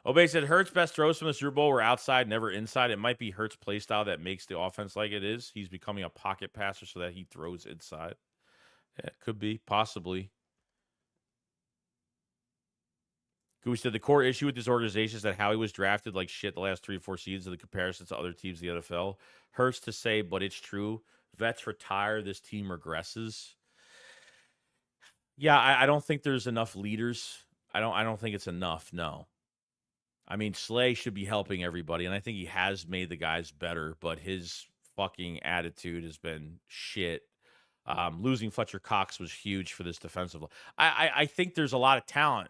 Obey said Hurts' best throws from the Super Bowl were outside, never inside. It might be Hurts' play style that makes the offense like it is. He's becoming a pocket passer so that he throws inside. Yeah, could be, possibly. Goose said the core issue with this organization is that Howie was drafted like shit the last 3 or 4 seasons of the comparisons to other teams in the NFL. Hurts to say, but it's true. Vets retire, this team regresses. Yeah, I don't think there's enough leaders. I don't think it's enough, no. I mean, Slay should be helping everybody, and I think he has made the guys better, but his fucking attitude has been shit. Losing Fletcher Cox was huge for this defensive. I think there's a lot of talent.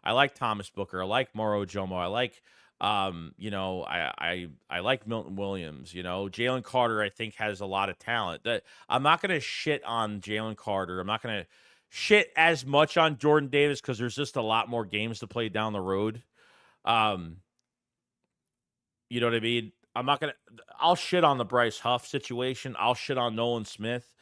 I like Thomas Booker. I like Moro Jomo. I like, I like Milton Williams. You know, Jalen Carter, I think, has a lot of talent. That I'm not going to shit on Jalen Carter. I'm not going to shit as much on Jordan Davis because there's just a lot more games to play down the road. You know what I mean? I'll shit on the Bryce Huff situation. I'll shit on Nolan Smith.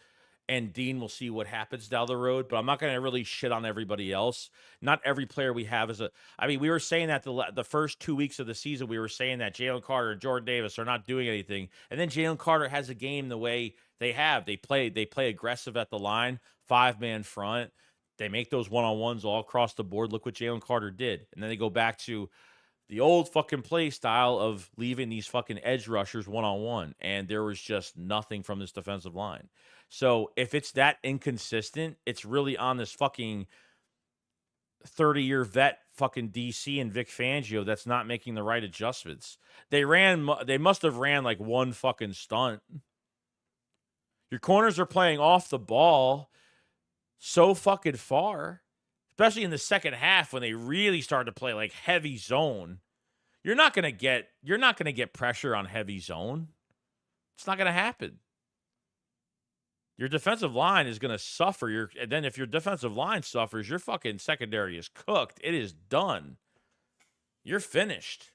And Dean will see what happens down the road, but I'm not going to really shit on everybody else. Not every player we have is I mean, we were saying that the first 2 weeks of the season, we were saying that Jalen Carter and Jordan Davis are not doing anything. And then Jalen Carter has a game the way they have. They play aggressive at the line, 5-man front. They make those one-on-ones all across the board. Look what Jalen Carter did. And then they go back to the old fucking play style of leaving these fucking edge rushers one-on-one. And there was just nothing from this defensive line. So if it's that inconsistent, it's really on this fucking 30-year vet fucking DC and Vic Fangio that's not making the right adjustments. They must have ran like one fucking stunt. Your corners are playing off the ball so fucking far, especially in the second half when they really started to play like heavy zone. You're not gonna get pressure on heavy zone. It's not gonna happen. Your defensive line is going to suffer. And then if your defensive line suffers, your fucking secondary is cooked. It is done. You're finished.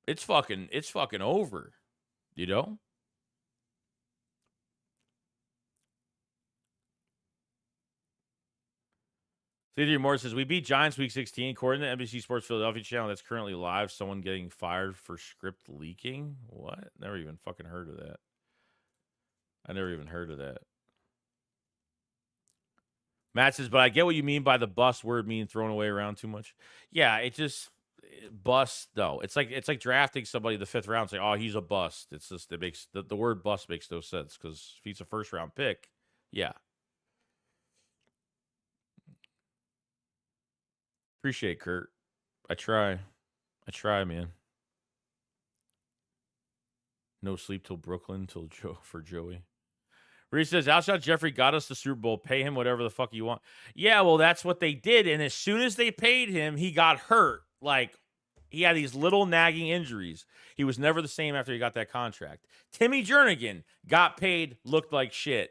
It's fucking over. You know? CJ Moore says, we beat Giants week 16. According to NBC Sports Philadelphia channel that's currently live, someone getting fired for script leaking? What? Never even fucking heard of that. I never even heard of that. Matt says, but I get what you mean by the bust word being thrown away around too much. Yeah, it just bust though. It's like drafting somebody the 5th round, say, oh, he's a bust. It's just it makes the word bust makes no sense because if he's a 1st round pick, yeah. Appreciate Kurt. I try, man. No sleep till Brooklyn for Joey. Reese says, Alshon Jeffrey got us the Super Bowl. Pay him whatever the fuck you want. Yeah, well, that's what they did. And as soon as they paid him, he got hurt. Like, he had these little nagging injuries. He was never the same after he got that contract. Timmy Jernigan got paid, looked like shit.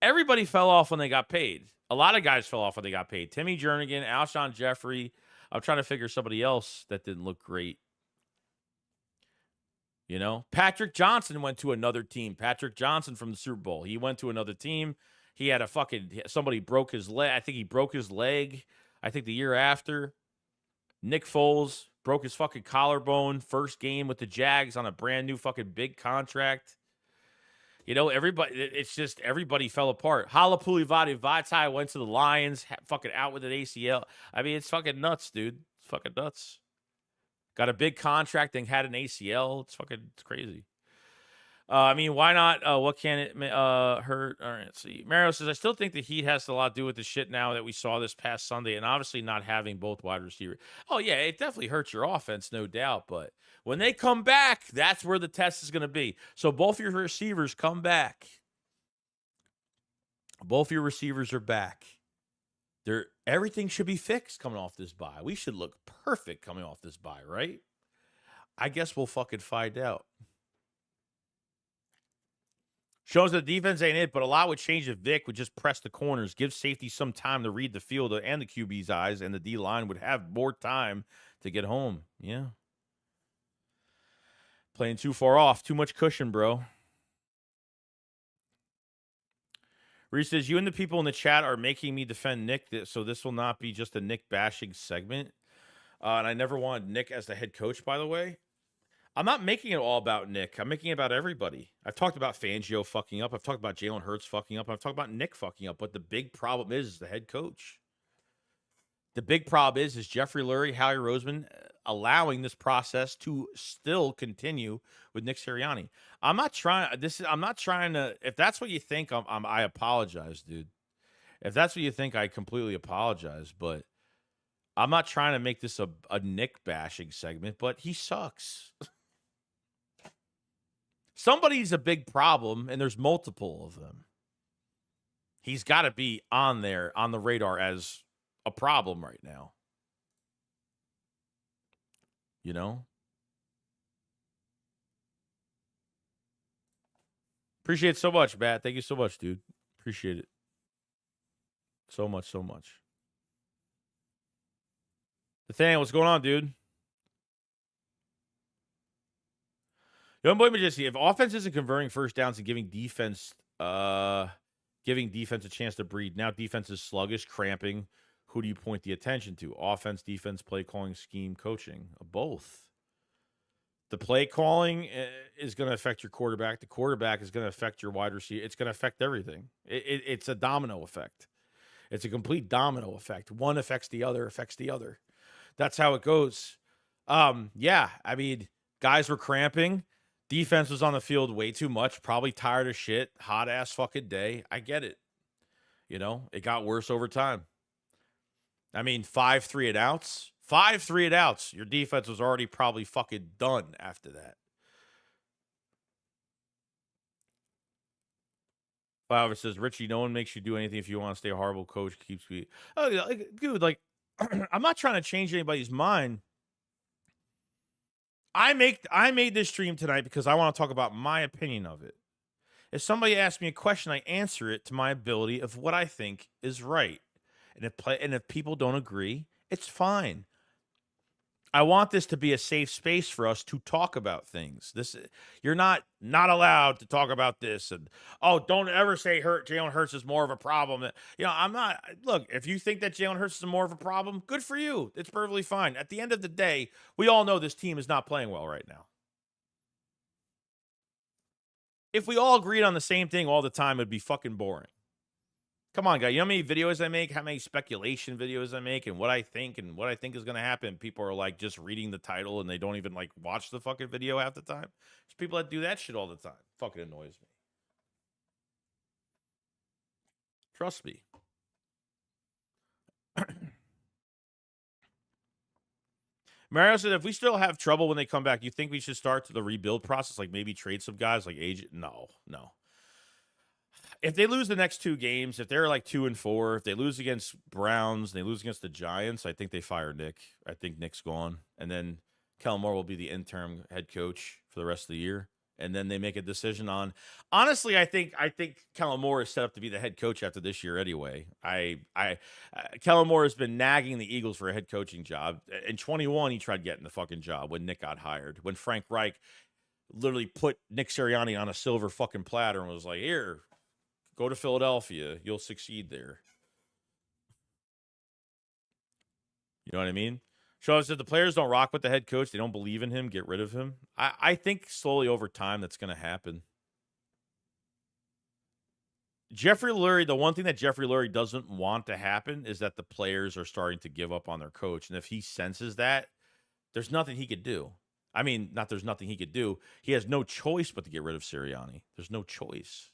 Everybody fell off when they got paid. A lot of guys fell off when they got paid. Timmy Jernigan, Alshon Jeffrey. I'm trying to figure somebody else that didn't look great. You know, Patrick Johnson went to another team. Patrick Johnson from the Super Bowl. He went to another team. He had somebody broke his leg. I think he broke his leg. I think the year after. Nick Foles broke his fucking collarbone. First game with the Jags on a brand new fucking big contract. You know, everybody fell apart. Halapoulivaati Vaitai went to the Lions, fucking out with an ACL. I mean, it's fucking nuts, dude. It's fucking nuts. Got a big contract and had an ACL. It's crazy. I mean, why not? What can it hurt? All right, let's see. Mario says, I still think the Heat has a lot to do with the shit now that we saw this past Sunday, and obviously not having both wide receivers. Oh, yeah, it definitely hurts your offense, no doubt. But when they come back, that's where the test is going to be. So both your receivers come back. Both your receivers are back. Everything should be fixed coming off this bye. We should look perfect coming off this bye, right? I guess we'll fucking find out. Shows that the defense ain't it, but a lot would change if Vic would just press the corners, give safety some time to read the field and the QB's eyes, and the D line would have more time to get home. Yeah. Playing too far off. Too much cushion, bro. Reese says, you and the people in the chat are making me defend Nick, so this will not be just a Nick bashing segment. And I never wanted Nick as the head coach, by the way. I'm not making it all about Nick. I'm making it about everybody. I've talked about Fangio fucking up. I've talked about Jalen Hurts fucking up. I've talked about Nick fucking up. But the big problem is the head coach. The big problem is Jeffrey Lurie, Howie Roseman allowing this process to still continue with Nick Sirianni. I'm not trying to. If that's what you think, I apologize, dude. If that's what you think, I completely apologize. But I'm not trying to make this a Nick bashing segment. But he sucks. Somebody's a big problem, and there's multiple of them. He's got to be on there, on the radar as a problem right now. You know? Appreciate it so much, Matt. Thank you so much, dude. Appreciate it. So much, so much. Nathaniel, what's going on, dude? Young boy Majesty, if offense isn't converting first downs and giving defense a chance to breathe, now defense is sluggish, cramping. Who do you point the attention to? Offense, defense, play calling, scheme, coaching? Both. The play calling is going to affect your quarterback. The quarterback is going to affect your wide receiver. It's going to affect everything. It's a domino effect. It's a complete domino effect. One affects the other, affects the other. That's how it goes. Yeah, I mean, guys were cramping. Defense was on the field way too much, probably tired of shit, hot ass fucking day. I get it. You know, it got worse over time. I mean, 5 3-and-outs. 5 3-and-outs. Your defense was already probably fucking done after that. However, says, Richie, no one makes you do anything if you want to stay a horrible coach. Keeps me. Oh, like, dude, like, I'm not trying to change anybody's mind. I made this stream tonight because I want to talk about my opinion of it. If somebody asks me a question, I answer it to my ability of what I think is right. And if people don't agree, it's fine. I want this to be a safe space for us to talk about things. You're not allowed to talk about this, and don't ever say Jalen Hurts is more of a problem. You know, I'm not. Look, if you think that Jalen Hurts is more of a problem, good for you. It's perfectly fine. At the end of the day, we all know this team is not playing well right now. If we all agreed on the same thing all the time, it'd be fucking boring. Come on, guy. You know how many videos I make, how many speculation videos I make, and what I think is going to happen? People are like just reading the title and they don't even like watch the fucking video half the time. There's people that do that shit all the time. Fucking annoys me. Trust me. Mario said, if we still have trouble when they come back, you think we should start the rebuild process? Like maybe trade some guys like Agent? No. If they lose the next 2 games, if they're like 2-4, if they lose against Browns, they lose against the Giants, I think they fire Nick. I think Nick's gone. And then Kellen Moore will be the interim head coach for the rest of the year. And then they make a decision on. Honestly, I think Kellen Moore is set up to be the head coach after this year anyway. Kellen Moore has been nagging the Eagles for a head coaching job. In 21, he tried getting the fucking job when Nick got hired. When Frank Reich literally put Nick Sirianni on a silver fucking platter and was like, here, go to Philadelphia. You'll succeed there. You know what I mean? So if the players don't rock with the head coach, they don't believe in him, get rid of him. I think slowly over time that's going to happen. Jeffrey Lurie, the one thing that Jeffrey Lurie doesn't want to happen is that the players are starting to give up on their coach. And if he senses that, there's nothing he could do. I mean, not there's nothing he could do. He has no choice but to get rid of Sirianni. There's no choice.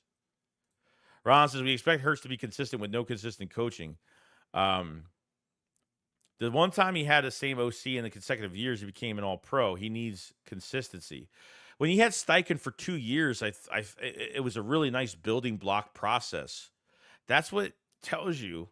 Ron says we expect Hurts to be consistent with no consistent coaching. Um, the one time he had the same OC in the consecutive years, he became an All-Pro. He needs consistency. When he had Steichen for 2 years, it was a really nice building block process. That's what tells you,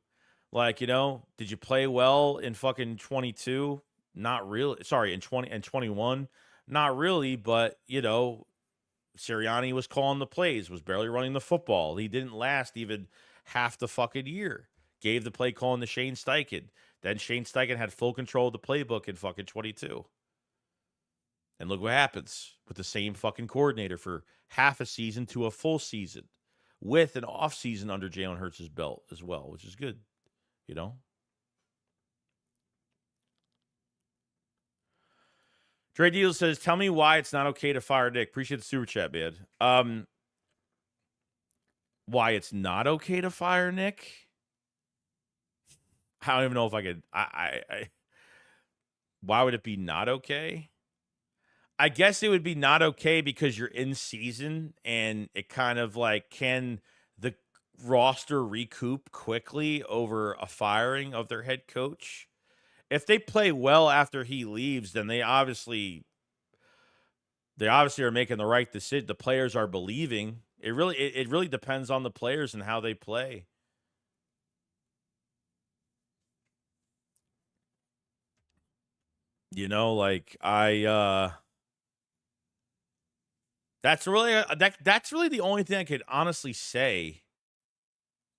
like, did you play well in fucking 22? Not really. Sorry, in 20 and 21, not really. But Sirianni was calling the plays, was barely running the football. He didn't last even half the fucking year. Gave the play calling to Shane Steichen. Then Shane Steichen had full control of the playbook in fucking 22. And look what happens with the same fucking coordinator for half a season to a full season with an off season under Jalen Hurts' belt as well, which is good, Dre Deal says, tell me why it's not okay to fire Nick. Appreciate the super chat, man. Why it's not okay to fire Nick? I don't even know if I could. Why would it be not okay? I guess it would be not okay because you're in season and it kind of like, can the roster recoup quickly over a firing of their head coach? If they play well after he leaves, then they obviously are making the right decision. The players are believing. It really depends on the players and how they play. That's really that's really the only thing I could honestly say.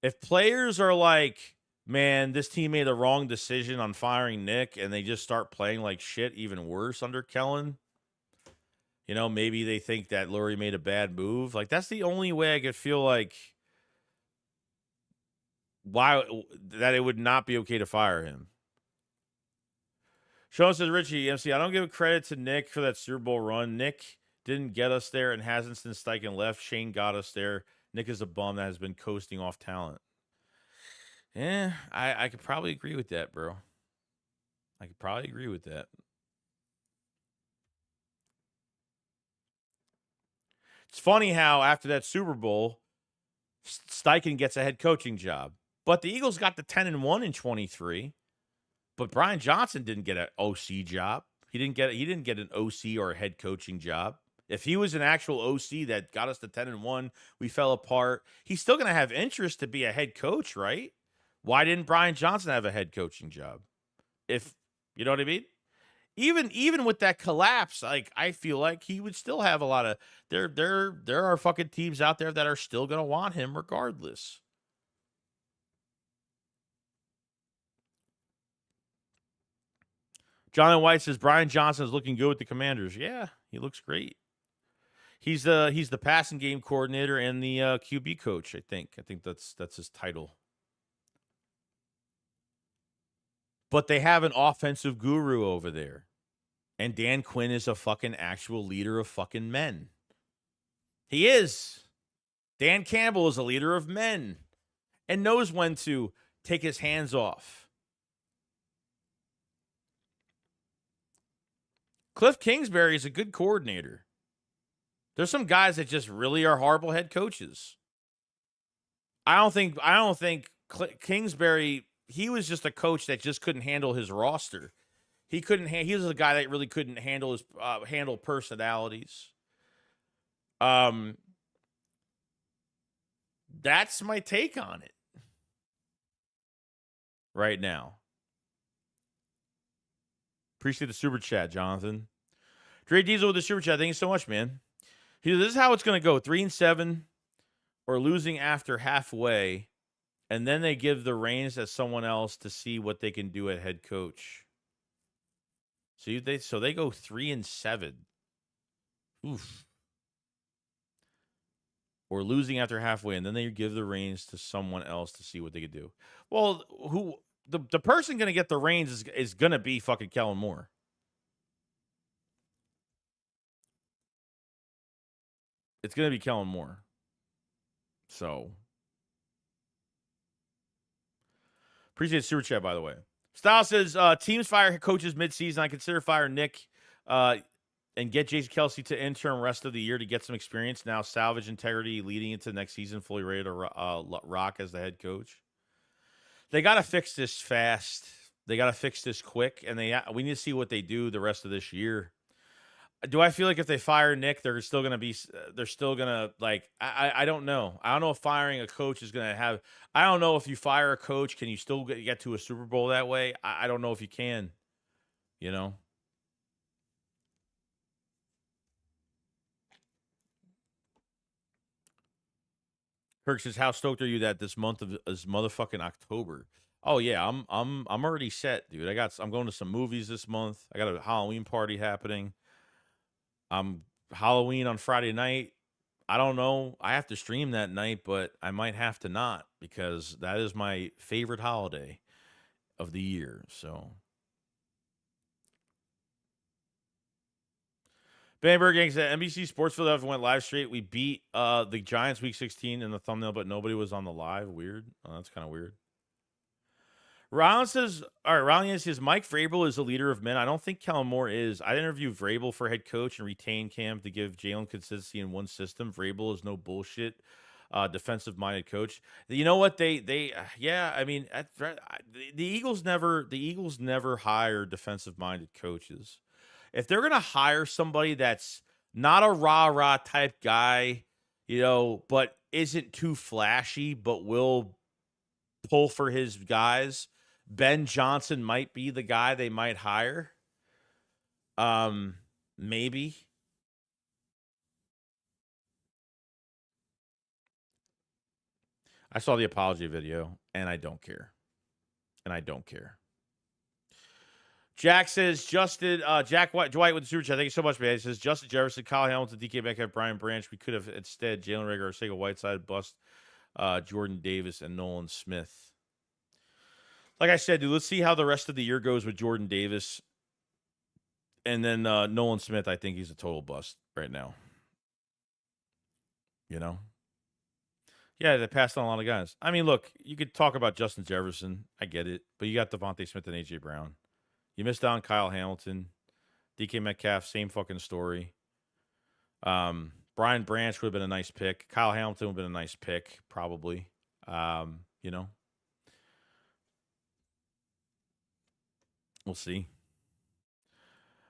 If players are like, man, this team made the wrong decision on firing Nick, and they just start playing like shit, even worse under Kellen. Maybe they think that Lurie made a bad move. Like, that's the only way I could feel like that it would not be okay to fire him. Sean says, Richie, MC, I don't give credit to Nick for that Super Bowl run. Nick didn't get us there and hasn't since Steichen left. Shane got us there. Nick is a bum that has been coasting off talent. Yeah, I could probably agree with that, bro. I could probably agree with that. It's funny how after that Super Bowl, Steichen gets a head coaching job. But the Eagles got the 10-1 in 23. But Brian Johnson didn't get an OC job. He didn't get an OC or a head coaching job. If he was an actual OC that got us to 10-1, we fell apart. He's still going to have interest to be a head coach, right? Why didn't Brian Johnson have a head coaching job? If you know what I mean? Even with that collapse, like, I feel like he would still have a lot of there are fucking teams out there that are still going to want him regardless. Jonathan White says Brian Johnson is looking good with the Commanders. Yeah, he looks great. He's the passing game coordinator and the QB coach, I think. I think that's his title. But they have an offensive guru over there. And Dan Quinn is a fucking actual leader of fucking men. He is. Dan Campbell is a leader of men and knows when to take his hands off. Cliff Kingsbury is a good coordinator. There's some guys that just really are horrible head coaches. I don't think Kingsbury, he was just a coach that just couldn't handle his roster. He was a guy that really couldn't handle his handle personalities. That's my take on it right now. Appreciate the super chat, Jonathan. Dre Diesel with the super chat. Thank you so much, man. This is how it's going to go: 3-7, or losing after halfway, and then they give the reins to someone else to see what they can do at head coach. So they go 3-7. Oof. Or losing after halfway, and then they give the reins to someone else to see what they could do. Well, the person going to get the reins is going to be fucking Kellen Moore. It's going to be Kellen Moore. So, appreciate the super chat, by the way. Style says, teams fire coaches mid-season. I consider firing Nick. and get Jason Kelsey to interim rest of the year to get some experience. Now salvage integrity leading into next season, fully ready to rock as the head coach. They got to fix this fast. They got to fix this quick, and we need to see what they do the rest of this year. Do I feel like if they fire Nick, they're still gonna be? They're still gonna like? I don't know. I don't know if firing a coach is gonna have. I don't know if you fire a coach, can you still get to a Super Bowl that way? I don't know if you can. You know. Kirk says, "How stoked are you that this month is motherfucking October?" Oh yeah, I'm already set, dude. I'm going to some movies this month. I got a Halloween party happening. I'm Halloween on Friday night. I don't know. I have to stream that night, but I might have to not because that is my favorite holiday of the year. So Bamberg Gang said NBC Sports Philadelphia went live straight. We beat the Giants week 16 in the thumbnail, but nobody was on the live. Weird. Oh, that's kind of weird. Rollins says, all right, Rollins says Mike Vrabel is a leader of men. I don't think Kellen Moore is. I interviewed Vrabel for head coach and retained Cam to give Jalen consistency in one system. Vrabel is no bullshit, defensive minded coach. You know what yeah, I mean, the Eagles never hire defensive minded coaches. If they're gonna hire somebody that's not a rah type guy, but isn't too flashy, but will pull for his guys, Ben Johnson might be the guy they might hire. Maybe. I saw the apology video, and I don't care. Jack says, Justin, Dwight with the super chat. Thank you so much, man. He says, Justin Jefferson, Kyle Hamilton, DK Metcalf, Brian Branch. We could have instead Jalen Reagor, Arcega Whiteside, bust Jordan Davis, and Nolan Smith. Like I said, dude, let's see how the rest of the year goes with Jordan Davis. And then Nolan Smith, I think he's a total bust right now. Yeah, they passed on a lot of guys. I mean, look, you could talk about Justin Jefferson. I get it. But you got Devontae Smith and A.J. Brown. You missed out on Kyle Hamilton. DK Metcalf, same fucking story. Brian Branch would have been a nice pick. Kyle Hamilton would have been a nice pick, probably. We'll see.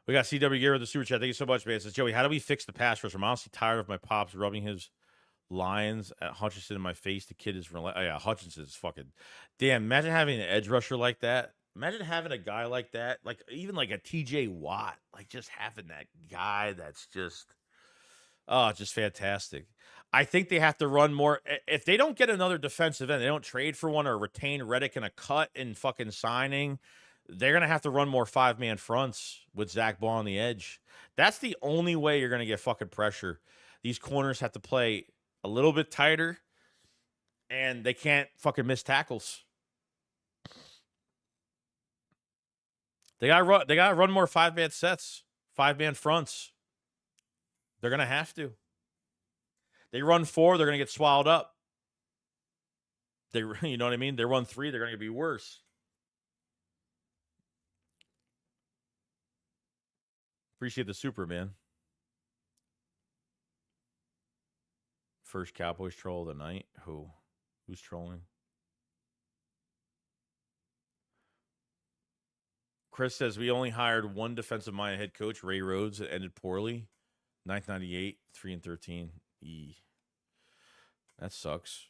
We got CW Gear with the super chat. Thank you so much, man. It says, Joey, how do we fix the pass rush? I'm honestly tired of my pops rubbing his lines at Hutchinson in my face. The kid is Hutchinson is fucking damn. Imagine having an edge rusher like that. Imagine having a guy like that, like even like a TJ Watt, like just having that guy that's just fantastic. I think they have to run more. If they don't get another defensive end, they don't trade for one or retain Reddick in a cut in fucking signing, they're going to have to run more 5-man fronts with Zach Ball on the edge. That's the only way you're going to get fucking pressure. These corners have to play a little bit tighter, and they can't fucking miss tackles. They got to run more 5-man sets, 5-man fronts. They're going to have to. They run 4, they're going to get swallowed up. You know what I mean? They run 3, they're going to be worse. Appreciate the super, man. First Cowboys troll of the night. Who's trolling? Chris says we only hired one defensive-minded head coach, Ray Rhodes. It ended poorly. 998, 3-13. That sucks.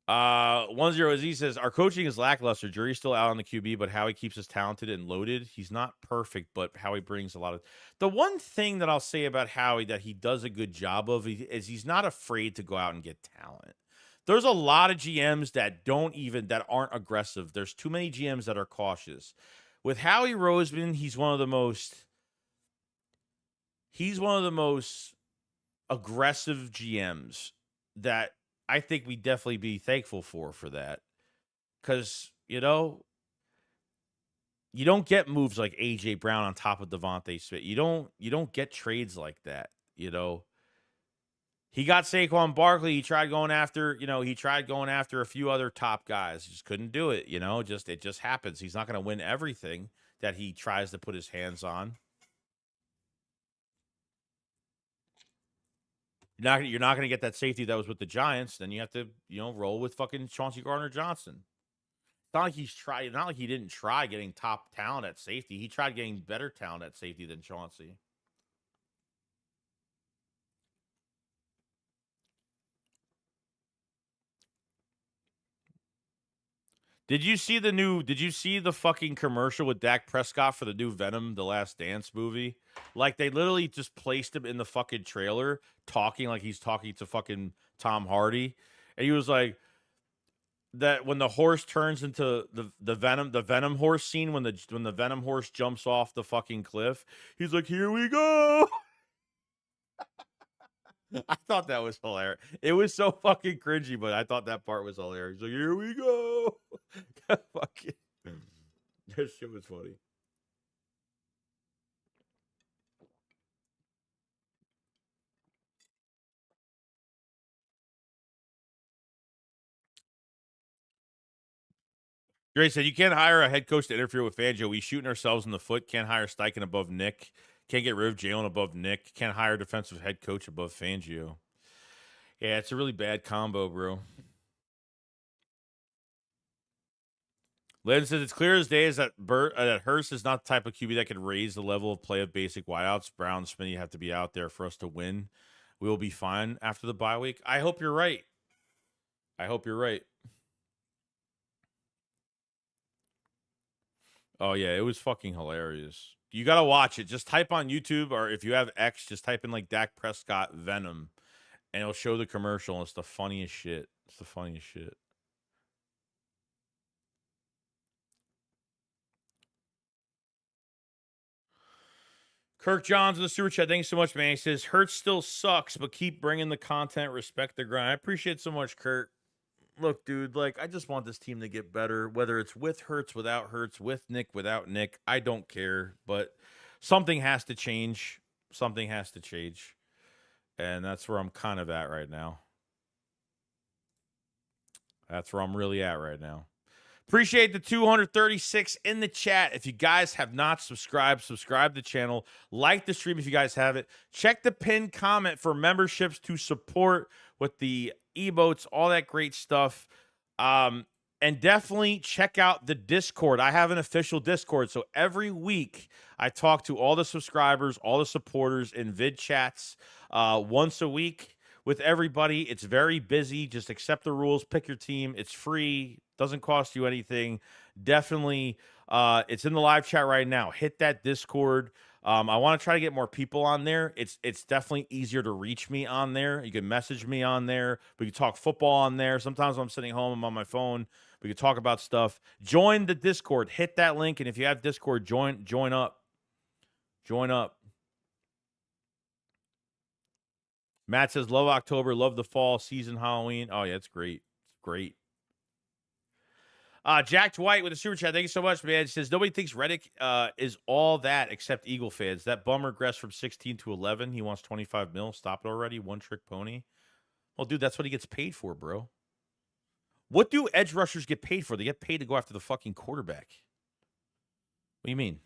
10Z says our coaching is lackluster. Jury's still out on the QB, but Howie keeps us talented and loaded. He's not perfect, but Howie brings a lot of. The one thing that I'll say about Howie that he does a good job of is he's not afraid to go out and get talent. There's a lot of GMs that aren't aggressive. There's too many GMs that are cautious. With Howie Roseman, he's one of the most aggressive GMs that I think we'd definitely be thankful for that. Because, you don't get moves like A.J. Brown on top of Devontae Smith. You don't get trades like that, He got Saquon Barkley. He tried going after a few other top guys. Just couldn't do it, It just happens. He's not going to win everything. that he tries to put his hands on. You're not going to get that safety that was with the Giants. Then you have to, roll with fucking Chauncey Gardner-Johnson. It's not like he didn't try getting top talent at safety. He tried getting better talent at safety than Chauncey. Did you see the fucking commercial with Dak Prescott for the new Venom, The Last Dance movie? Like, they literally just placed him in the fucking trailer talking like he's talking to fucking Tom Hardy. And he was like, that when the horse turns into the Venom horse scene, when the Venom horse jumps off the fucking cliff, he's like, "Here we go." I thought that was hilarious. It was so fucking cringy, but I thought that part was hilarious. He's like, "Here we go." Fucking that shit was funny. Gray said, "You can't hire a head coach to interfere with Fangio. We shooting ourselves in the foot. Can't hire Steichen above Nick. Can't get rid of Jalen above Nick. Can't hire a defensive head coach above Fangio." Yeah, it's a really bad combo, bro. Len says, "It's clear as day is that that Hurst is not the type of QB that can raise the level of play of basic wideouts. Brown and Smitty have to be out there for us to win. We will be fine after the bye week." I hope you're right. I hope you're right. Oh, yeah, it was fucking hilarious. You got to watch it. Just type on YouTube, or if you have X, just type in like Dak Prescott Venom, and it'll show the commercial. It's the funniest shit. It's the funniest shit. Kirk Johns in the super chat. Thanks so much, man. He says, "Hurts still sucks, but keep bringing the content. Respect the grind." I appreciate it so much, Kirk. Look, dude, like, I just want this team to get better, whether it's with Hurts, without Hurts, with Nick, without Nick. I don't care, but something has to change. Something has to change. And that's where I'm kind of at right now. That's where I'm really at right now. Appreciate the 236 in the chat. If you guys have not subscribed, subscribe to the channel. Like the stream if you guys have it. Check the pinned comment for memberships to support with the emotes, all that great stuff. And definitely check out the Discord. I have an official Discord. So every week I talk to all the subscribers, all the supporters in vid chats once a week with everybody. It's very busy. Just accept the rules, pick your team. It's free, doesn't cost you anything. Definitely, it's in the live chat right now. Hit that Discord. I want to try to get more people on there. It's definitely easier to reach me on there. You can message me on there. We can talk football on there. Sometimes when I'm sitting home, I'm on my phone. We can talk about stuff. Join the Discord. Hit that link, and if you have Discord, join up. Join up. Matt says, "Love October, love the fall season, Halloween." Oh, yeah, it's great. It's great. Jack White with a super chat. Thank you so much, man. He says, "Nobody thinks Reddick is all that except Eagle fans. That bum regressed from 16 to 11. He wants 25 mil. Stop it already. One trick pony." Well, dude, that's what he gets paid for, bro. What do edge rushers get paid for? They get paid to go after the fucking quarterback. What do you mean?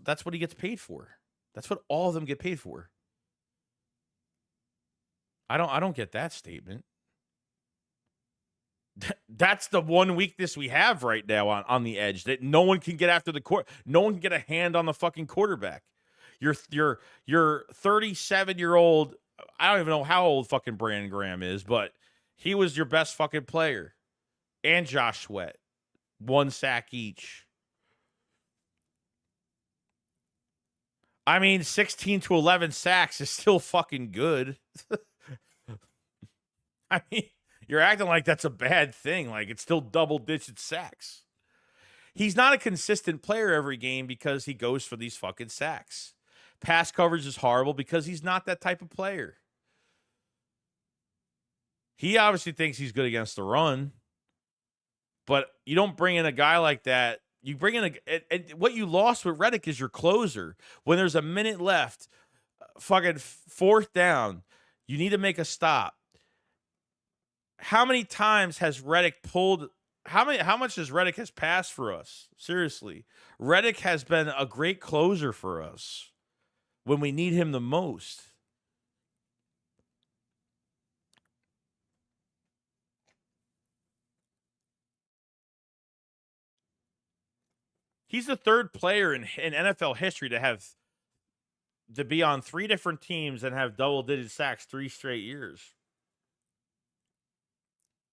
That's what he gets paid for. That's what all of them get paid for. I don't get that statement. That's the one weakness we have right now on the edge, that no one can get after the court. No one can get a hand on the fucking quarterback. Your 37-year-old, I don't even know how old fucking Brandon Graham is, but he was your best fucking player. And Josh Sweat. 1 sack each. I mean, 16 to 11 sacks is still fucking good. I mean, you're acting like that's a bad thing. Like, it's still double-digit sacks. He's not a consistent player every game because he goes for these fucking sacks. Pass coverage is horrible because he's not that type of player. He obviously thinks he's good against the run, but you don't bring in a guy like that. You bring in and what you lost with Reddick is your closer. When there's a minute left, fucking 4th down, you need to make a stop. How many times has Reddick pulled how much does Reddick has passed for us? Seriously. Reddick has been a great closer for us when we need him the most. He's the third player in NFL history to be on 3 different teams and have double-digit sacks 3 straight years.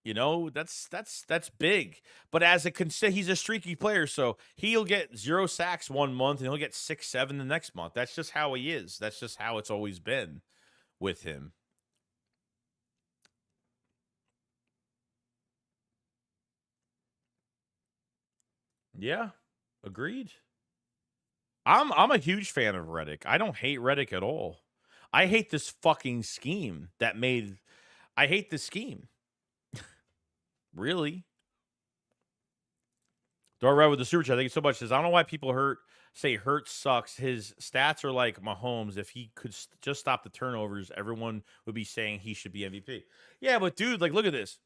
You know, that's big. But as a he's a streaky player, so he'll get 0 sacks one month and he'll get 6, 7 the next month. That's just how he is. That's just how it's always been with him. Yeah, agreed. I'm a huge fan of Reddick. I don't hate Reddick at all. I hate this fucking scheme that made. I hate the scheme. Really. Door Red with the super chat. Thank you so much. Says I don't know why people say Hurt sucks. His stats are like Mahomes. If he could just stop the turnovers, everyone would be saying he should be MVP. Yeah, but dude, like, look at this.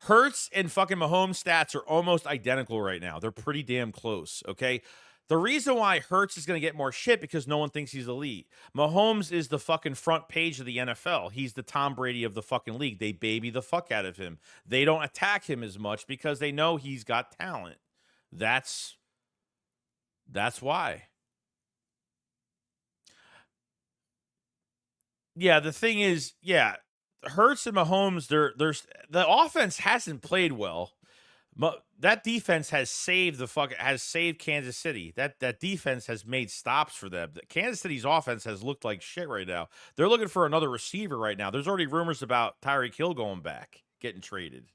Hurts and fucking Mahomes stats are almost identical right now. They're pretty damn close, okay? The reason why Hurts is going to get more shit because no one thinks he's elite. Mahomes is the fucking front page of the NFL. He's the Tom Brady of the fucking league. They baby the fuck out of him. They don't attack him as much because they know he's got talent. That's why. Yeah, the thing is, yeah, Hurts and Mahomes, there's the offense hasn't played well. That defense has saved Kansas City. That defense has made stops for them. Kansas City's offense has looked like shit right now. They're looking for another receiver right now. There's already rumors about Tyreek Hill going back, getting traded.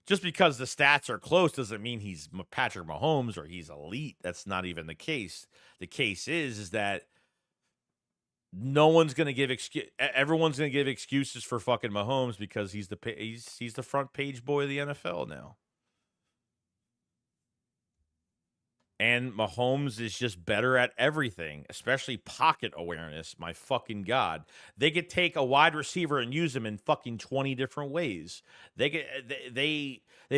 Just because the stats are close doesn't mean he's Patrick Mahomes or he's elite. That's not even the case. The case is that no one's going to give everyone's going to give excuses for fucking Mahomes because he's the front page boy of the NFL now. And Mahomes is just better at everything, especially pocket awareness. My fucking God. They could take a wide receiver and use him in fucking 20 different ways. They've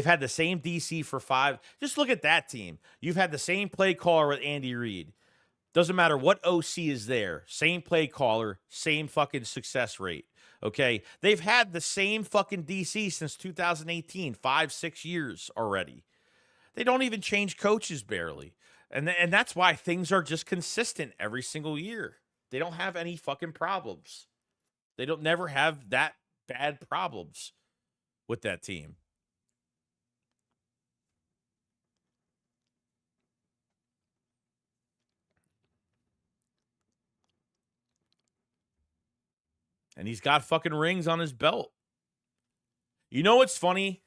had the same DC for 5. Just look at that team. You've had the same play caller with Andy Reid. Doesn't matter what OC is there. Same play caller, same fucking success rate. Okay? They've had the same fucking DC since 2018, 5, 6 years already. They don't even change coaches barely. And that's why things are just consistent every single year. They don't have any fucking problems. They don't never have that bad problems with that team. And he's got fucking rings on his belt. You know what's funny?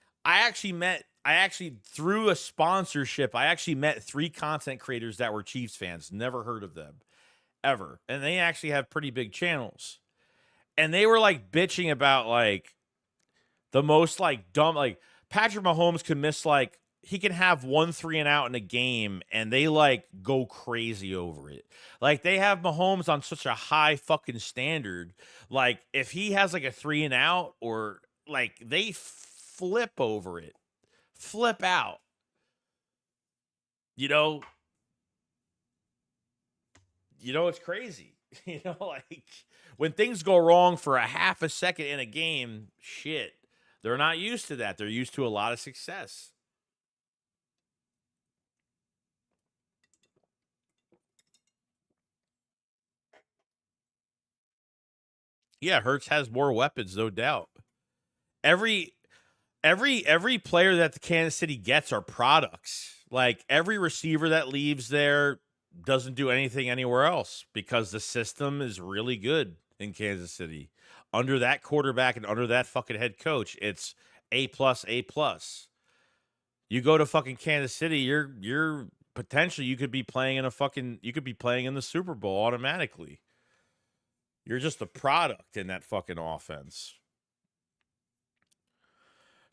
Through a sponsorship, I actually met 3 content creators that were Chiefs fans. Never heard of them ever. And they actually have pretty big channels. And they were like bitching about like the most like dumb, like Patrick Mahomes could miss like he can have 1 3 and out in a game and they like go crazy over it. Like they have Mahomes on such a high fucking standard. Like if he has like a 3 and out or like they flip over it. Flip out. You know, it's crazy. Like when things go wrong for a half a second in a game, shit. They're not used to that. They're used to a lot of success. Yeah, Hurts has more weapons, no doubt. Every player that the Kansas City gets are products. Like every receiver that leaves there doesn't do anything anywhere else because the system is really good in Kansas City. Under that quarterback and under that fucking head coach, it's A plus, A plus. You go to fucking Kansas City, you're potentially you could be playing in the Super Bowl automatically. You're just a product in that fucking offense.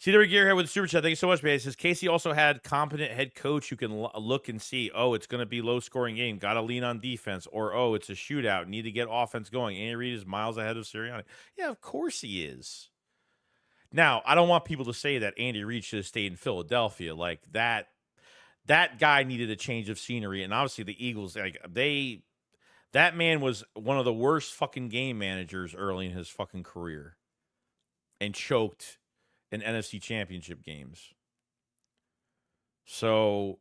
CW Gear here with the super chat. Thank you so much, man. It says Casey also had competent head coach who can look and see, oh, it's going to be low scoring game. Got to lean on defense. Or, oh, it's a shootout. Need to get offense going. Andy Reid is miles ahead of Sirianni. Yeah, of course he is. Now, I don't want people to say that Andy Reid should have stayed in Philadelphia. Like that guy needed a change of scenery, and obviously the Eagles, like that man was one of the worst fucking game managers early in his fucking career, and choked in NFC Championship games. So,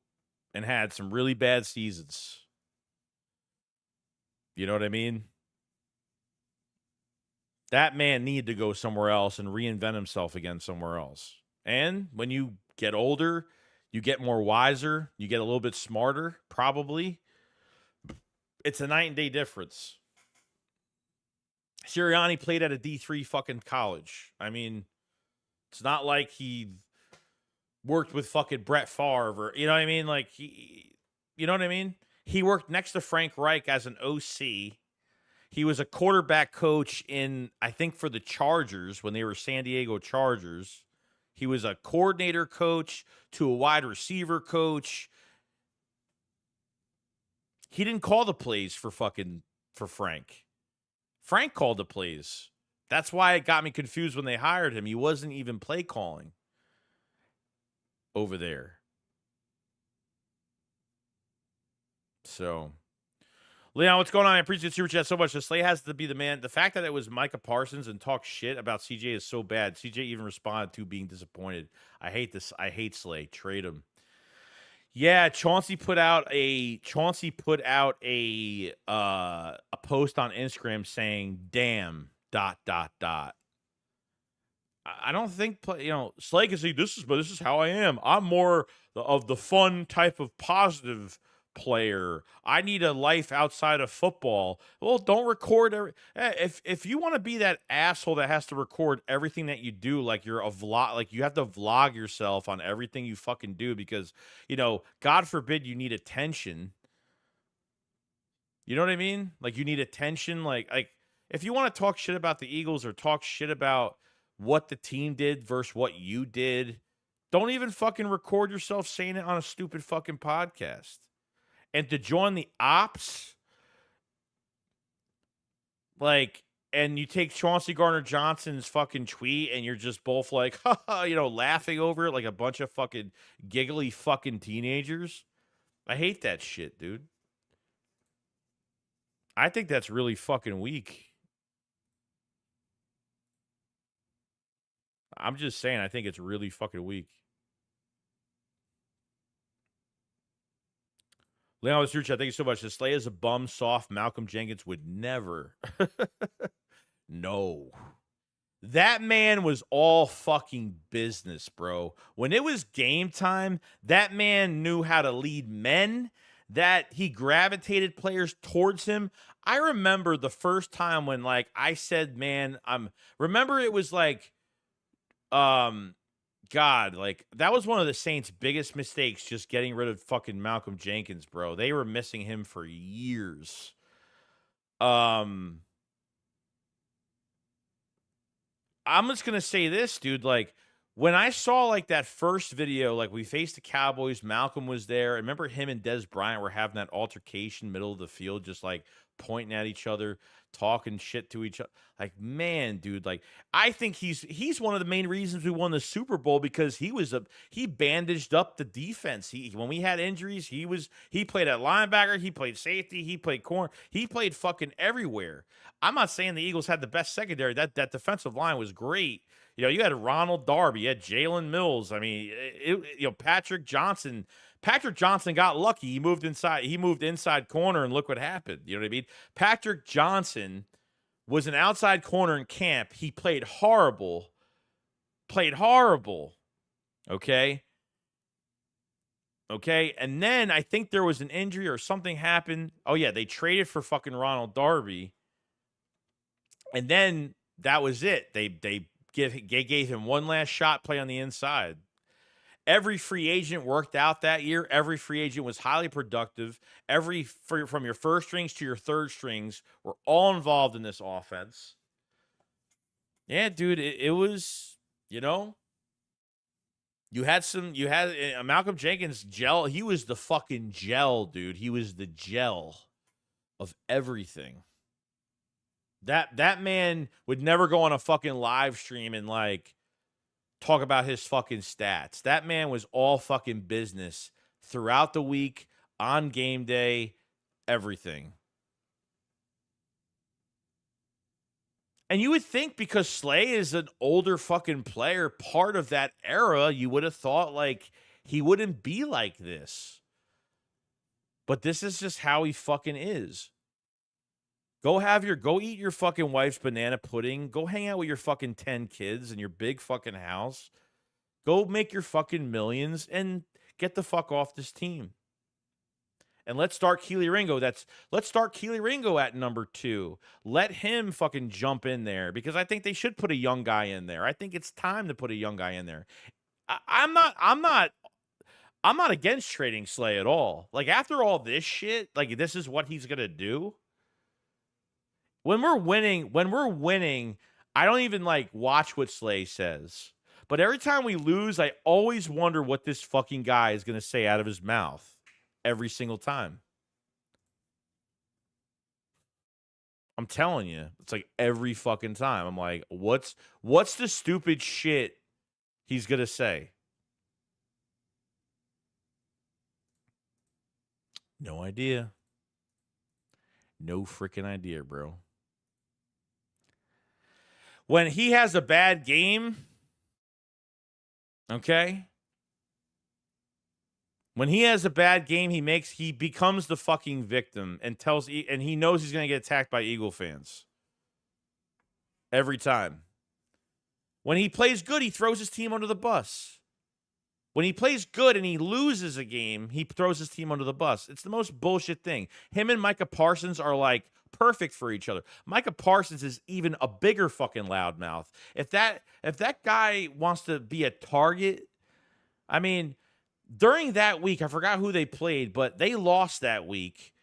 and had some really bad seasons. You know what I mean? That man needed to go somewhere else and reinvent himself again somewhere else. And when you get older, you get more wiser, you get a little bit smarter, probably. It's a night and day difference. Sirianni played at a D3 fucking college. I mean, it's not like he worked with fucking Brett Favre or, you know what I mean? Like, you know what I mean? He worked next to Frank Reich as an OC. He was a quarterback coach in, I think, for the Chargers when they were San Diego Chargers. He was a coordinator coach to a wide receiver coach. He didn't call the plays for Frank. Frank called the plays. That's why it got me confused when they hired him. He wasn't even play calling over there. So, Leon, what's going on? I appreciate Super Chat so much. The Slay has to be the man. The fact that it was Micah Parsons and talk shit about CJ is so bad. CJ even responded to being disappointed. I hate this. I hate Slay. Trade him. Yeah, Chauncey put out a post on Instagram saying, "Damn, ... I don't think Slay can say this is how I am. I'm more of the fun type of positive player. I need a life outside of football. Well, don't record if you want to be that asshole that has to record everything that you do, like you're a vlog, like you have to vlog yourself on everything you fucking do because, God forbid you need attention. You know what I mean? Like you need attention. Like if you want to talk shit about the Eagles or talk shit about what the team did versus what you did, don't even fucking record yourself saying it on a stupid fucking podcast. And to join the ops, like, and you take Chauncey Gardner-Johnson's fucking tweet and you're just both like, laughing over it like a bunch of fucking giggly fucking teenagers. I hate that shit, dude. I think that's really fucking weak. I'm just saying, I think it's really fucking weak. Leon with Chat, thank you so much. The Slay is a bum, soft. Malcolm Jenkins would never. No. That man was all fucking business, bro. When it was game time, that man knew how to lead men, that he gravitated players towards him. I remember the first time when, like, I said, man, remember it was like, God, like that was one of the Saints' biggest mistakes, just getting rid of fucking Malcolm Jenkins, bro. They were missing him for years. I'm just gonna say this, dude. Like when I saw like that first video, like we faced the Cowboys, Malcolm was there. I remember him and Des Bryant were having that altercation middle of the field, just like pointing at each other, talking shit to each other. Like, man, dude, like I think he's one of the main reasons we won the Super Bowl because he bandaged up the defense. When we had injuries, he played at linebacker, he played safety, he played corner, he played fucking everywhere. I'm not saying the Eagles had the best secondary. That defensive line was great. You had Ronald Darby, you had Jalen Mills. I mean, Patrick Johnson. Patrick Johnson got lucky. He moved inside corner, and look what happened. You know what I mean? Patrick Johnson was an outside corner in camp. He played horrible. Okay. And then I think there was an injury or something happened. Oh, yeah. They traded for fucking Ronald Darby. And then that was it. They gave him one last shot, play on the inside. Every free agent worked out that year. Every free agent was highly productive. From your first strings to your third strings were all involved in this offense. Yeah, dude, it was, you had Malcolm Jenkins gel. He was the fucking gel, dude. He was the gel of everything. That man would never go on a fucking live stream and like talk about his fucking stats. That man was all fucking business throughout the week, on game day, everything. And you would think because Slay is an older fucking player, part of that era, you would have thought like he wouldn't be like this. But this is just how he fucking is. Go eat your fucking wife's banana pudding. Go hang out with your fucking 10 kids in your big fucking house. Go make your fucking millions and get the fuck off this team. And let's start Keely Ringo. Let's start Keely Ringo at number 2. Let him fucking jump in there because I think they should put a young guy in there. I think it's time to put a young guy in there. I'm not against trading Slay at all. Like after all this shit, like this is what he's gonna do. When we're winning, I don't even like watch what Slay says. But every time we lose, I always wonder what this fucking guy is gonna say out of his mouth. Every single time. I'm telling you, it's like every fucking time. I'm like, what's the stupid shit he's gonna say? No idea. No freaking idea, bro. When he has a bad game, okay? When he has a bad game, he becomes the fucking victim and he knows he's going to get attacked by Eagle fans. Every time. When he plays good, he throws his team under the bus. When he plays good and he loses a game, he throws his team under the bus. It's the most bullshit thing. Him and Micah Parsons are like perfect for each other. Micah Parsons is even a bigger fucking loudmouth. If that guy wants to be a target, I mean, during that week, I forgot who they played, but they lost that week.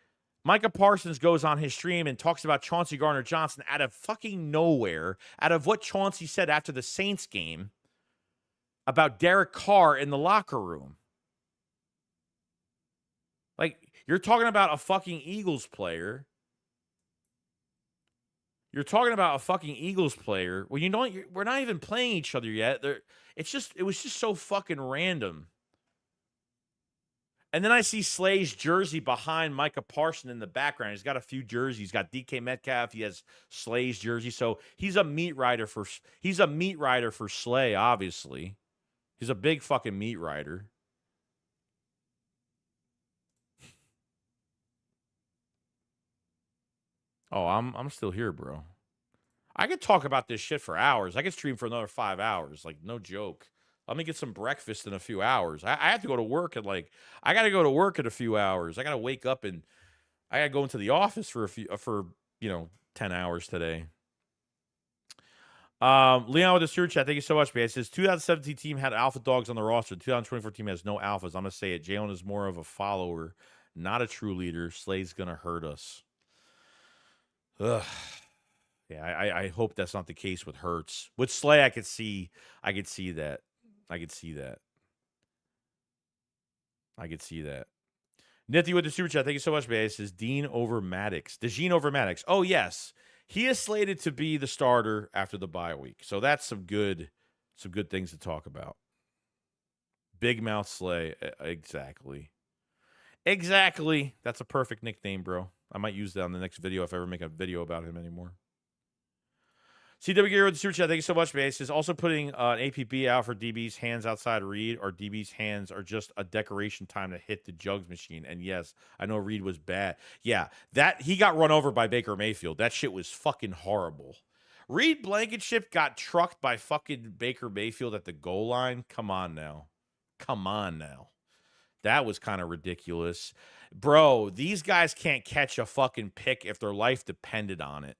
Micah Parsons goes on his stream and talks about Chauncey Gardner-Johnson out of fucking nowhere, out of what Chauncey said after the Saints game about Derek Carr in the locker room. Like, you're talking about a fucking Eagles player. You're talking about a fucking Eagles player. Well, we're not even playing each other yet. It was just so fucking random. And then I see Slay's jersey behind Micah Parsons in the background. He's got a few jerseys. He's got DK Metcalf. He has Slay's jersey. So he's a meat rider for Slay, obviously. He's a big fucking meat rider. Oh, I'm still here, bro. I could talk about this shit for hours. I could stream for another 5 hours. Like, no joke. Let me get some breakfast in a few hours. I have to go to work I got to go to work in a few hours. I got to wake up and I got to go into the office for 10 hours today. Leon with the super chat. Thank you so much, man. It says 2017 team had alpha dogs on the roster. 2024 team has no alphas. I'm going to say it. Jalen is more of a follower, not a true leader. Slay's going to hurt us. Ugh. Yeah, I hope that's not the case with Hurts. With Slay, I could see that. I could see that. Nithy with the super chat. Thank you so much, man. It says Dean over Maddox. DeJean over Maddox. Oh, yes. He is slated to be the starter after the bye week. So that's some good things to talk about. Big Mouth Slay. Exactly. That's a perfect nickname, bro. I might use that on the next video if I ever make a video about him anymore. CW Gear with the super chat. Thank you so much, man. It says also putting an APB out for DB's hands outside Reed, or DB's hands are just a decoration time to hit the jugs machine. And yes, I know Reed was bad. Yeah, that he got run over by Baker Mayfield. That shit was fucking horrible. Reed Blankenship got trucked by fucking Baker Mayfield at the goal line. Come on now. That was kind of ridiculous. Bro, these guys can't catch a fucking pick if their life depended on it.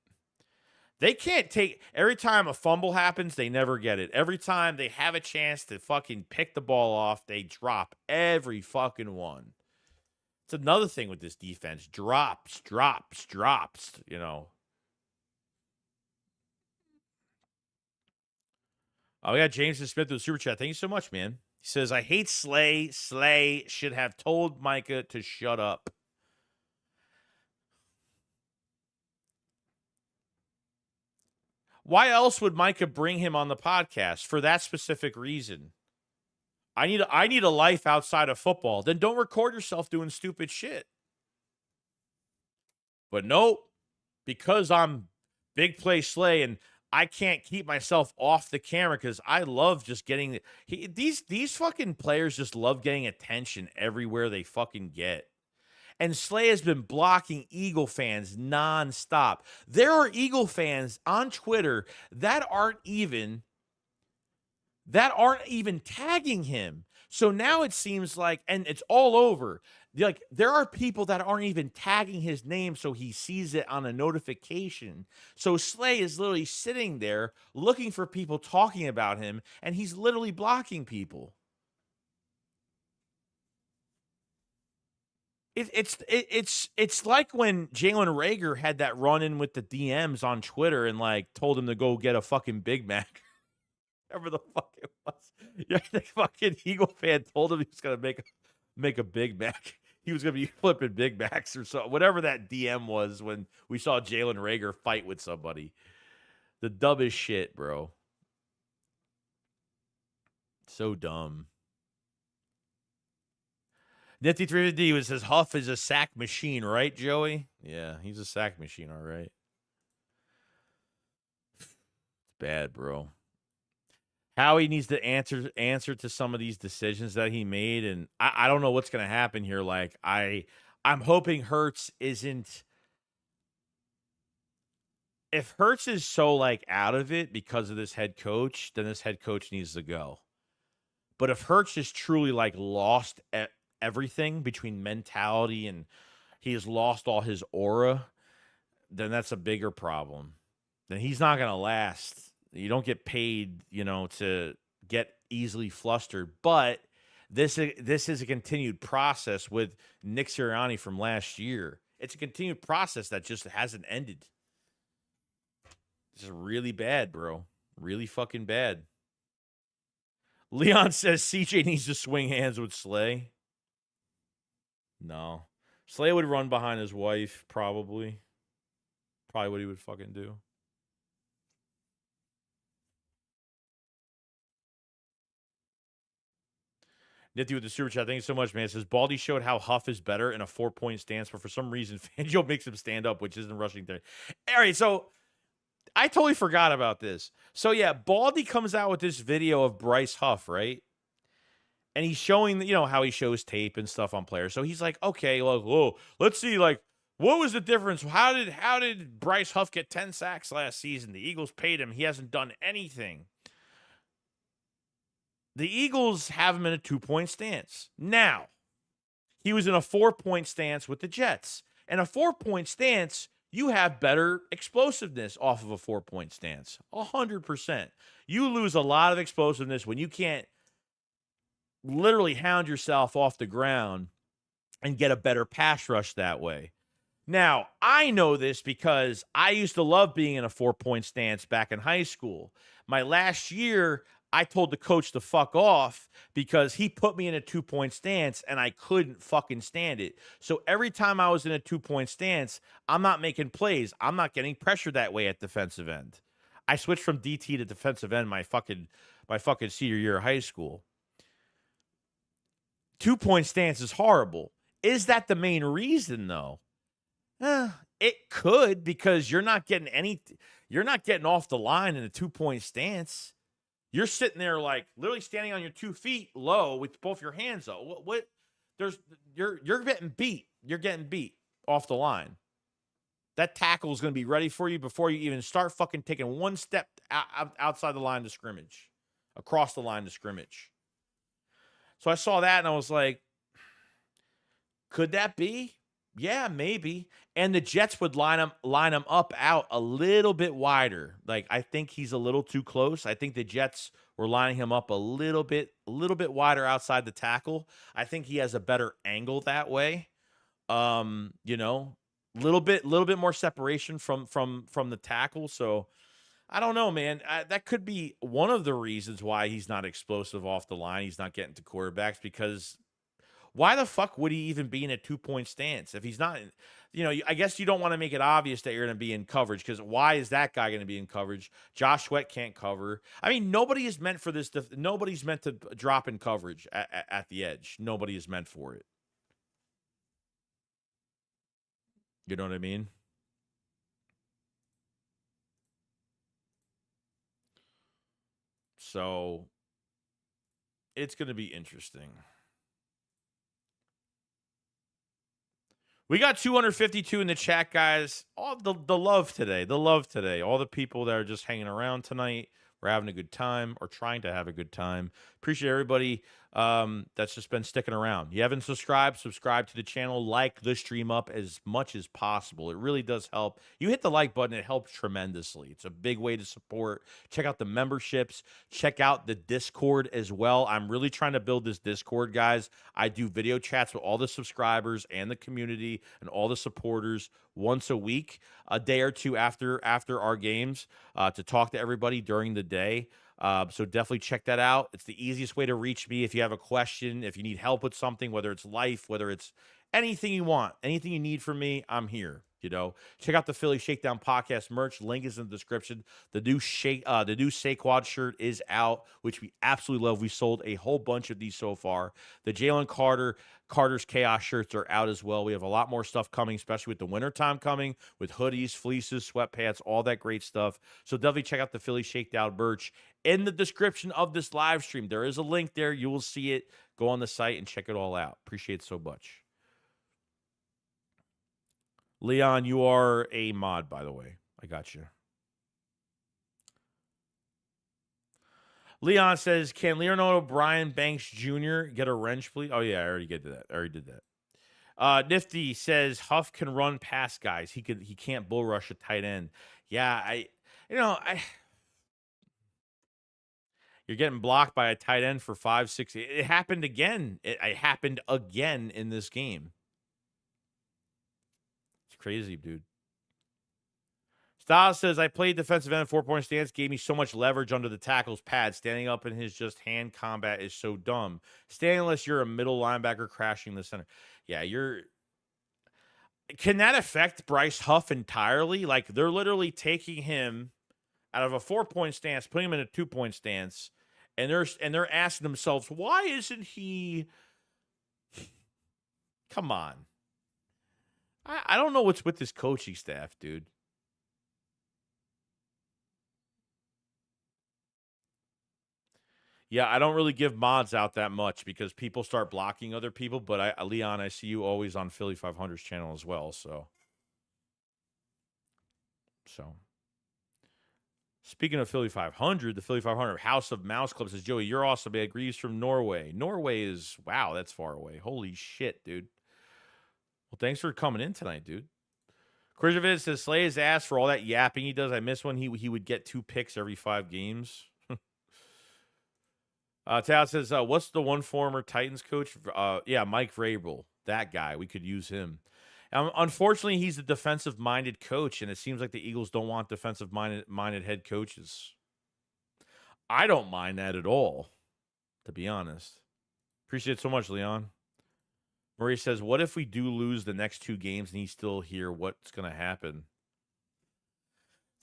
They can't take every time a fumble happens, they never get it. Every time they have a chance to fucking pick the ball off, they drop every fucking one. It's another thing with this defense. Drops, you know. Oh, we got James Smith with the super chat. Thank you so much, man. He says, I hate Slay. Slay should have told Micah to shut up. Why else would Micah bring him on the podcast? For that specific reason. I need a life outside of football. Then don't record yourself doing stupid shit. But nope, because I'm Big Play Slay and I can't keep myself off the camera because I love just getting these fucking players just love getting attention everywhere they fucking get. And Slay has been blocking Eagle fans nonstop. There are Eagle fans on Twitter that aren't even tagging him. So now it seems like, and it's all over. Like, there are people that aren't even tagging his name so he sees it on a notification. So Slay is literally sitting there looking for people talking about him, and he's literally blocking people. It's like when Jalen Reagor had that run-in with the DMs on Twitter and, like, told him to go get a fucking Big Mac. Whatever the fuck it was. Yeah, the fucking Eagle fan told him he was gonna make a Big Mac. He was gonna be flipping Big Macs or so. Whatever that DM was when we saw Jalen Reagor fight with somebody. The dumbest shit, bro. So dumb. Nifty 350 says Huff is a sack machine, right, Joey? Yeah, he's a sack machine, all right. It's bad, bro. Howie needs to answer to some of these decisions that he made, and I don't know what's going to happen here. Like, I'm hoping Hurts isn't. If Hurts is so, like, out of it because of this head coach, then this head coach needs to go. But if Hurts is truly, like, lost at everything between mentality and he has lost all his aura, then that's a bigger problem. Then he's not going to last. You don't get paid, to get easily flustered. But this is a continued process with Nick Sirianni from last year. It's a continued process that just hasn't ended. This is really bad, bro. Really fucking bad. Leon says CJ needs to swing hands with Slay. No. Slay would run behind his wife, probably. Probably what he would fucking do. Nifty with the super chat. Thank you so much, man. It says Baldy showed how Huff is better in a 4-point stance, but for some reason, Fangio makes him stand up, which isn't rushing there. All right, so I totally forgot about this. So yeah, Baldy comes out with this video of Bryce Huff, right? And he's showing, how he shows tape and stuff on players. So he's like, okay, well, whoa, let's see, like, what was the difference? How did Bryce Huff get 10 sacks last season? The Eagles paid him. He hasn't done anything. The Eagles have him in a 2-point stance. Now, he was in a 4-point stance with the Jets. And a 4-point stance, you have better explosiveness off of a 4-point stance. 100%. You lose a lot of explosiveness when you can't literally hound yourself off the ground and get a better pass rush that way. Now, I know this because I used to love being in a 4-point stance back in high school. My last year, I told the coach to fuck off because he put me in a 2-point stance and I couldn't fucking stand it. So every time I was in a 2-point stance, I'm not making plays. I'm not getting pressure that way at defensive end. I switched from DT to defensive end my fucking senior year of high school. 2-point stance is horrible. Is that the main reason though? It could, because you're not getting off the line in a 2-point stance. You're sitting there like literally standing on your 2 feet low with both your hands up. You're getting beat. You're getting beat off the line. That tackle is going to be ready for you before you even start fucking taking one step outside the line of scrimmage, across the line of scrimmage. So I saw that and I was like, could that be? Yeah, maybe. And the Jets would line him up out a little bit wider. Like, I think he's a little too close. I think the Jets were lining him up a little bit wider outside the tackle. I think he has a better angle that way. Little bit more separation from the tackle. So I don't know, man. That could be one of the reasons why he's not explosive off the line. He's not getting to quarterbacks because Why the fuck would he even be in a 2-point stance if he's not? I guess you don't want to make it obvious that you're going to be in coverage, because why is that guy going to be in coverage? Josh Sweat can't cover. I mean, nobody is meant for this. Nobody's meant to drop in coverage at the edge. Nobody is meant for it. You know what I mean? So it's going to be interesting. We got 252 in the chat, guys. All the love today. The love today. All the people that are just hanging around tonight. We're having a good time, or trying to have a good time. Appreciate everybody that's just been sticking around. You haven't subscribed, subscribe to the channel. Like the stream up as much as possible. It really does help. You hit the like button, it helps tremendously. It's a big way to support. Check out the memberships. Check out the Discord as well. I'm really trying to build this Discord, guys. I do video chats with all the subscribers and the community and all the supporters once a week, a day or two after our games, to talk to everybody during the day. So definitely check that out. It's the easiest way to reach me if you have a question, if you need help with something, whether it's life, whether it's anything you want, anything you need from me, I'm here. Check out the Philly Shakedown podcast merch. Link is in the description. The new Saquad shirt is out, which we absolutely love. We sold a whole bunch of these so far. The Jalen Carter's Chaos shirts are out as well. We have a lot more stuff coming, especially with the wintertime coming, with hoodies, fleeces, sweatpants, all that great stuff. So definitely check out the Philly Shakedown merch in the description of this live stream. There is a link there. You will see it. Go on the site and check it all out. Appreciate it so much. Leon, you are a mod, by the way. I got you. Leon says, can Leonardo Brian Banks Jr. get a wrench, please? Oh, yeah, I already did that. Nifty says Huff can run past guys. He can't bull rush a tight end. Yeah, you're getting blocked by a tight end for 5, 6. It happened again. It happened again in this game. It's crazy, dude. Styles says, I played defensive end 4-point stance, gave me so much leverage under the tackle's pad. Standing up in his just hand combat is so dumb. Standing unless you're a middle linebacker crashing the center. Yeah, can that affect Bryce Huff entirely? Like, they're literally taking him out of a 4-point stance, putting him in a 2-point stance, and they're asking themselves, why isn't he? Come on. I don't know what's with this coaching staff, dude. Yeah, I don't really give mods out that much because people start blocking other people. But Leon, I see you always on Philly 500's channel as well. So speaking of Philly 500, the Philly 500 House of Mouse Club says, Joey, you're awesome. Man. Greaves from Norway. Norway is, wow, that's far away. Holy shit, dude. Well, thanks for coming in tonight, dude. Khrushchev says, Slay his ass for all that yapping he does. I miss when he would get 2 picks every 5 games. Tal says, what's the one former Titans coach? Yeah, Mike Vrabel. That guy. We could use him. Unfortunately, he's a defensive-minded coach, and it seems like the Eagles don't want defensive-minded head coaches. I don't mind that at all, to be honest. Appreciate it so much, Leon. Murray says, what if we do lose the next 2 games and he's still here? What's going to happen?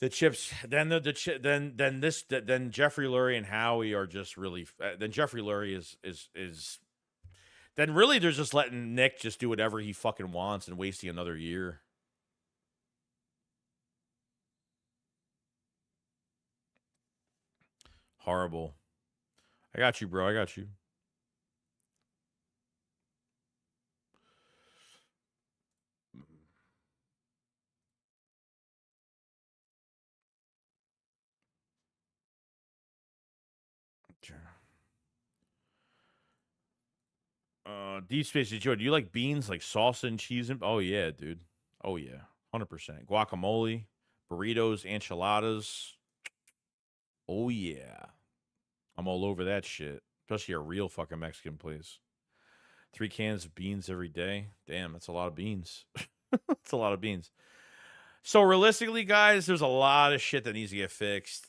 The Chips, then then Jeffrey Lurie and Howie are just really. Then Jeffrey Lurie is. Then really they're just letting Nick just do whatever he fucking wants and wasting another year. Horrible. I got you, bro. I got you. Deep Space Joe, do you like beans, like salsa and cheese? Oh yeah, dude. Oh yeah, 100%. Guacamole, burritos, enchiladas. Oh yeah, I'm all over that shit. Especially a real fucking Mexican place. 3 cans of beans every day. Damn, that's a lot of beans. That's a lot of beans. So realistically, guys, there's a lot of shit that needs to get fixed.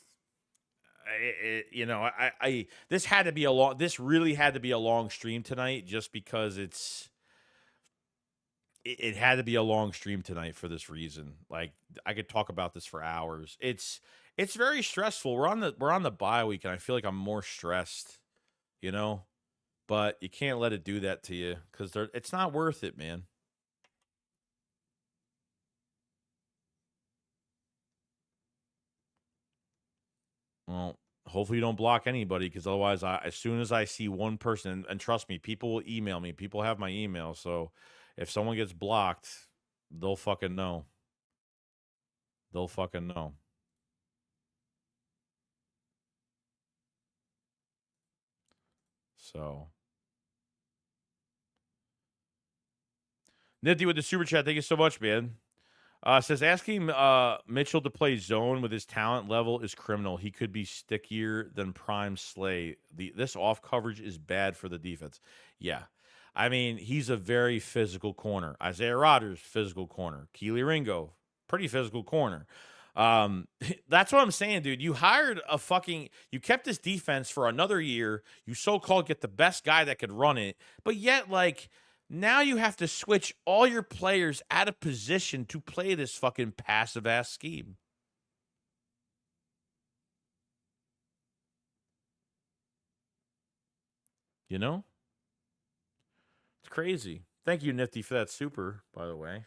this had to be a long. This really had to be a long stream tonight, just because it had to be a long stream tonight for this reason. Like, I could talk about this for hours. It's very stressful. We're on the bye week, and I feel like I'm more stressed. You know, but you can't let it do that to you, because it's not worth it, man. Well, hopefully you don't block anybody, because otherwise, as soon as I see one person, and trust me, people will email me. People have my email, so if someone gets blocked, they'll fucking know. They'll fucking know. So, Nifty with the super chat. Thank you so much, man. Says asking Mitchell to play zone with his talent level is criminal. He could be stickier than Prime Slay. This off coverage is bad for the defense. Yeah. I mean, he's a very physical corner. Isaiah Rodgers, physical corner. Keely Ringo, pretty physical corner. That's what I'm saying, dude. You kept this defense for another year. You so-called get the best guy that could run it, but yet, like, now you have to switch all your players out of position to play this fucking passive ass scheme. You know? It's crazy. Thank you, Nifty, for that super, by the way.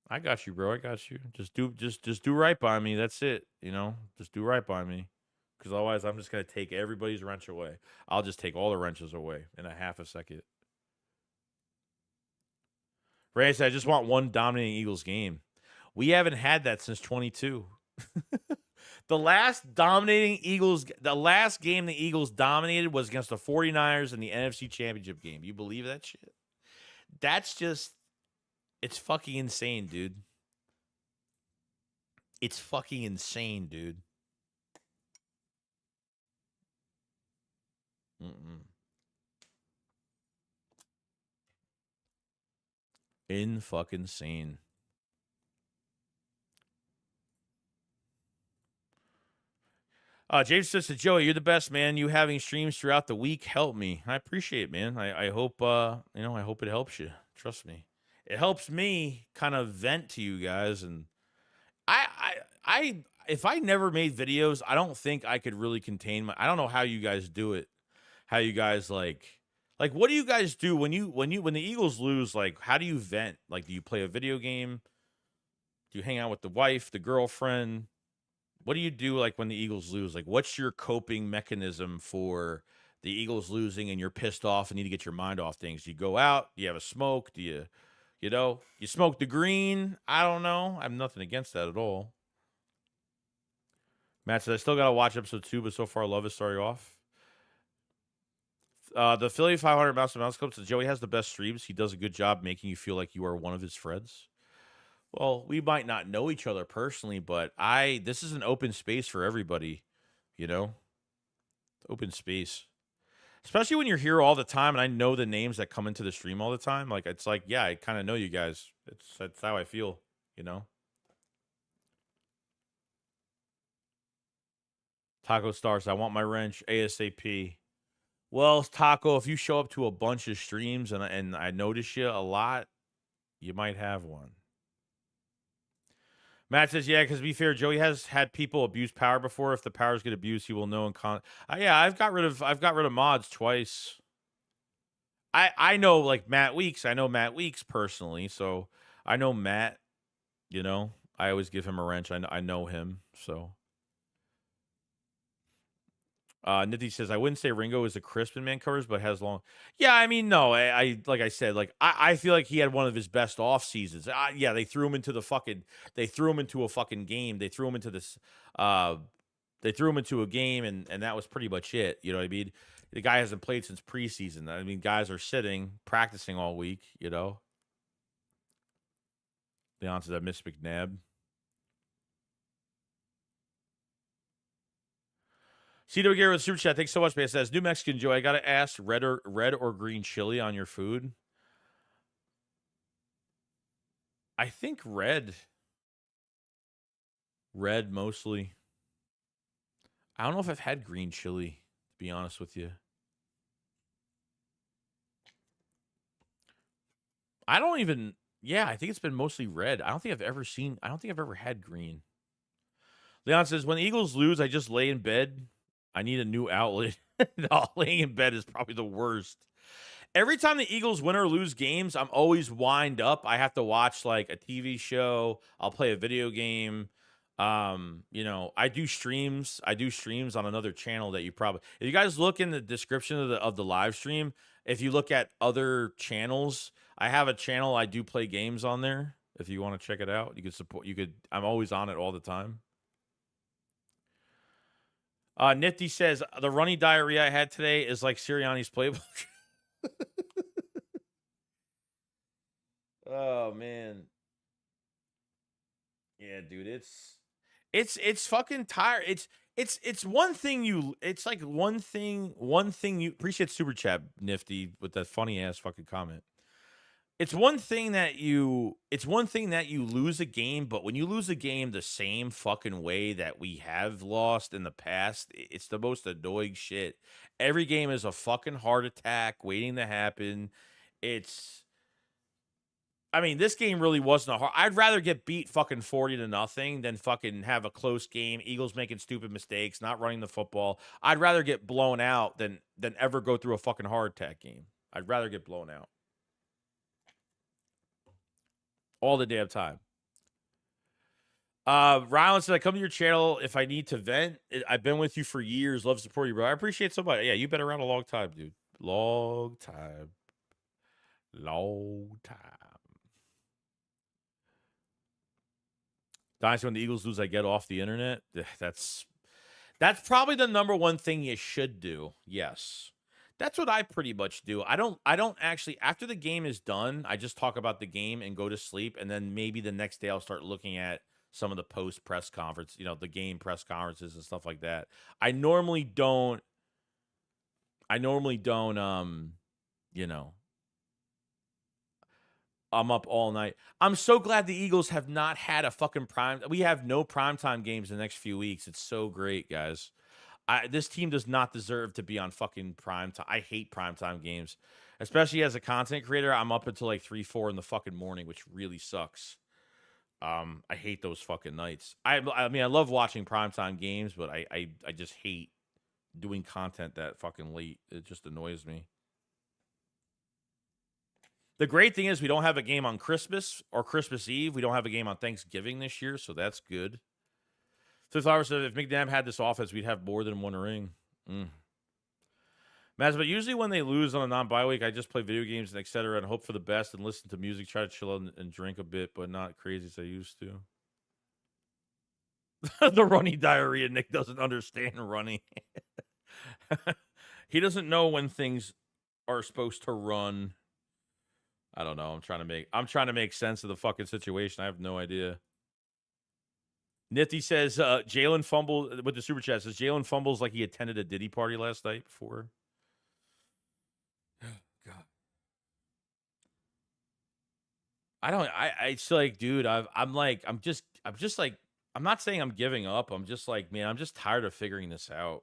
I got you, bro. I got you. Just do right by me. That's it. You know? Just do right by me. Because otherwise I'm just gonna take everybody's wrench away. I'll just take all the wrenches away in a half a second. Ray said, I just want one dominating Eagles game. We haven't had that since 22. The last game the Eagles dominated was against the 49ers in the NFC Championship game. You believe that shit? It's fucking insane, dude. It's fucking insane, dude. Mm-mm. In fucking insane. James says to Joey, "You're the best, man. You having streams throughout the week help me. I appreciate it, man. I hope I hope it helps you. Trust me, it helps me kind of vent to you guys. And I if I never made videos, I don't think I could really contain my. I don't know how you guys do it. How you guys like what do you guys do when the Eagles lose? Like, how do you vent? Like, do you play a video game? Do you hang out with the wife, the girlfriend? What do you do, like, when the Eagles lose? Like, what's your coping mechanism for the Eagles losing and you're pissed off and need to get your mind off things? Do you go out? Do you have a smoke? Do you smoke the green? I don't know. I have nothing against that at all. Matt said, I still got to watch episode 2, but so far love is starting off. The Philly 500 Mouse to Mouse Club says, Joey has the best streams. He does a good job making you feel like you are one of his friends. Well, we might not know each other personally, but this is an open space for everybody, you know? Open space. Especially when you're here all the time and I know the names that come into the stream all the time. Like, it's like, yeah, I kind of know you guys. That's how I feel, you know? Taco Stars, I want my wrench ASAP. Well, Taco, if you show up to a bunch of streams and I notice you a lot, you might have one. Matt says, yeah, because to be fair, Joey has had people abuse power before. If the powers get abused, he will know. Yeah, I've got rid of mods twice. I know, like, Matt Weeks. I know Matt Weeks personally, so I know Matt. You know, I always give him a wrench. I know him, so. Nitty says, I wouldn't say Ringo is a crisp in man covers, but has long. Yeah, I mean, no, I like I said, like, I feel like he had one of his best off seasons. Yeah, they threw him into a fucking game. They threw him into this, they threw him into a game, and that was pretty much it. You know what I mean? The guy hasn't played since preseason. I mean, guys are sitting, practicing all week, you know? The answer to that, Miss McNabb. CW Gary with Super Chat. Thanks so much, man. It says, New Mexican Joe, I got to ask, red or green chili on your food? I think red. Red mostly. I don't know if I've had green chili, to be honest with you. I don't even. Yeah, I think it's been mostly red. I don't think I've ever had green. Leon says, when the Eagles lose, I just lay in bed. I need a new outlet. No, laying in bed is probably the worst. Every time the Eagles win or lose games, I'm always wind up. I have to watch like a TV show. I'll play a video game. I do streams. I do streams on another channel that you probably, if you guys look in the description of the live stream, if you look at other channels, I have a channel I do play games on there. If you want to check it out, you could support. I'm always on it all the time. Nifty says the runny diarrhea I had today is like Sirianni's playbook. Oh man. Yeah, dude, it's fucking tired. It's one thing it's like one thing you appreciate super chat Nifty with that funny ass fucking comment. It's one thing that you lose a game, but when you lose a game the same fucking way that we have lost in the past, it's the most annoying shit. Every game is a fucking heart attack waiting to happen. It's I mean, this game really wasn't a hard. I'd rather get beat fucking 40-0 than fucking have a close game. Eagles making stupid mistakes, not running the football. I'd rather get blown out than ever go through a fucking heart attack game. I'd rather get blown out all the damn time. Rylan said, I come to your channel if I need to vent. I've been with you for years. Love supporting you, bro. I appreciate somebody. Yeah, you've been around a long time, dude. Long time. Long time. Dynasty, when the Eagles lose, I get off the internet. That's probably the number one thing you should do. Yes. That's what I pretty much do. I don't actually, after the game is done, I just talk about the game and go to sleep. And then maybe the next day I'll start looking at some of the post press conference, the game press conferences and stuff like that. I normally don't, I'm up all night. I'm so glad the Eagles have not had a fucking prime. We have no primetime games in the next few weeks. It's so great, guys. This team does not deserve to be on fucking prime time. I hate primetime games, especially as a content creator. I'm up until like 3, 4 in the fucking morning, which really sucks. I hate those fucking nights. I mean, I love watching primetime games, but I just hate doing content that fucking late. It just annoys me. The great thing is we don't have a game on Christmas or Christmas Eve. We don't have a game on Thanksgiving this year, so that's good. So Flowers said if McNabb had this offense, we'd have more than one ring. Maz, but usually when they lose on a non-bye week, I just play video games and etc. and hope for the best and listen to music, try to chill out and drink a bit, but not crazy as I used to. The runny diarrhea. Nick doesn't understand runny. He doesn't know when things are supposed to run. I don't know. I'm trying to make sense of the fucking situation. I have no idea. Nifty says Jalen fumbled with the super chat. Says Jalen fumbles like he attended a Diddy party last night before. God. It's like, dude, I'm just like, I'm not saying I'm giving up. I'm just like, man, I'm just tired of figuring this out.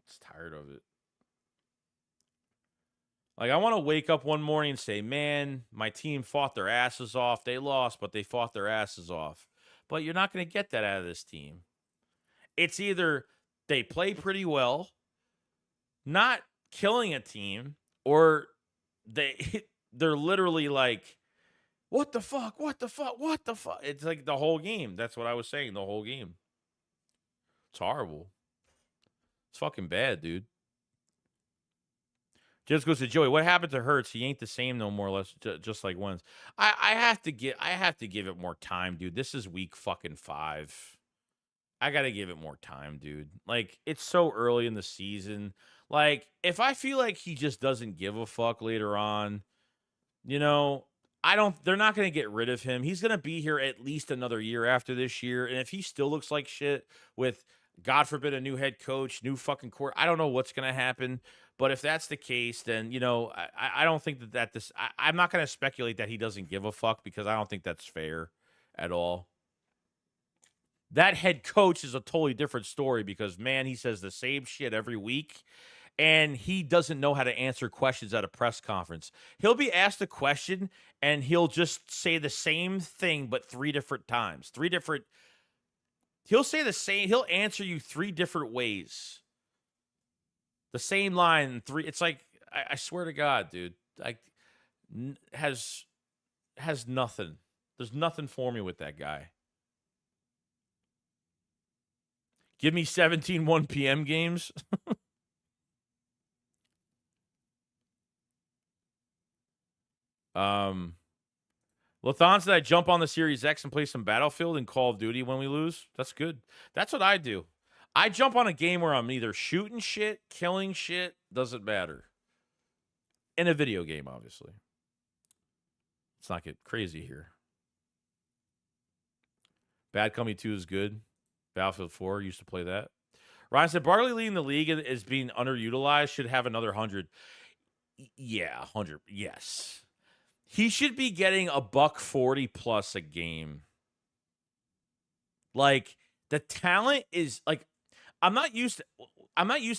Just tired of it. Like, I want to wake up one morning and say, man, my team fought their asses off. They lost, but they fought their asses off. But you're not going to get that out of this team. It's either they play pretty well, not killing a team, or they're literally like, what the fuck? What the fuck? What the fuck? It's like the whole game. That's what I was saying, the whole game. It's horrible. It's fucking bad, dude. Just goes to Joey. What happened to Hurts? He ain't the same no more or less, just like once. I have to give it more time, dude. This is week fucking 5. I gotta give it more time, dude. Like, it's so early in the season. Like, if I feel like he just doesn't give a fuck later on, they're not gonna get rid of him. He's gonna be here at least another year after this year. And if he still looks like shit with, God forbid, a new head coach, new fucking court, I don't know what's gonna happen. But if that's the case, then, I don't think I'm not going to speculate that he doesn't give a fuck because I don't think that's fair at all. That head coach is a totally different story because, man, he says the same shit every week, and he doesn't know how to answer questions at a press conference. He'll be asked a question, and he'll just say the same thing, but 3 different times. He'll say the same, he'll answer you 3 different ways. The same line, 3. It's like, I swear to God, dude, like, has nothing. There's nothing for me with that guy. Give me 17 1 p.m. games. Lathan said I jump on the Series X and play some Battlefield and Call of Duty when we lose. That's good. That's what I do. I jump on a game where I'm either shooting shit, killing shit, doesn't matter. In a video game, obviously. Let's not get crazy here. Bad Company 2 is good. Battlefield 4, used to play that. Ryan said Barkley leading the league is being underutilized. Should have another 100. Yeah, 100. Yes. He should be getting $140 plus a game. Like, the talent is like, I'm not used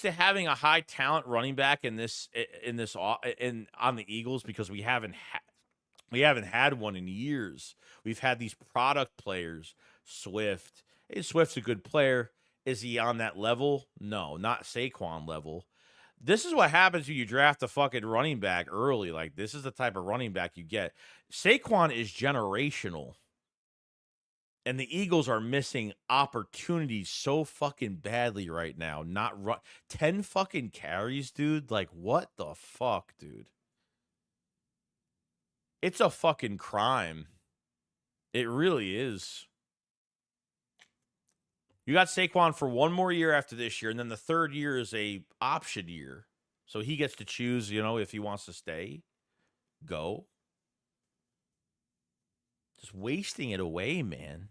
to having a high talent running back on the Eagles because we haven't had one in years. We've had these product players. Swift. Hey, Swift's a good player. Is he on that level? No, not Saquon level. This is what happens when you draft a fucking running back early. Like, this is the type of running back you get. Saquon is generational. And the Eagles are missing opportunities so fucking badly right now. 10 fucking carries, dude. Like, what the fuck, dude? It's a fucking crime. It really is. You got Saquon for one more year after this year, and then the third year is a option year. So he gets to choose, if he wants to stay, go. Just wasting it away, man.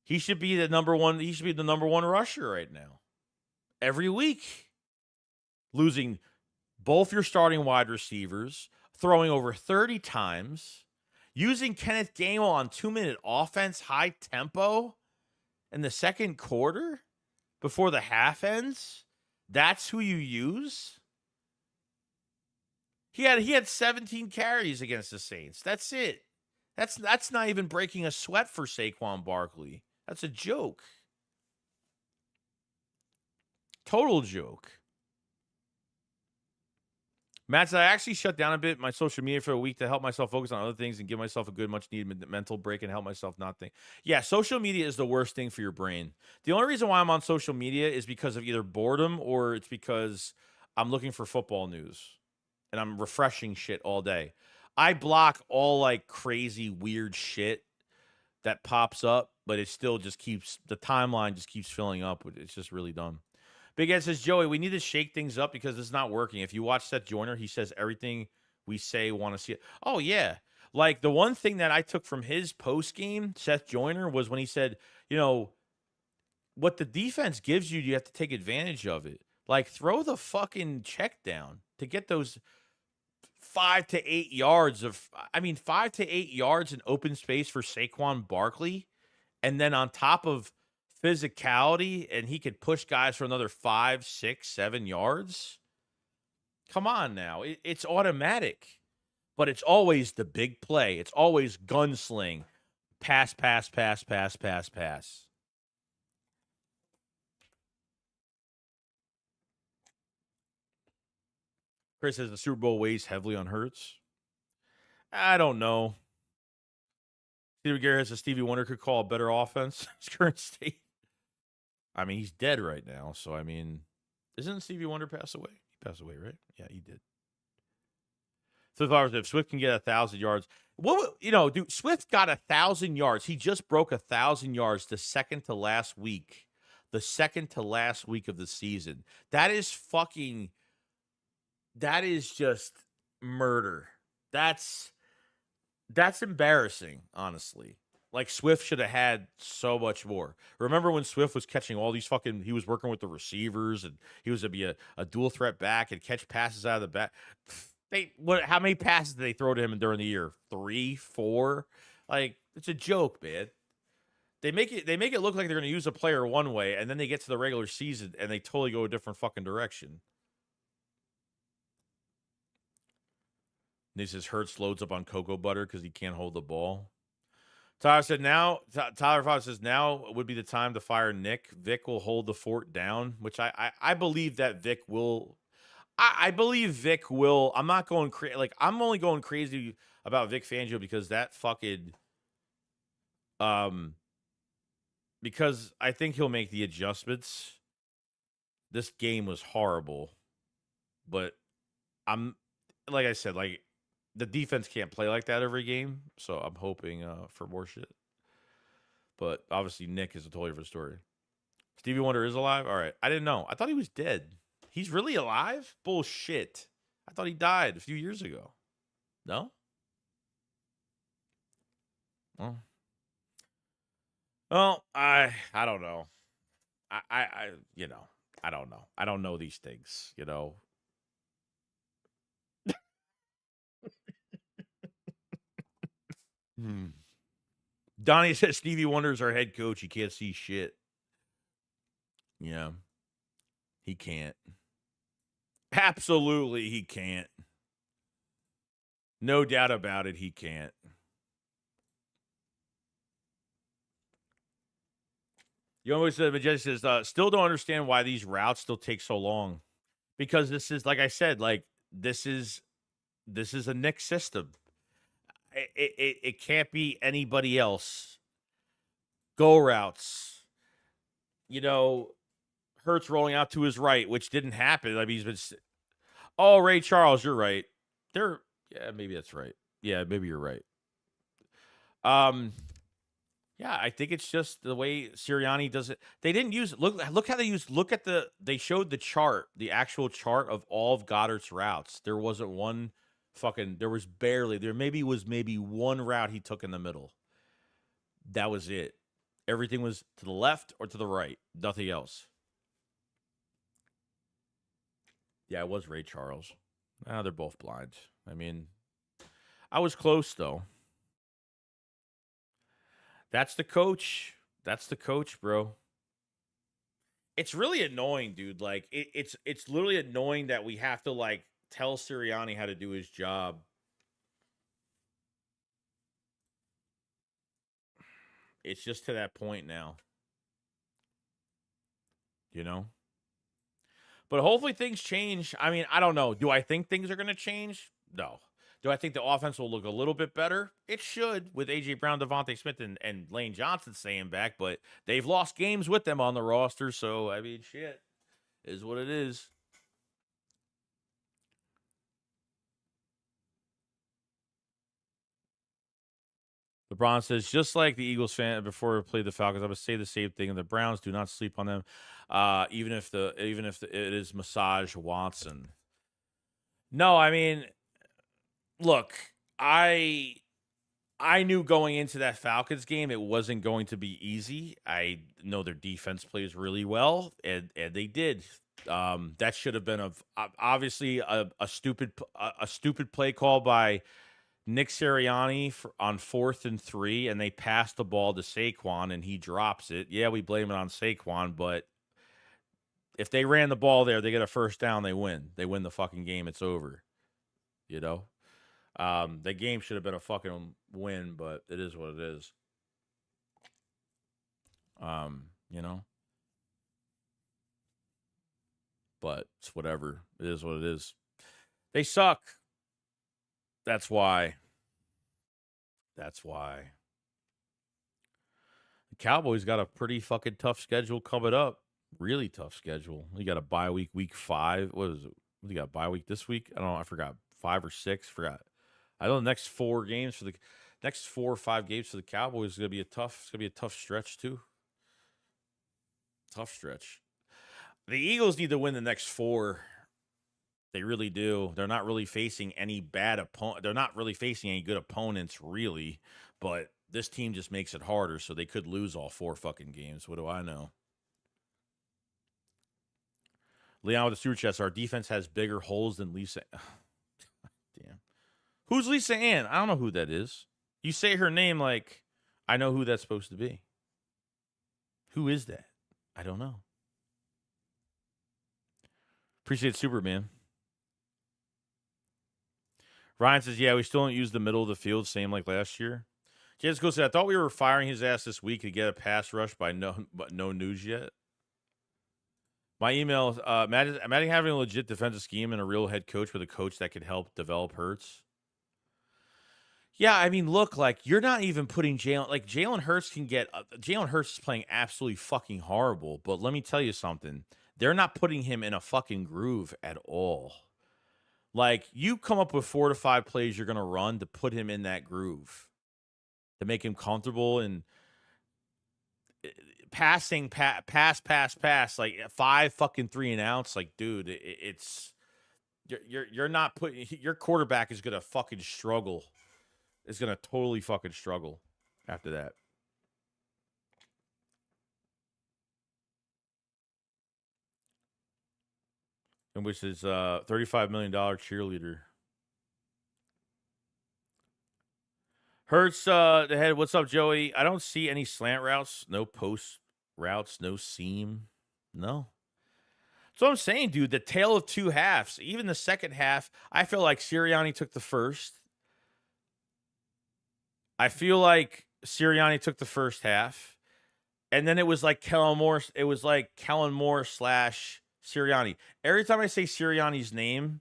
He should be the number one rusher right now. Every week. Losing both your starting wide receivers, throwing over 30 times, using Kenneth Gainwell on 2-minute offense, high tempo in the second quarter before the half ends. That's who you use? He had 17 carries against the Saints. That's it. That's not even breaking a sweat for Saquon Barkley. That's a joke. Total joke. Matt said, I actually shut down a bit my social media for a week to help myself focus on other things and give myself a good, much-needed mental break and help myself not think. Yeah, social media is the worst thing for your brain. The only reason why I'm on social media is because of either boredom or it's because I'm looking for football news and I'm refreshing shit all day. I block all, like, crazy, weird shit that pops up, but it still just the timeline just keeps filling up. It's just really dumb. Big Ed says, Joey, we need to shake things up because it's not working. If you watch Seth Joyner, he says everything we say, want to see it. Oh, yeah. Like, the one thing that I took from his post-game, Seth Joyner, was when he said, what the defense gives you, you have to take advantage of it. Like, throw the fucking check down to get those 5 to 8 yards in open space for Saquon Barkley. And then on top of physicality, and he could push guys for another 5, 6, 7 yards. Come on now. It's automatic. But it's always the big play. It's always gunsling. Pass, pass, pass, pass, pass, pass. Chris says the Super Bowl weighs heavily on Hurts. I don't know. Steve Garrett says Stevie Wonder could call a better offense. His current state. I mean, he's dead right now. So, I mean, isn't Stevie Wonder pass away? He passed away, right? Yeah, he did. So if Swift can get 1,000 yards, dude, Swift got 1,000 yards. He just broke 1,000 yards the second to last week of the season. That is just murder. That's embarrassing, honestly. Like, Swift should have had so much more. Remember when Swift was catching all these he was working with the receivers and he was to be a dual threat back and catch passes out of the back. How many passes did they throw to him during the year? 3, 4? Like, it's a joke, man. They make it look like they're going to use a player one way, and then they get to the regular season and they totally go a different fucking direction. And he says Hurts loads up on cocoa butter because he can't hold the ball. Tyler said Tyler Fox says now would be the time to fire Nick. Vic will hold the fort down, which I believe that Vic will. I believe Vic will. I'm not going crazy. Like, I'm only going crazy about Vic Fangio because that fucking because I think he'll make the adjustments. This game was horrible, but I'm like I said, like the defense can't play like that every game, so I'm hoping for more shit. But obviously, Nick is a totally different story. Stevie Wonder is alive. All right, I didn't know. I thought he was dead. He's really alive? Bullshit. I thought he died a few years ago. No? Well, I don't know. I you know, I don't know. I don't know these things, you know. Donnie says Stevie Wonder's our head coach. He can't see shit. Yeah. He can't. Absolutely, he can't. No doubt about it, he can't. You always said, Majestic says, still don't understand why these routes still take so long. Because this is, like I said, like this is a Nick system. It can't be anybody else. Go routes. You know, Hurts rolling out to his right, which didn't happen. I mean, he's been. Oh, Ray Charles, you're right. Yeah, maybe that's right. Yeah, maybe you're right. Yeah, I think it's just the way Sirianni does it. They didn't use look how they used they showed the chart, the actual chart of all of Goddard's routes. There wasn't one there was maybe one route he took in the middle. That was it. Everything was to the left or to the right. Nothing else. Yeah, it was Ray Charles. They're both blind. I mean, I was close though. That's the coach. That's the coach, bro. It's really annoying, dude. Like it's literally annoying that we have to like tell Sirianni how to do his job. It's just to that point now. You know? But hopefully things change. I mean, I don't know. Do I think things are going to change? No. Do I think the offense will look a little bit better? It should, with A.J. Brown, Devontae Smith, and Lane Johnson staying back, but they've lost games with them on the roster, so, I mean, shit is what it is. LeBron says, just like the Eagles fan before we played the Falcons, I would say the same thing. And the Browns do not sleep on them, even if it is Massage Watson. No, I mean, look, I knew going into that Falcons game it wasn't going to be easy. I know their defense plays really well, and they did. That should have been obviously a stupid play call by Nick Sirianni on 4th and 3, and they passed the ball to Saquon, and he drops it. Yeah, we blame it on Saquon, but if they ran the ball there, they get a first down, they win. They win the fucking game. It's over. You know? The game should have been a fucking win, but it is what it is. You know? But it's whatever. It is what it is. They suck. That's why. That's why. The Cowboys got a pretty fucking tough schedule coming up. Really tough schedule. You got a bye week 5. What is it? You got a bye week this week? I don't know. I forgot. 5 or 6. Forgot. I know the next 4 games for the next 4 or 5 games for the Cowboys is gonna be a tough stretch too. Tough stretch. The Eagles need to win the next 4. They really do. They're not really facing any bad opponent. They're not really facing any good opponents, really. But this team just makes it harder, so they could lose all 4 fucking games. What do I know? Leon with the super chest. Our defense has bigger holes than Lisa. Damn. Who's Lisa Ann? I don't know who that is. You say her name like I know who that's supposed to be. Who is that? I don't know. Appreciate Superman. Ryan says, yeah, we still don't use the middle of the field, same like last year. James goes, I thought we were firing his ass this week to get a pass rush but no news yet. My email, imagine having a legit defensive scheme and a real head coach with a coach that could help develop Hurts. Yeah, I mean, look, like, you're not even putting Jalen Hurts can get, Jalen Hurts is playing absolutely fucking horrible, but let me tell you something. They're not putting him in a fucking groove at all. Like, you come up with 4 to 5 plays you're going to run to put him in that groove, to make him comfortable and passing, pass, like 5 fucking 3 and outs. Like, dude, it's you're not putting, your quarterback is going to fucking struggle. Is going to totally fucking struggle after that. And which is $35 million cheerleader. Hurts the head. What's up, Joey? I don't see any slant routes, no post routes, no seam. No. So I'm saying, dude, the tale of two halves. Even the second half, I feel like Sirianni took the first. I feel like Sirianni took the first half. And then it was like Kellen Moore. It was like Kellen Moore / Sirianni. Every time I say Sirianni's name,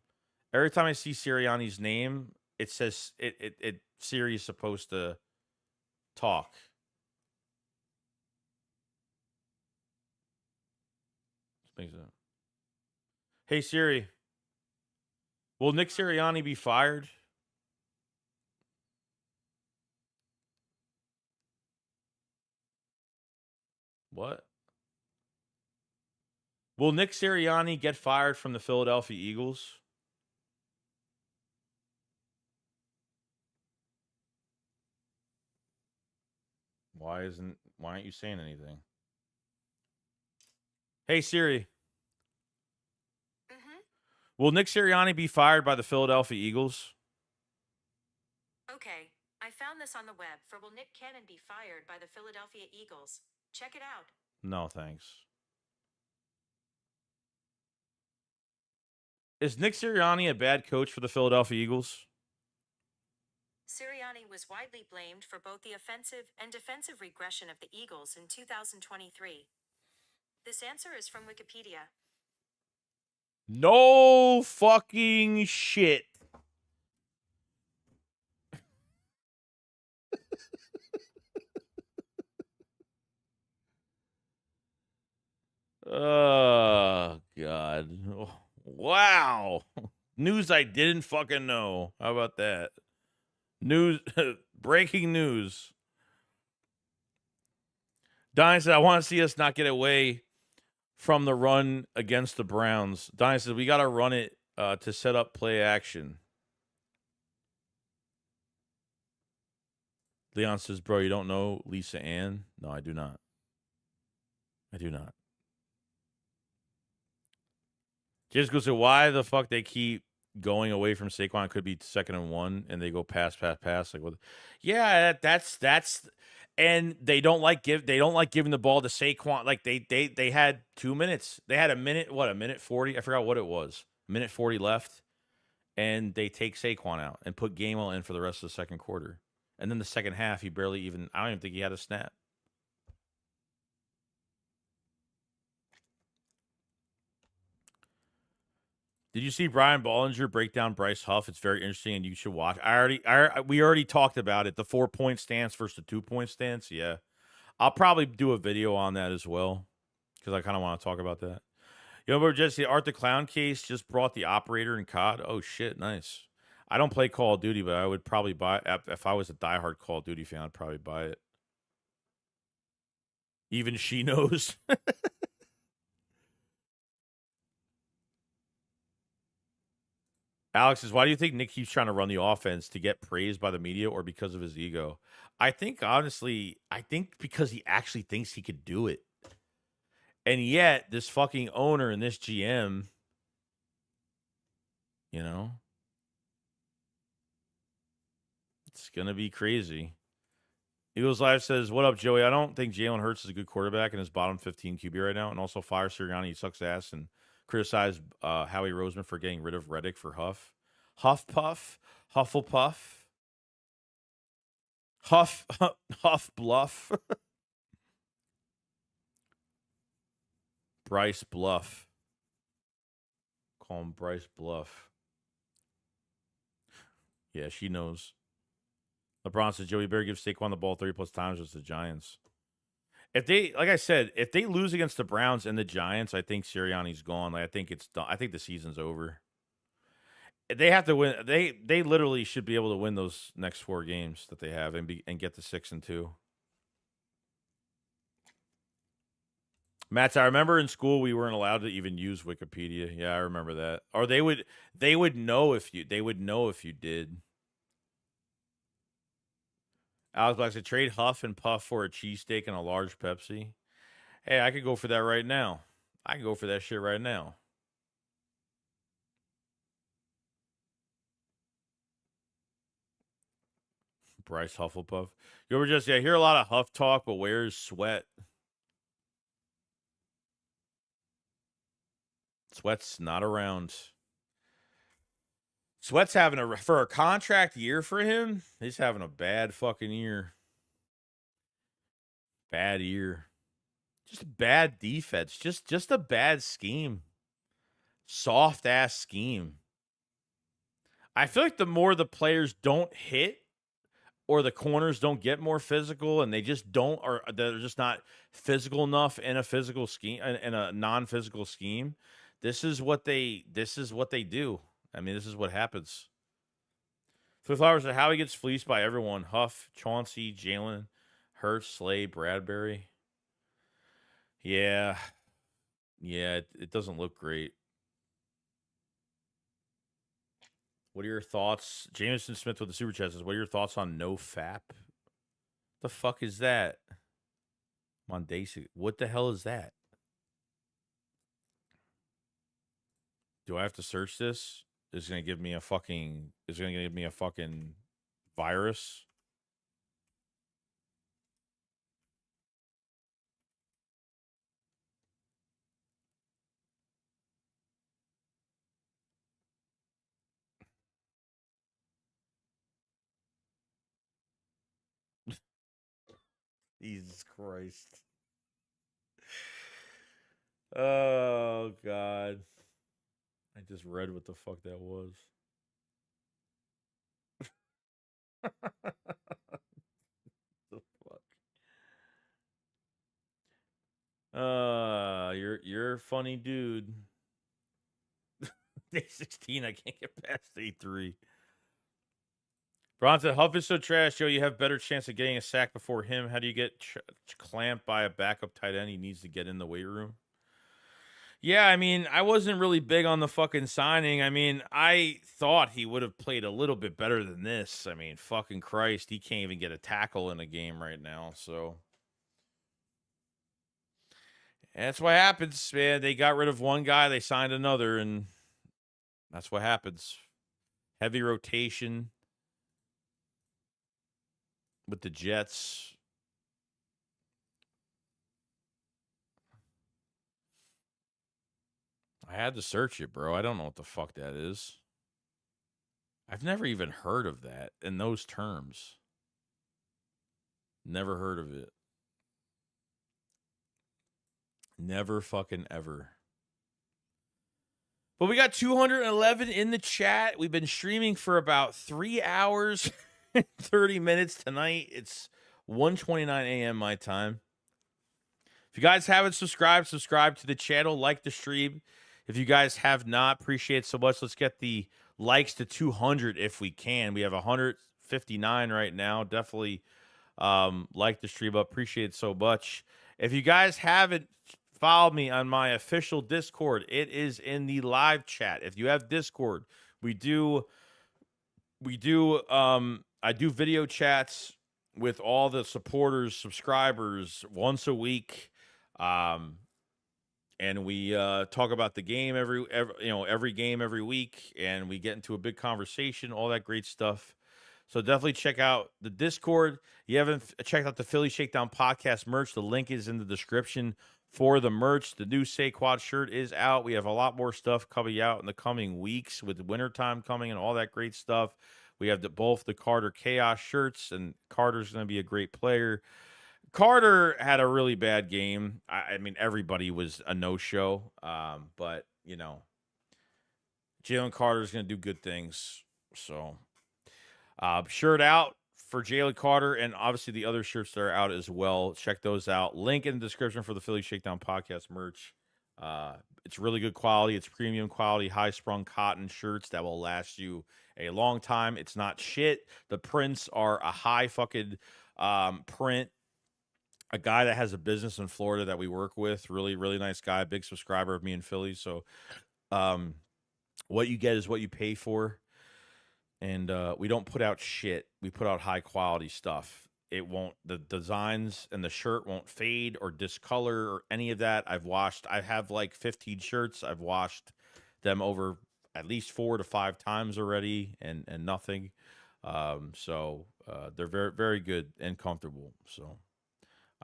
every time I see Sirianni's name, it says Siri is supposed to talk. Hey Siri, will Nick Sirianni be fired? What? Will Nick Sirianni get fired from the Philadelphia Eagles? Why aren't you saying anything? Hey Siri. Mm-hmm. Will Nick Sirianni be fired by the Philadelphia Eagles? Okay, I found this on the web for will Nick Cannon be fired by the Philadelphia Eagles? Check it out. No, thanks. Is Nick Sirianni a bad coach for the Philadelphia Eagles? Sirianni was widely blamed for both the offensive and defensive regression of the Eagles in 2023. This answer is from Wikipedia. No fucking shit. Oh, God. Oh, wow. News I didn't fucking know. How about that? News, breaking news. Donnie said, I want to see us not get away from the run against the Browns. Donnie says, we got to run it to set up play action. Leon says, bro, you don't know Lisa Ann? No, I do not. I do not. Just goes to why the fuck they keep going away from Saquon. Could be 2nd and 1, and they go pass. Like, what? Yeah, that's and they don't like giving the ball to Saquon. Like they had 2 minutes. They had a minute. What, a minute 40? I forgot what it was. Minute 40 left, and they take Saquon out and put Gainwell in for the rest of the second quarter. And then the second half, he barely even. I don't even think he had a snap. Did you see Brian Bollinger break down Bryce Huff? It's very interesting, and you should watch. We already talked about it. The 4-point stance versus the 2-point stance. Yeah, I'll probably do a video on that as well because I kind of want to talk about that. You know, just the Art the Clown case just brought the operator and COD. Oh shit, nice. I don't play Call of Duty, but I would probably buy if I was a diehard Call of Duty fan. I'd probably buy it. Even she knows. Alex says, why do you think Nick keeps trying to run the offense to get praised by the media or because of his ego? I think, honestly, because he actually thinks he could do it. And yet, this fucking owner and this GM, you know, it's going to be crazy. Eagles Live says, "What up, Joey? I don't think Jalen Hurts is a good quarterback in his bottom 15 QB right now, and also fire Sirianni. He sucks ass and criticize Howie Roseman for getting rid of Reddick for Huff Puff, Hufflepuff, Huff Huff Bluff, Bryce Bluff. Call him Bryce Bluff. Yeah, she knows." LeBron says Joey Bear gives Saquon the ball 30 plus times versus the Giants. If they, like I said, if they lose against the Browns and the Giants, I think Sirianni's gone. Like I think it's done. I think the season's over. They have to win. They literally should be able to win those next 4 games that they have and get to 6-2. Matt, I remember in school we weren't allowed to even use Wikipedia. Yeah, I remember that. Or they would know if you did. Alex Black said trade Huff and Puff for a cheesesteak and a large Pepsi. Hey, I could go for that right now. I can go for that shit right now. Bryce Hufflepuff. You ever just, I hear a lot of Huff talk, but where's Sweat? Sweat's not around. Sweat's having for a contract year for him, he's having a bad fucking year. Bad year. Just a bad defense. Just a bad scheme. Soft ass scheme. I feel like the more the players don't hit, or the corners don't get more physical and they just don't, or they're just not physical enough in a physical scheme, in a non-physical scheme. This is what they do. I mean, this is what happens. Flip Flowers said how he gets fleeced by everyone. Huff, Chauncey, Jalen, Hurts, Slay, Bradbury. Yeah. Yeah, it doesn't look great. What are your thoughts? Jameson Smith with the super chat says, what are your thoughts on no FAP? The fuck is that? Mondesi. What the hell is that? Do I have to search this? Is it gonna give me a fucking virus? Jesus Christ. Oh God. I just read what the fuck that was. The fuck. You're a funny dude. Day 16, I can't get past day 3. Bronson, Huff is so trash, Joe. You have better chance of getting a sack before him. How do you get clamped by a backup tight end? He needs to get in the weight room. Yeah, I mean, I wasn't really big on the fucking signing. I mean, I thought he would have played a little bit better than this. I mean, fucking Christ, he can't even get a tackle in a game right now. So that's what happens, man. They got rid of one guy, they signed another, and that's what happens. Heavy rotation with the Jets. I had to search it, bro. I don't know what the fuck that is. I've never even heard of that in those terms. Never heard of it. Never fucking ever. But we got 211 in the chat. We've been streaming for about 3 hours and 30 minutes tonight. It's 1:29 a.m. my time. If you guys haven't subscribed, subscribe to the channel, like the stream. If you guys have not, appreciate it so much. Let's get the likes to 200 if we can. We have 159 right now. Definitely like the stream up. Appreciate it so much. If you guys haven't followed me on my official Discord, it is in the live chat. If you have Discord, I do video chats with all the supporters, subscribers once a week. And we talk about the game every game every week, and we get into a big conversation, all that great stuff. So definitely check out the Discord. You haven't checked out the Philly Shakedown podcast merch. The link is in the description for the merch. The new Saquad shirt is out. We have a lot more stuff coming out in the coming weeks with wintertime coming and all that great stuff. We have both the Carter Chaos shirts, and Carter's going to be a great player. Carter had a really bad game. I mean, everybody was a no-show, but, Jalen Carter's going to do good things. So, shirt out for Jalen Carter, and obviously the other shirts that are out as well. Check those out. Link in the description for the Philly Shakedown podcast merch. It's really good quality. It's premium quality, high-sprung cotton shirts that will last you a long time. It's not shit. The prints are a high fucking print. A guy that has a business in Florida that we work with, really, really nice guy, big subscriber of me in Philly. So, what you get is what you pay for. And we don't put out shit. We put out high quality stuff. The designs and the shirt won't fade or discolor or any of that. I have like 15 shirts. I've washed them over at least 4 to 5 times already, and nothing. So they're very, very good and comfortable. So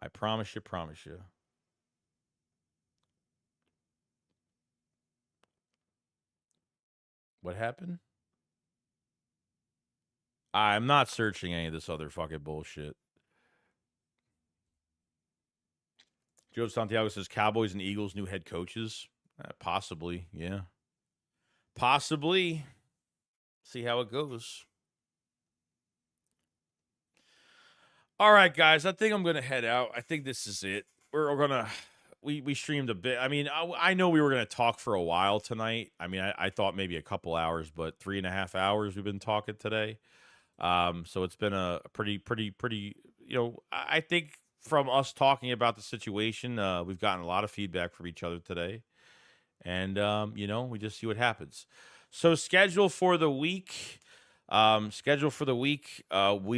I promise you. What happened? I'm not searching any of this other fucking bullshit. Joe Santiago says Cowboys and Eagles new head coaches. Possibly, yeah. Possibly. See how it goes. All right, guys. I think I'm gonna head out. I think this is it. We're gonna we streamed a bit. I mean, I know we were gonna talk for a while tonight. I mean, I thought maybe a couple hours, but 3.5 hours we've been talking today. So it's been a pretty. I think from us talking about the situation, we've gotten a lot of feedback from each other today, and we just see what happens. So schedule for the week. We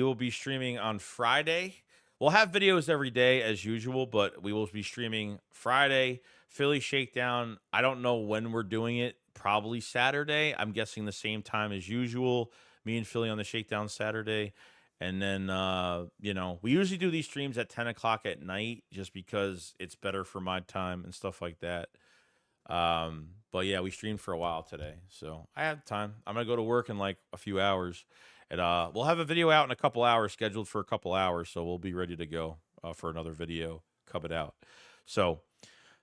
will be streaming on Friday. We'll have videos every day as usual, but we will be streaming Friday. Philly Shakedown. I don't know when we're doing it. Probably Saturday. I'm guessing the same time as usual. Me and Philly on the Shakedown Saturday. And then, we usually do these streams at 10 o'clock at night just because it's better for my time and stuff like that. But yeah, we streamed for a while today, so I have time. I'm gonna go to work in like a few hours, and we'll have a video out in a couple hours, scheduled for a couple hours, so we'll be ready to go for another video coming out. So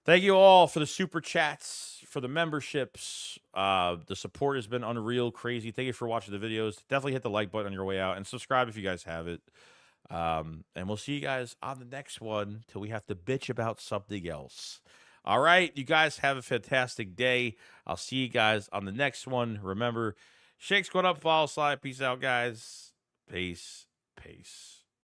thank you all for the super chats, for the memberships. The support has been unreal, crazy. Thank you for watching the videos. Definitely hit the like button on your way out and subscribe if you guys have it. And we'll see you guys on the next one till we have to bitch about something else. All right, you guys have a fantastic day. I'll see you guys on the next one. Remember, shake squad up, follow slide. Peace out, guys. Peace.